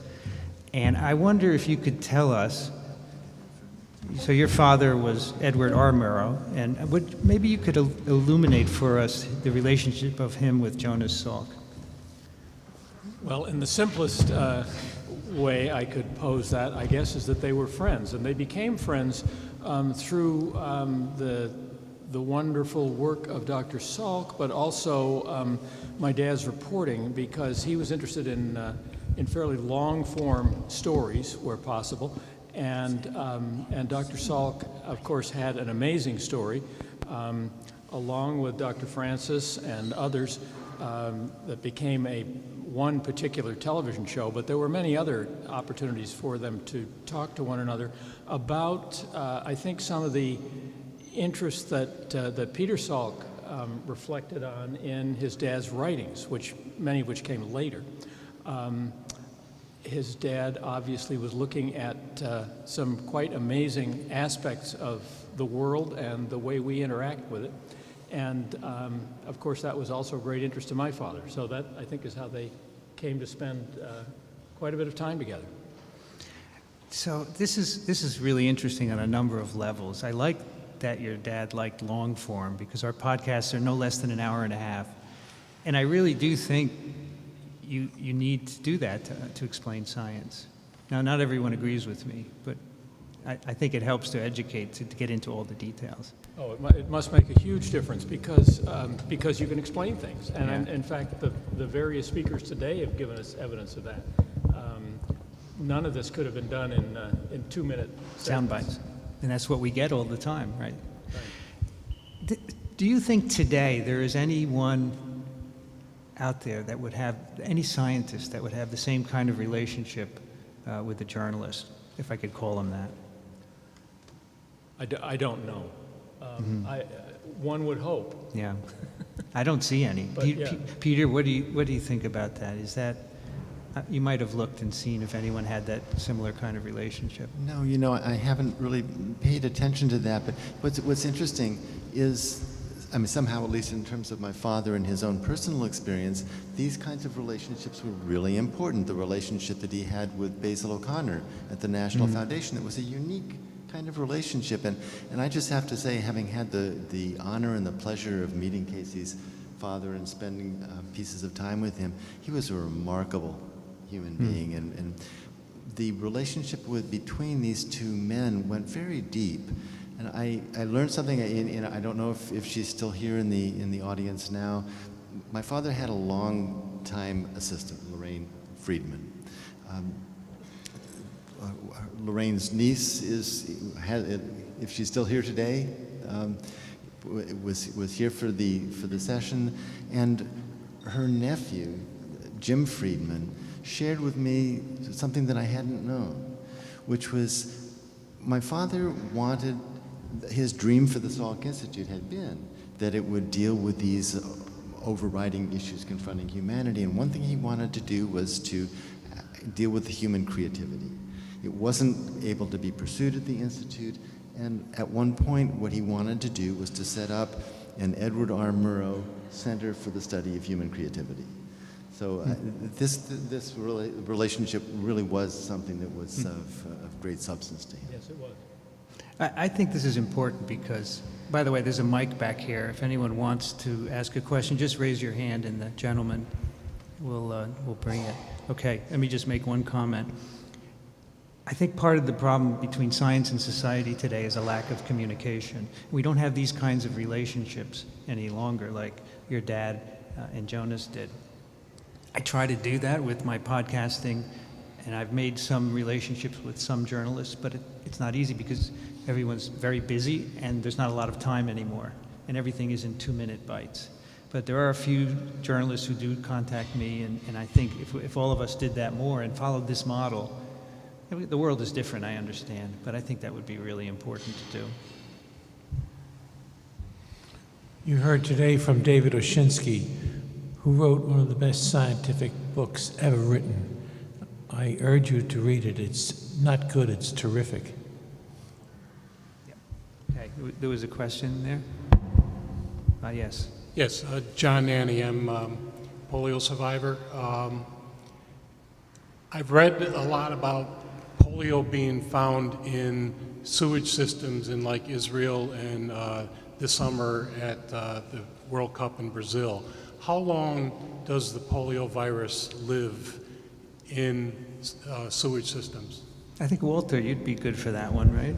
Speaker 7: And I wonder if you could tell us, so your father was Edward R. Morrow, and maybe you could illuminate for us the relationship of him with Jonas Salk.
Speaker 8: Well, in the simplest way I could pose that, I guess, is that they were friends, and they became friends through the wonderful work of Dr. Salk, but also my dad's reporting, because he was interested in fairly long-form stories where possible, and Dr. Salk, of course, had an amazing story, along with Dr. Francis and others, that became one particular television show, but there were many other opportunities for them to talk to one another about, I think, some of the interests that Peter Salk reflected on in his dad's writings, many of which came later. His dad obviously was looking at some quite amazing aspects of the world and the way we interact with it. And of course, that was also of great interest to my father. So that, I think, is how they came to spend quite a bit of time together.
Speaker 7: So this is really interesting on a number of levels. I like that your dad liked long form, because our podcasts are no less than an hour and a half. And I really do think you need to do that to explain science. Now, not everyone agrees with me, but I think it helps to educate, to get into all the details.
Speaker 8: Oh, it must make a huge difference because you can explain things. And in fact, the various speakers today have given us evidence of that. None of this could have been done in 2-minute
Speaker 7: Sound bites. And that's what we get all the time, right? Do you think today there is anyone out there that would have, any scientist that would have the same kind of relationship with a journalist, if I could call him that?
Speaker 8: I don't know. One would hope.
Speaker 7: Yeah. I don't see any.
Speaker 8: But, yeah.
Speaker 7: Peter, what do you think about that? Is that, you might have looked and seen if anyone had that similar kind of relationship.
Speaker 4: No, you know, I haven't really paid attention to that, but what's interesting is, I mean, somehow, at least in terms of my father and his own personal experience, these kinds of relationships were really important. The relationship that he had with Basil O'Connor at the National Foundation, it was a unique kind of relationship. And I just have to say, having had the honor and the pleasure of meeting Casey's father and spending pieces of time with him, he was a remarkable human being. And the relationship between these two men went very deep. And I learned something, and I don't know if she's still here in the audience now. My father had a long-time assistant, Lorraine Friedman. Lorraine's niece if she's still here today, was here for the session, and her nephew, Jim Friedman, shared with me something that I hadn't known, which was my father wanted, his dream for the Salk Institute had been that it would deal with these overriding issues confronting humanity, and one thing he wanted to do was to deal with the human creativity. It wasn't able to be pursued at the Institute, and at one point what he wanted to do was to set up an Edward R. Murrow Center for the Study of Human Creativity. So this relationship really was something that was of great substance to him.
Speaker 8: Yes, it was.
Speaker 7: I think this is important because, by the way, there's a mic back here. If anyone wants to ask a question, just raise your hand and the gentleman will bring it. Okay, let me just make one comment. I think part of the problem between science and society today is a lack of communication. We don't have these kinds of relationships any longer like your dad and Jonas did. I try to do that with my podcasting, and I've made some relationships with some journalists, but it's not easy because everyone's very busy and there's not a lot of time anymore, and everything is in 2-minute bites. But there are a few journalists who do contact me, and I think if all of us did that more and followed this model, the world is different, I understand, but I think that would be really important to do.
Speaker 6: You heard today from David Oshinsky, who wrote one of the best scientific books ever written. I urge you to read it. It's not good, it's terrific.
Speaker 7: Okay, there was a question there? Yes.
Speaker 9: Yes, John Nanny. I'm polio survivor. I've read a lot about polio being found in sewage systems in like Israel and this summer at the World Cup in Brazil. How long does the polio virus live in sewage systems?
Speaker 7: I think, Walter, you'd be good for that one, right?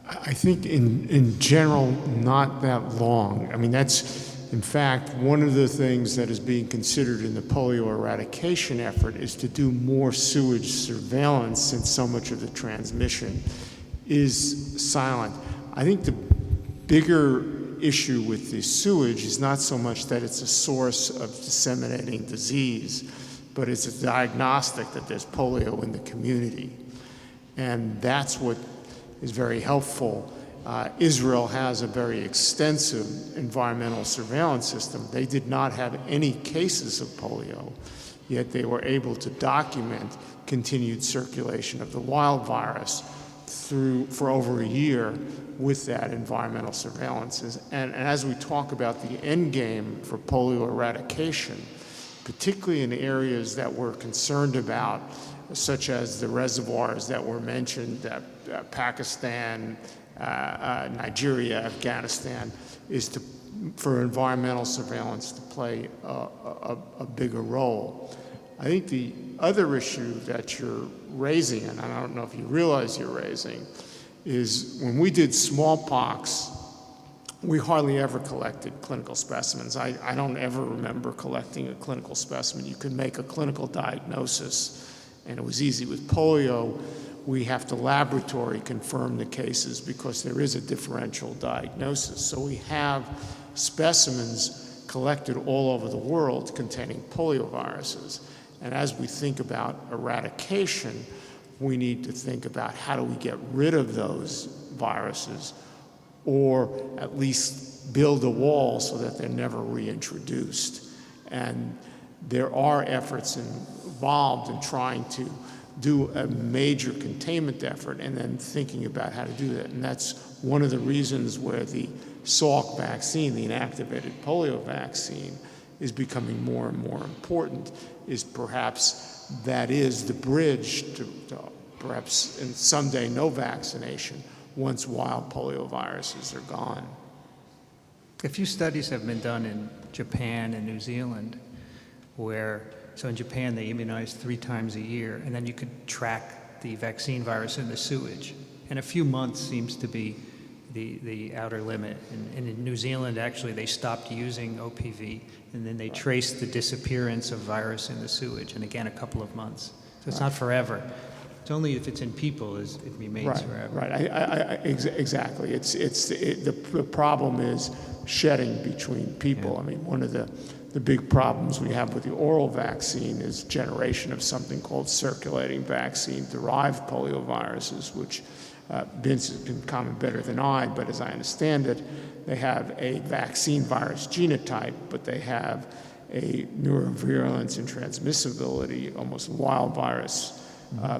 Speaker 5: I think in general, not that long. I mean, that's, in fact, one of the things that is being considered in the polio eradication effort is to do more sewage surveillance, since so much of the transmission is silent. I think the bigger issue with the sewage is not so much that it's a source of disseminating disease, but it's a diagnostic that there's polio in the community. And that's what is very helpful. Israel has a very extensive environmental surveillance system. They did not have any cases of polio, yet they were able to document continued circulation of the wild virus for over a year with that environmental surveillance. And as we talk about the end game for polio eradication, particularly in areas that we're concerned about, such as the reservoirs that were mentioned, Pakistan, Nigeria, Afghanistan, is for environmental surveillance to play a bigger role. I think the other issue that you're raising, and I don't know if you realize you're raising, is when we did smallpox, we hardly ever collected clinical specimens. I don't ever remember collecting a clinical specimen. You could make a clinical diagnosis, and it was easy. With polio, we have to laboratory confirm the cases because there is a differential diagnosis. So we have specimens collected all over the world containing polioviruses. And as we think about eradication, we need to think about how do we get rid of those viruses, or at least build a wall so that they're never reintroduced. And there are efforts involved in trying to do a major containment effort and then thinking about how to do that. And that's one of the reasons where the Salk vaccine, the inactivated polio vaccine, is becoming more and more important, is perhaps that is the bridge to perhaps in someday no vaccination once wild polioviruses are gone.
Speaker 7: A few studies have been done in Japan and New Zealand so in Japan they immunize 3 times a year, and then you could track the vaccine virus in the sewage. And a few months seems to be the outer limit. And in New Zealand, actually, they stopped using OPV, and then they traced the disappearance of virus in the sewage, and again, a couple of months. So it's not forever. It's only if it's in people it remains forever.
Speaker 5: Right. Exactly. The problem is shedding between people. I mean, one of the big problems we have with the oral vaccine is generation of something called circulating vaccine-derived polioviruses, which Vince can comment better than I, but as I understand it, they have a vaccine virus genotype, but they have a neurovirulence and transmissibility, almost wild virus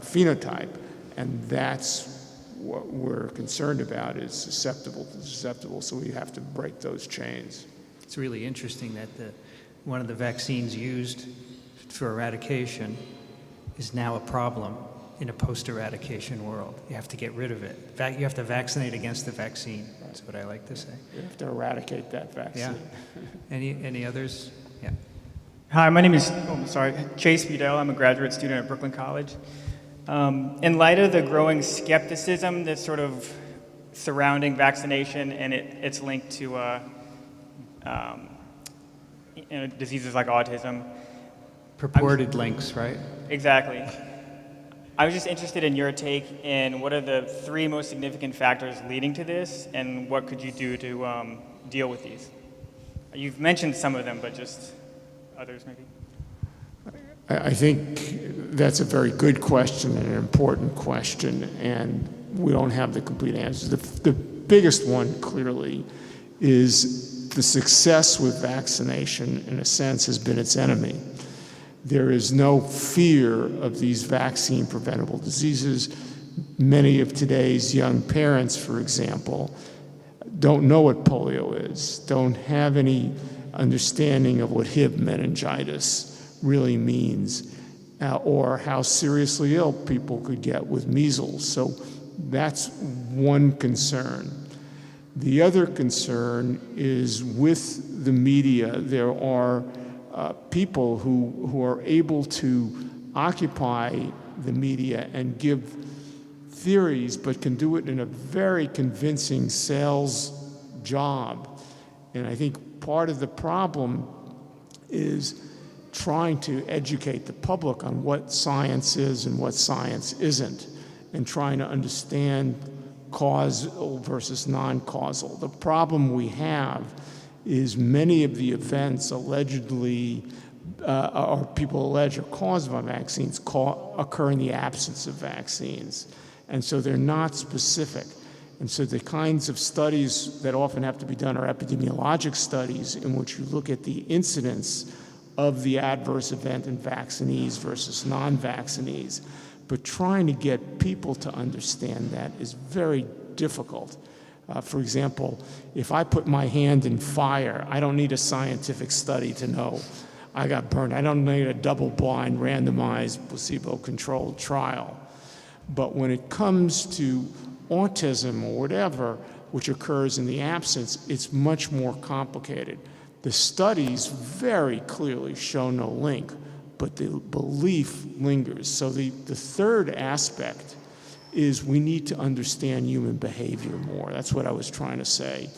Speaker 5: phenotype, and that's what we're concerned about, is susceptible, so we have to break those chains.
Speaker 7: It's really interesting that one of the vaccines used for eradication is now a problem in a post-eradication world. You have to get rid of it. In fact, you have to vaccinate against the vaccine. That's what I like to say.
Speaker 5: You have to eradicate that vaccine.
Speaker 7: Yeah. Any others? Yeah.
Speaker 10: Hi, my name is Chase Fidel. I'm a graduate student at Brooklyn College. In light of the growing skepticism that's sort of surrounding vaccination and its link to diseases like autism.
Speaker 7: Purported links, right?
Speaker 10: Exactly. I was just interested in your take in what are the 3 most significant factors leading to this, and what could you do to deal with these? You've mentioned some of them, but just others maybe.
Speaker 5: I think that's a very good question and an important question, and we don't have the complete answers. The biggest one, clearly, is the success with vaccination, in a sense, has been its enemy. There is no fear of these vaccine-preventable diseases. Many of today's young parents, for example, don't know what polio is, don't have any understanding of what HIV meningitis really means, or how seriously ill people could get with measles. So that's one concern. The other concern is with the media. There are people who are able to occupy the media and give theories, but can do it in a very convincing sales job. And I think part of the problem is trying to educate the public on what science is and what science isn't, and trying to understand causal versus non-causal. The problem we have is many of the events allegedly, or people allege are caused by vaccines, occur in the absence of vaccines. And so they're not specific. And so the kinds of studies that often have to be done are epidemiologic studies in which you look at the incidence of the adverse event in vaccinees versus non-vaccinees. But trying to get people to understand that is very difficult. For example, if I put my hand in fire, I don't need a scientific study to know I got burned. I don't need a double-blind, randomized, placebo-controlled trial. But when it comes to autism or whatever, which occurs in the absence, it's much more complicated. The studies very clearly show no link, but the belief lingers. So the third aspect is we need to understand human behavior more. That's what I was trying to say.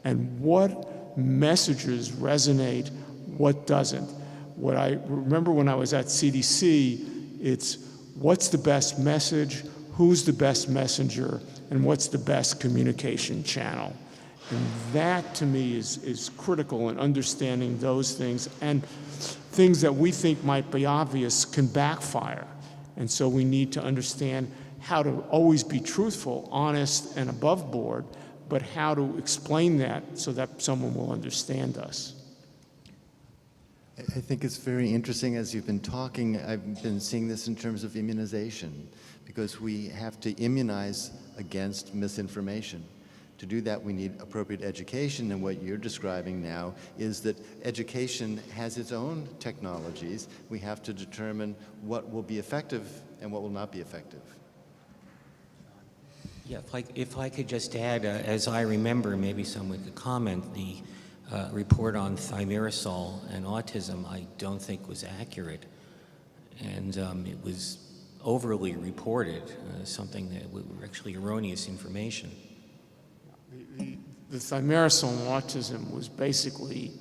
Speaker 5: And what messages resonate, what doesn't. What I remember when I was at CDC, it's what's the best message, who's the best messenger, and what's the best communication channel. And that, to me, is critical in understanding those things. And things that we think might be obvious can backfire. And so we need to understand how to always be truthful, honest, and above board, but how to explain that so that someone will understand us.
Speaker 4: I think it's very interesting as you've been talking. I've been seeing this in terms of immunization, because we have to immunize against misinformation. To do that, we need appropriate education, and what you're describing now is that education has its own technologies. We have to determine what will be effective and what will not be effective.
Speaker 2: Yeah, if I could just add, as I remember, maybe someone could comment, the report on thimerosal and autism I don't think was accurate. And it was overly reported, something that were actually erroneous information.
Speaker 5: The thimerosal and autism was basically,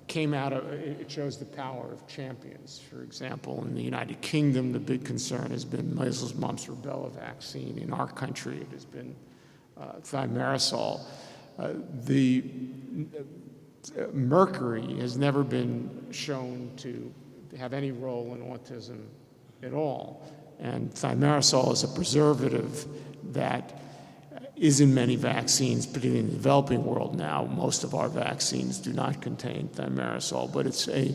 Speaker 5: came out of, it shows the power of champions. For example, in the United Kingdom, the big concern has been measles, mumps, rubella vaccine. In our country, it has been thimerosal. The mercury has never been shown to have any role in autism at all. And thimerosal is a preservative that is in many vaccines, particularly in the developing world now. Most of our vaccines do not contain thimerosal, but it's a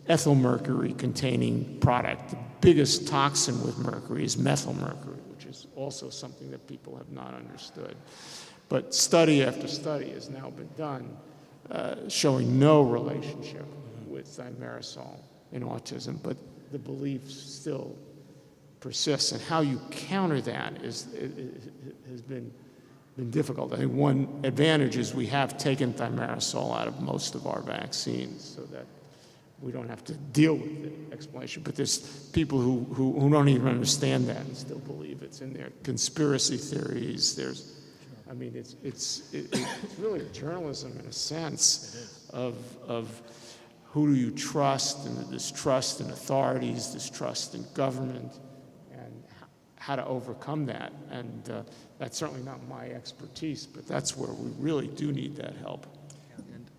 Speaker 5: ethylmercury containing product. The biggest toxin with mercury is methylmercury, which is also something that people have not understood. But study after study has now been done showing no relationship with thimerosal in autism, but the belief still persists. And how you counter that has been difficult. I think one advantage is we have taken thimerosal out of most of our vaccines so that we don't have to deal with the explanation. But there's people who don't even understand that and still believe it's in there. Conspiracy theories, I mean, it's really journalism in a sense of who do you trust, and the distrust in authorities, distrust in government, and how to overcome that. And that's certainly not my expertise, but that's where we really do need that help.
Speaker 4: And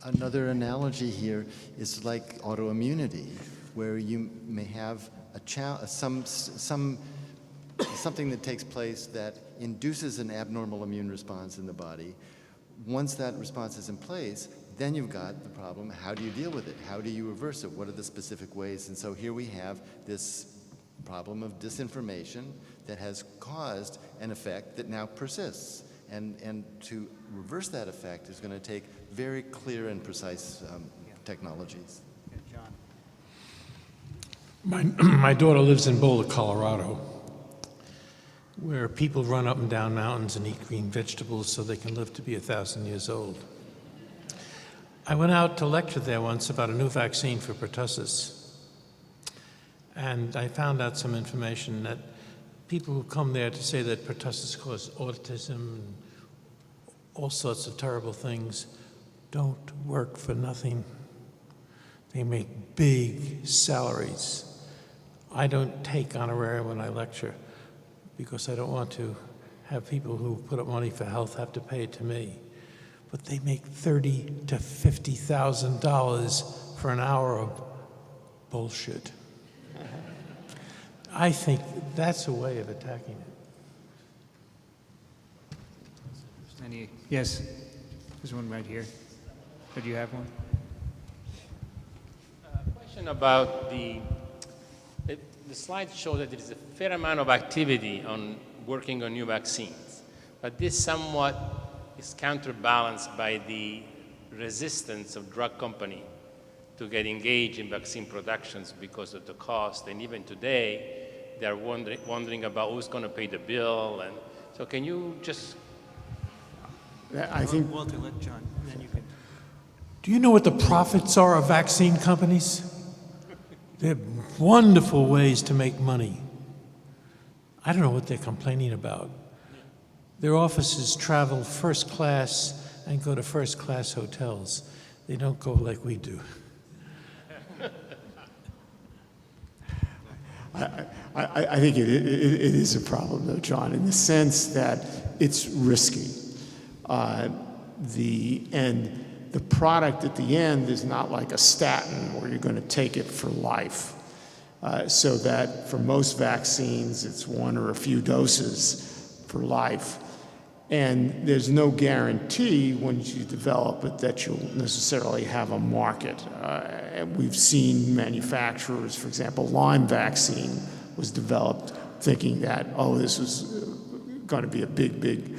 Speaker 4: another analogy here is like autoimmunity, where you may have something that takes place that induces an abnormal immune response in the body. Once that response is in place, then you've got the problem, how do you deal with it? How do you reverse it? What are the specific ways? And so here we have this problem of disinformation that has caused an effect that now persists. And to reverse that effect is going to take very clear and precise technologies.
Speaker 6: My daughter lives in Boulder, Colorado, where people run up and down mountains and eat green vegetables so they can live to be 1,000 years old. I went out to lecture there once about a new vaccine for pertussis, and I found out some information that people who come there to say that pertussis causes autism and all sorts of terrible things don't work for nothing. They make big salaries. I don't take honorarium when I lecture because I don't want to have people who put up money for health have to pay it to me. But they make $30,000 to $50,000 for an hour of bullshit. I think that's a way of attacking it.
Speaker 7: Yes, there's one right here. Did you have one?
Speaker 1: Question about the slides show that there is a fair amount of activity on working on new vaccines, but this somewhat is counterbalanced by the resistance of drug company to get engaged in vaccine productions because of the cost. And even today, they're wondering about who's going to pay the bill. And so can you just...
Speaker 5: I think
Speaker 7: Walter, let John, and then you can.
Speaker 6: Do you know what the profits are of vaccine companies? They're wonderful ways to make money. I don't know what they're complaining about. Their offices travel first class and go to first class hotels. They don't go like we do.
Speaker 5: I think it is a problem, though, John, in the sense that it's risky. The product at the end is not like a statin where you're going to take it for life. So that for most vaccines, it's one or a few doses for life. And there's no guarantee once you develop it that you'll necessarily have a market. And we've seen manufacturers, for example, Lyme vaccine was developed thinking that, oh, this was going to be a big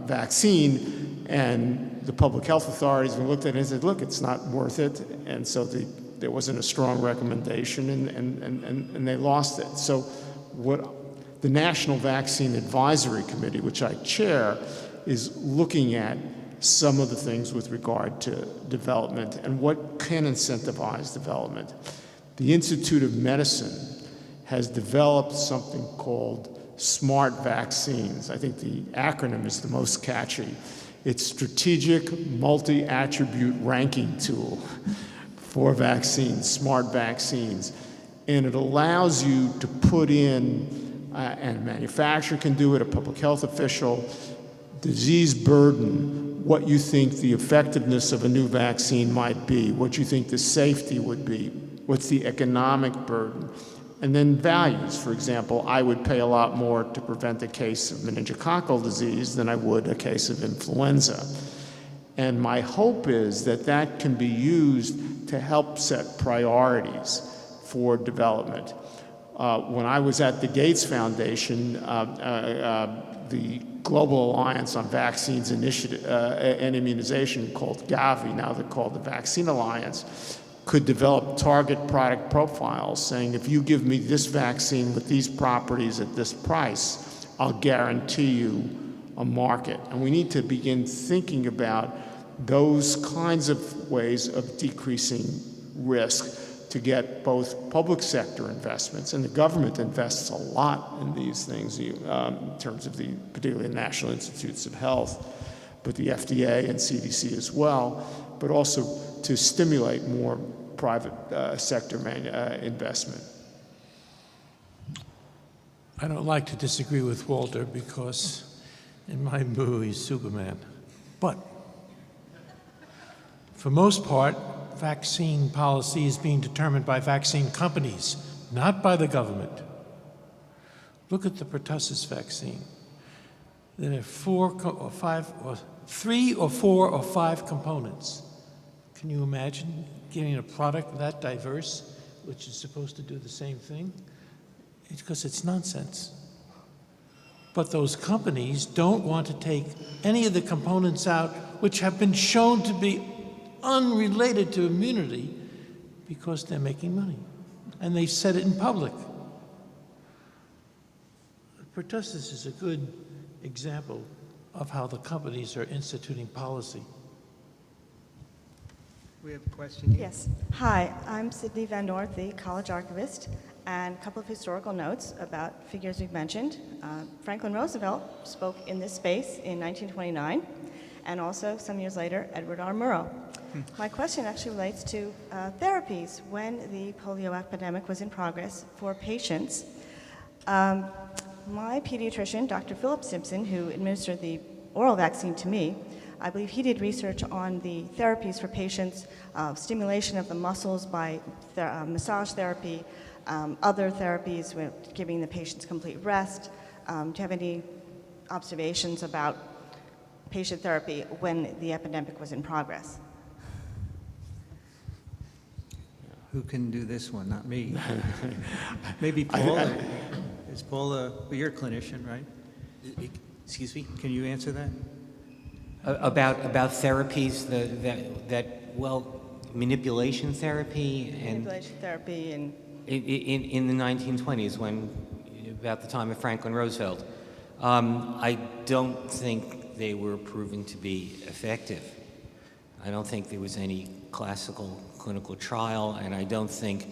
Speaker 5: vaccine. And the public health authorities looked at it and said, look, it's not worth it. And so there wasn't a strong recommendation, and they lost it. So what the National Vaccine Advisory Committee, which I chair, is looking at some of the things with regard to development and what can incentivize development. The Institute of Medicine has developed something called SMART vaccines. I think the acronym is the most catchy. It's Strategic Multi-Attribute Ranking Tool for vaccines, SMART vaccines. And it allows you to put in, and a manufacturer can do it, a public health official, disease burden, what you think the effectiveness of a new vaccine might be, what you think the safety would be, what's the economic burden, and then values. For example, I would pay a lot more to prevent a case of meningococcal disease than I would a case of influenza. And my hope is that that can be used to help set priorities for development. When I was at the Gates Foundation, the Global Alliance on Vaccines Initiative and Immunization, called Gavi, now they're called the Vaccine Alliance, could develop target product profiles saying, if you give me this vaccine with these properties at this price, I'll guarantee you a market. And we need to begin thinking about those kinds of ways of decreasing risk to get both public sector investments, and the government invests a lot in these things in terms of particularly the National Institutes of Health, but the FDA and CDC as well, but also to stimulate more private sector investment.
Speaker 6: I don't like to disagree with Walter because in my view, he's Superman. But for most part, vaccine policy is being determined by vaccine companies, not by the government. Look at the pertussis vaccine. There are 3 or 4 or 5 components. Can you imagine getting a product that diverse, which is supposed to do the same thing? It's because it's nonsense. But those companies don't want to take any of the components out which have been shown to be unrelated to immunity because they're making money. And they said it in public. Pertussis is a good example of how the companies are instituting policy.
Speaker 7: We have a question here.
Speaker 11: Yes. Hi, I'm Sydney Van Noort, the college archivist, and a couple of historical notes about figures we've mentioned. Franklin Roosevelt spoke in this space in 1929, and also some years later, Edward R. Murrow. My question actually relates to therapies. When the polio epidemic was in progress for patients, my pediatrician, Dr. Philip Simpson, who administered the oral vaccine to me, I believe he did research on the therapies for patients, stimulation of the muscles by massage therapy, other therapies with giving the patients complete rest. Do you have any observations about patient therapy when the epidemic was in progress?
Speaker 7: Who can do this one? Not me. Maybe Paula. Is Paula, you're a clinician, right?
Speaker 2: Excuse me?
Speaker 7: Can you answer that?
Speaker 2: About therapies that manipulation therapy and
Speaker 11: Manipulation therapy and
Speaker 2: in the 1920s, about the time of Franklin Roosevelt. I don't think they were proven to be effective. I don't think there was any classical clinical trial, and I don't think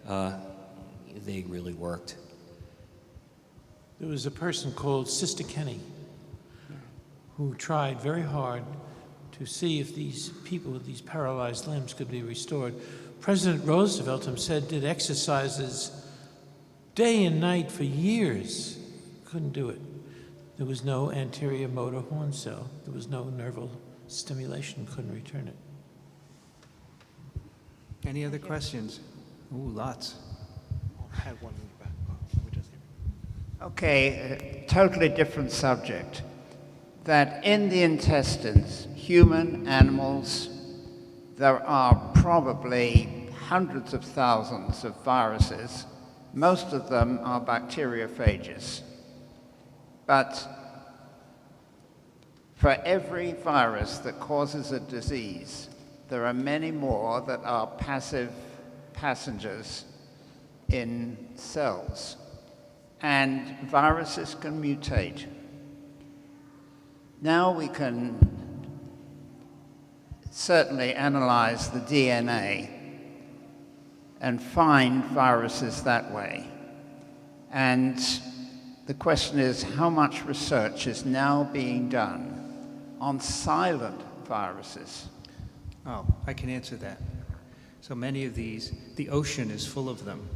Speaker 2: they really worked.
Speaker 6: There was a person called Sister Kenny who tried very hard to see if these people with these paralyzed limbs could be restored. President Roosevelt himself did exercises day and night for years. Couldn't do it. There was no anterior motor horn cell. There was no nerval stimulation. Couldn't return it.
Speaker 7: Any other questions? Ooh, lots.
Speaker 12: I had one in the back. Let me just hear.
Speaker 13: Okay, a totally different subject. That in the intestines, human, animals, there are probably hundreds of thousands of viruses. Most of them are bacteriophages. But for every virus that causes a disease, there are many more that are passive passengers in cells. And viruses can mutate. Now we can certainly analyze the DNA and find viruses that way. And the question is, how much research is now being done on silent viruses?
Speaker 7: Oh, I can answer that. So many of these, the ocean is full of them.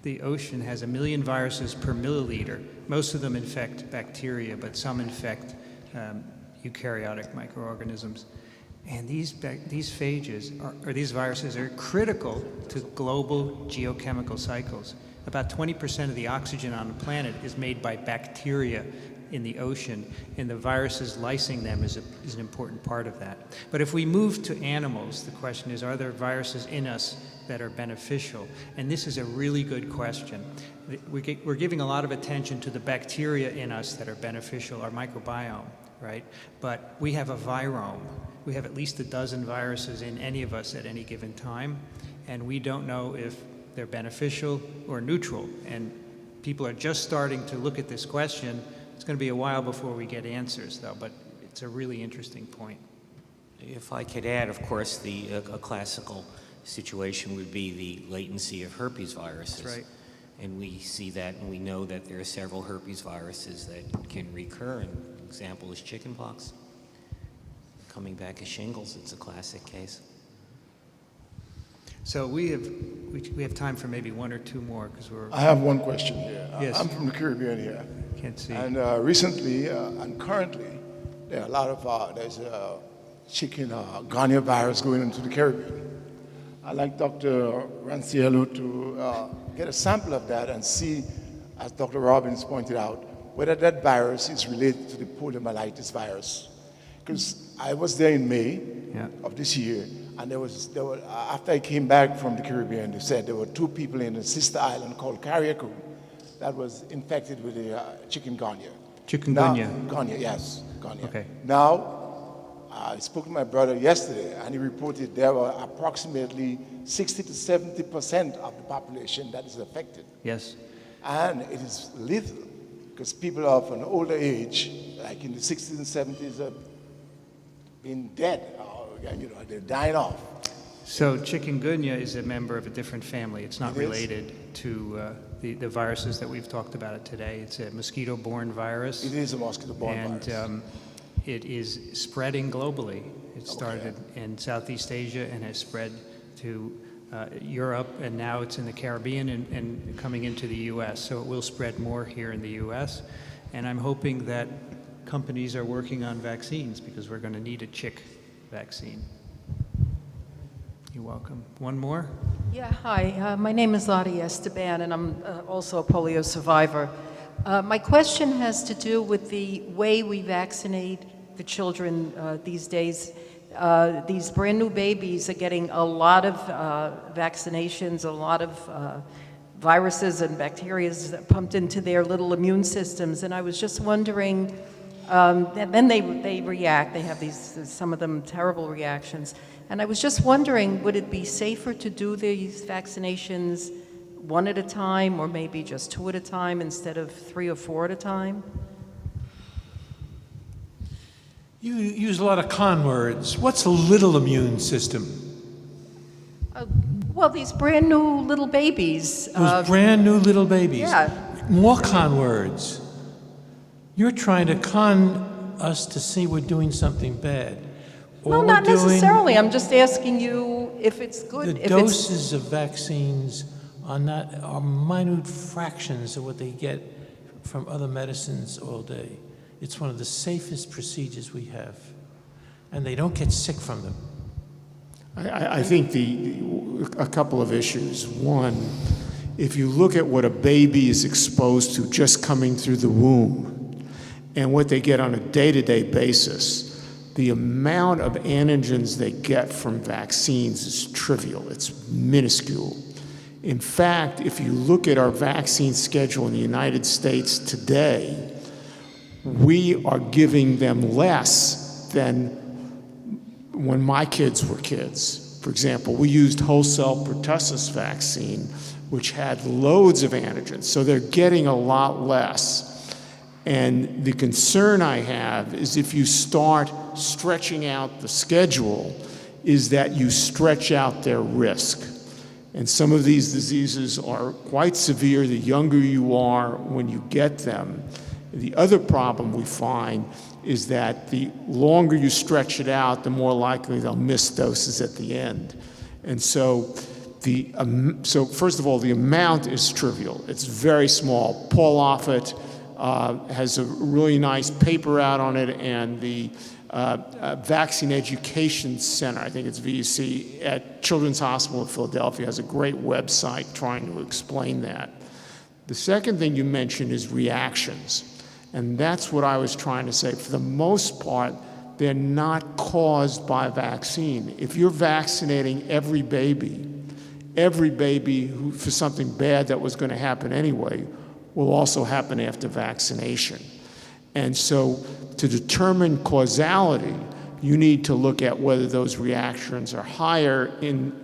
Speaker 7: The ocean has 1 million viruses per milliliter. Most of them infect bacteria, but some infect eukaryotic microorganisms. And these phages, or these viruses, are critical to global geochemical cycles. About 20% of the oxygen on the planet is made by bacteria in the ocean, and the viruses lysing them is an important part of that. But if we move to animals, the question is, are there viruses in us that are beneficial? And this is a really good question. We're giving a lot of attention to the bacteria in us that are beneficial, our microbiome, right? But we have a virome. We have at least 12 viruses in any of us at any given time, and we don't know if they're beneficial or neutral. And people are just starting to look at this question. It's going to be a while before we get answers, though, but it's a really interesting point.
Speaker 2: If I could add, of course, a classical situation would be the latency of herpes viruses.
Speaker 7: That's right.
Speaker 2: And we see that, and we know that there are several herpes viruses that can recur. An example is chickenpox. Coming back as shingles, it's a classic case.
Speaker 7: So we have time for maybe one or two more, because we're...
Speaker 14: I have one question here.
Speaker 7: Yes.
Speaker 14: I'm from the Caribbean here.
Speaker 7: Can't see.
Speaker 14: And recently and currently, there are a lot of, there's a chicken Ghana virus going into the Caribbean. I'd like Dr. Ranciello to get a sample of that and see, as Dr. Robbins pointed out, whether that virus is related to the poliomyelitis virus. Because I was there in May of this year, and there were, after I came back from the Caribbean, they said there were 2 people in a sister island called Carriacou that was infected with the chikungunya.
Speaker 7: Chikungunya?
Speaker 14: Gunya, yes, Gunya.
Speaker 7: Okay.
Speaker 14: Now, I spoke to my brother yesterday, and he reported there were approximately 60 to 70% of the population that is affected.
Speaker 7: Yes.
Speaker 14: And it is lethal, because people of an older age, like in the 60s and 70s, have been dead, they're dying off.
Speaker 7: So chikungunya is a member of a different family. It's not related to the viruses that we've talked about today. It's a mosquito-borne virus.
Speaker 14: It is a mosquito-borne virus.
Speaker 7: And it is spreading globally. It started in Southeast Asia and has spread to Europe, and now it's in the Caribbean and coming into the U.S. So it will spread more here in the U.S. And I'm hoping that companies are working on vaccines, because we're going to need a chick vaccine. You're welcome. One more?
Speaker 15: Yeah, hi. My name is Lottie Esteban, and I'm also a polio survivor. My question has to do with the way we vaccinate the children these days. These brand new babies are getting a lot of vaccinations, a lot of viruses and bacteria pumped into their little immune systems. And I was just wondering, and then they react. They have these, some of them, terrible reactions. And I was just wondering, would it be safer to do these vaccinations one at a time, or maybe just two at a time instead of 3 or 4 at a time?
Speaker 6: You use a lot of con words. What's a little immune system?
Speaker 15: Well, these brand new little babies.
Speaker 6: Those brand new little babies.
Speaker 15: Yeah.
Speaker 6: More con words. You're trying to con us to see we're doing something bad.
Speaker 15: Well, not necessarily. I'm just asking you if it's good.
Speaker 6: The
Speaker 15: if
Speaker 6: doses of vaccines are minute fractions of what they get from other medicines all day. It's one of the safest procedures we have, and they don't get sick from them.
Speaker 5: I think a couple of issues. One, if you look at what a baby is exposed to just coming through the womb and what they get on a day-to-day basis, the amount of antigens they get from vaccines is trivial. It's minuscule. In fact, if you look at our vaccine schedule in the United States today, we are giving them less than when my kids were kids. For example, we used wholesale pertussis vaccine, which had loads of antigens, so they're getting a lot less. And the concern I have is if you start stretching out the schedule, is that you stretch out their risk. And some of these diseases are quite severe the younger you are when you get them. The other problem we find is that the longer you stretch it out, the more likely they'll miss doses at the end. And so, so first of all, the amount is trivial. It's very small. Paul Offit has a really nice paper out on it, and the Vaccine Education Center, I think it's VUC, at Children's Hospital of Philadelphia has a great website trying to explain that. The second thing you mentioned is reactions. And that's what I was trying to say. For the most part, they're not caused by vaccine. If you're vaccinating every baby who, for something bad that was going to happen anyway, will also happen after vaccination. And so to determine causality, you need to look at whether those reactions are higher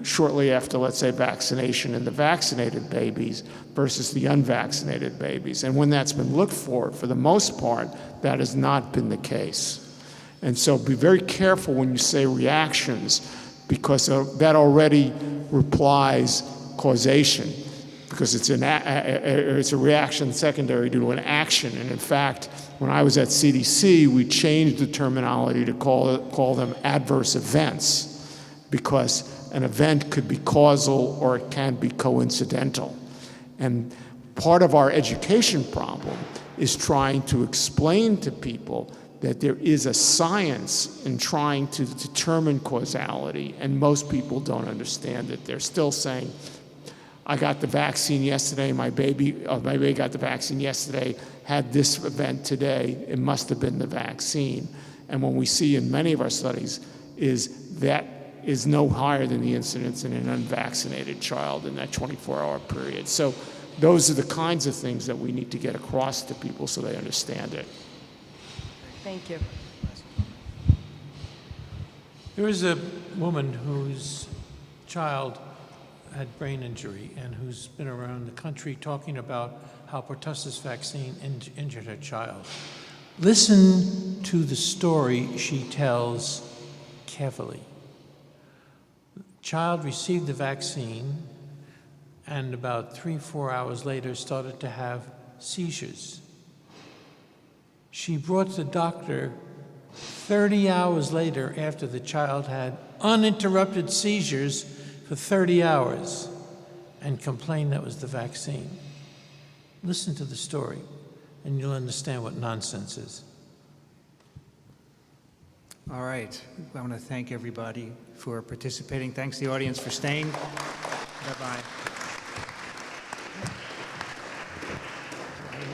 Speaker 5: shortly after, let's say, vaccination in the vaccinated babies versus the unvaccinated babies. And when that's been looked for the most part, that has not been the case. And so be very careful when you say reactions, because that already replies causation, because it's a reaction secondary to an action. And in fact, when I was at CDC, we changed the terminology to call them adverse events, because an event could be causal or it can be coincidental. And part of our education problem is trying to explain to people that there is a science in trying to determine causality, and most people don't understand it. They're still saying, I got the vaccine yesterday, my baby got the vaccine yesterday, had this event today, it must have been the vaccine. And what we see in many of our studies is that is no higher than the incidence in an unvaccinated child in that 24-hour period. So those are the kinds of things that we need to get across to people so they understand it.
Speaker 15: Thank you.
Speaker 6: There is a woman whose child had brain injury and who's been around the country talking about how pertussis vaccine injured her child. Listen to the story she tells carefully. The child received the vaccine and about 3-4 hours later started to have seizures. She brought the doctor 30 hours later after the child had uninterrupted seizures for 30 hours and complained that was the vaccine. Listen to the story and you'll understand what nonsense is.
Speaker 7: All right. I want to thank everybody for participating. Thanks to the audience for staying. Bye-bye.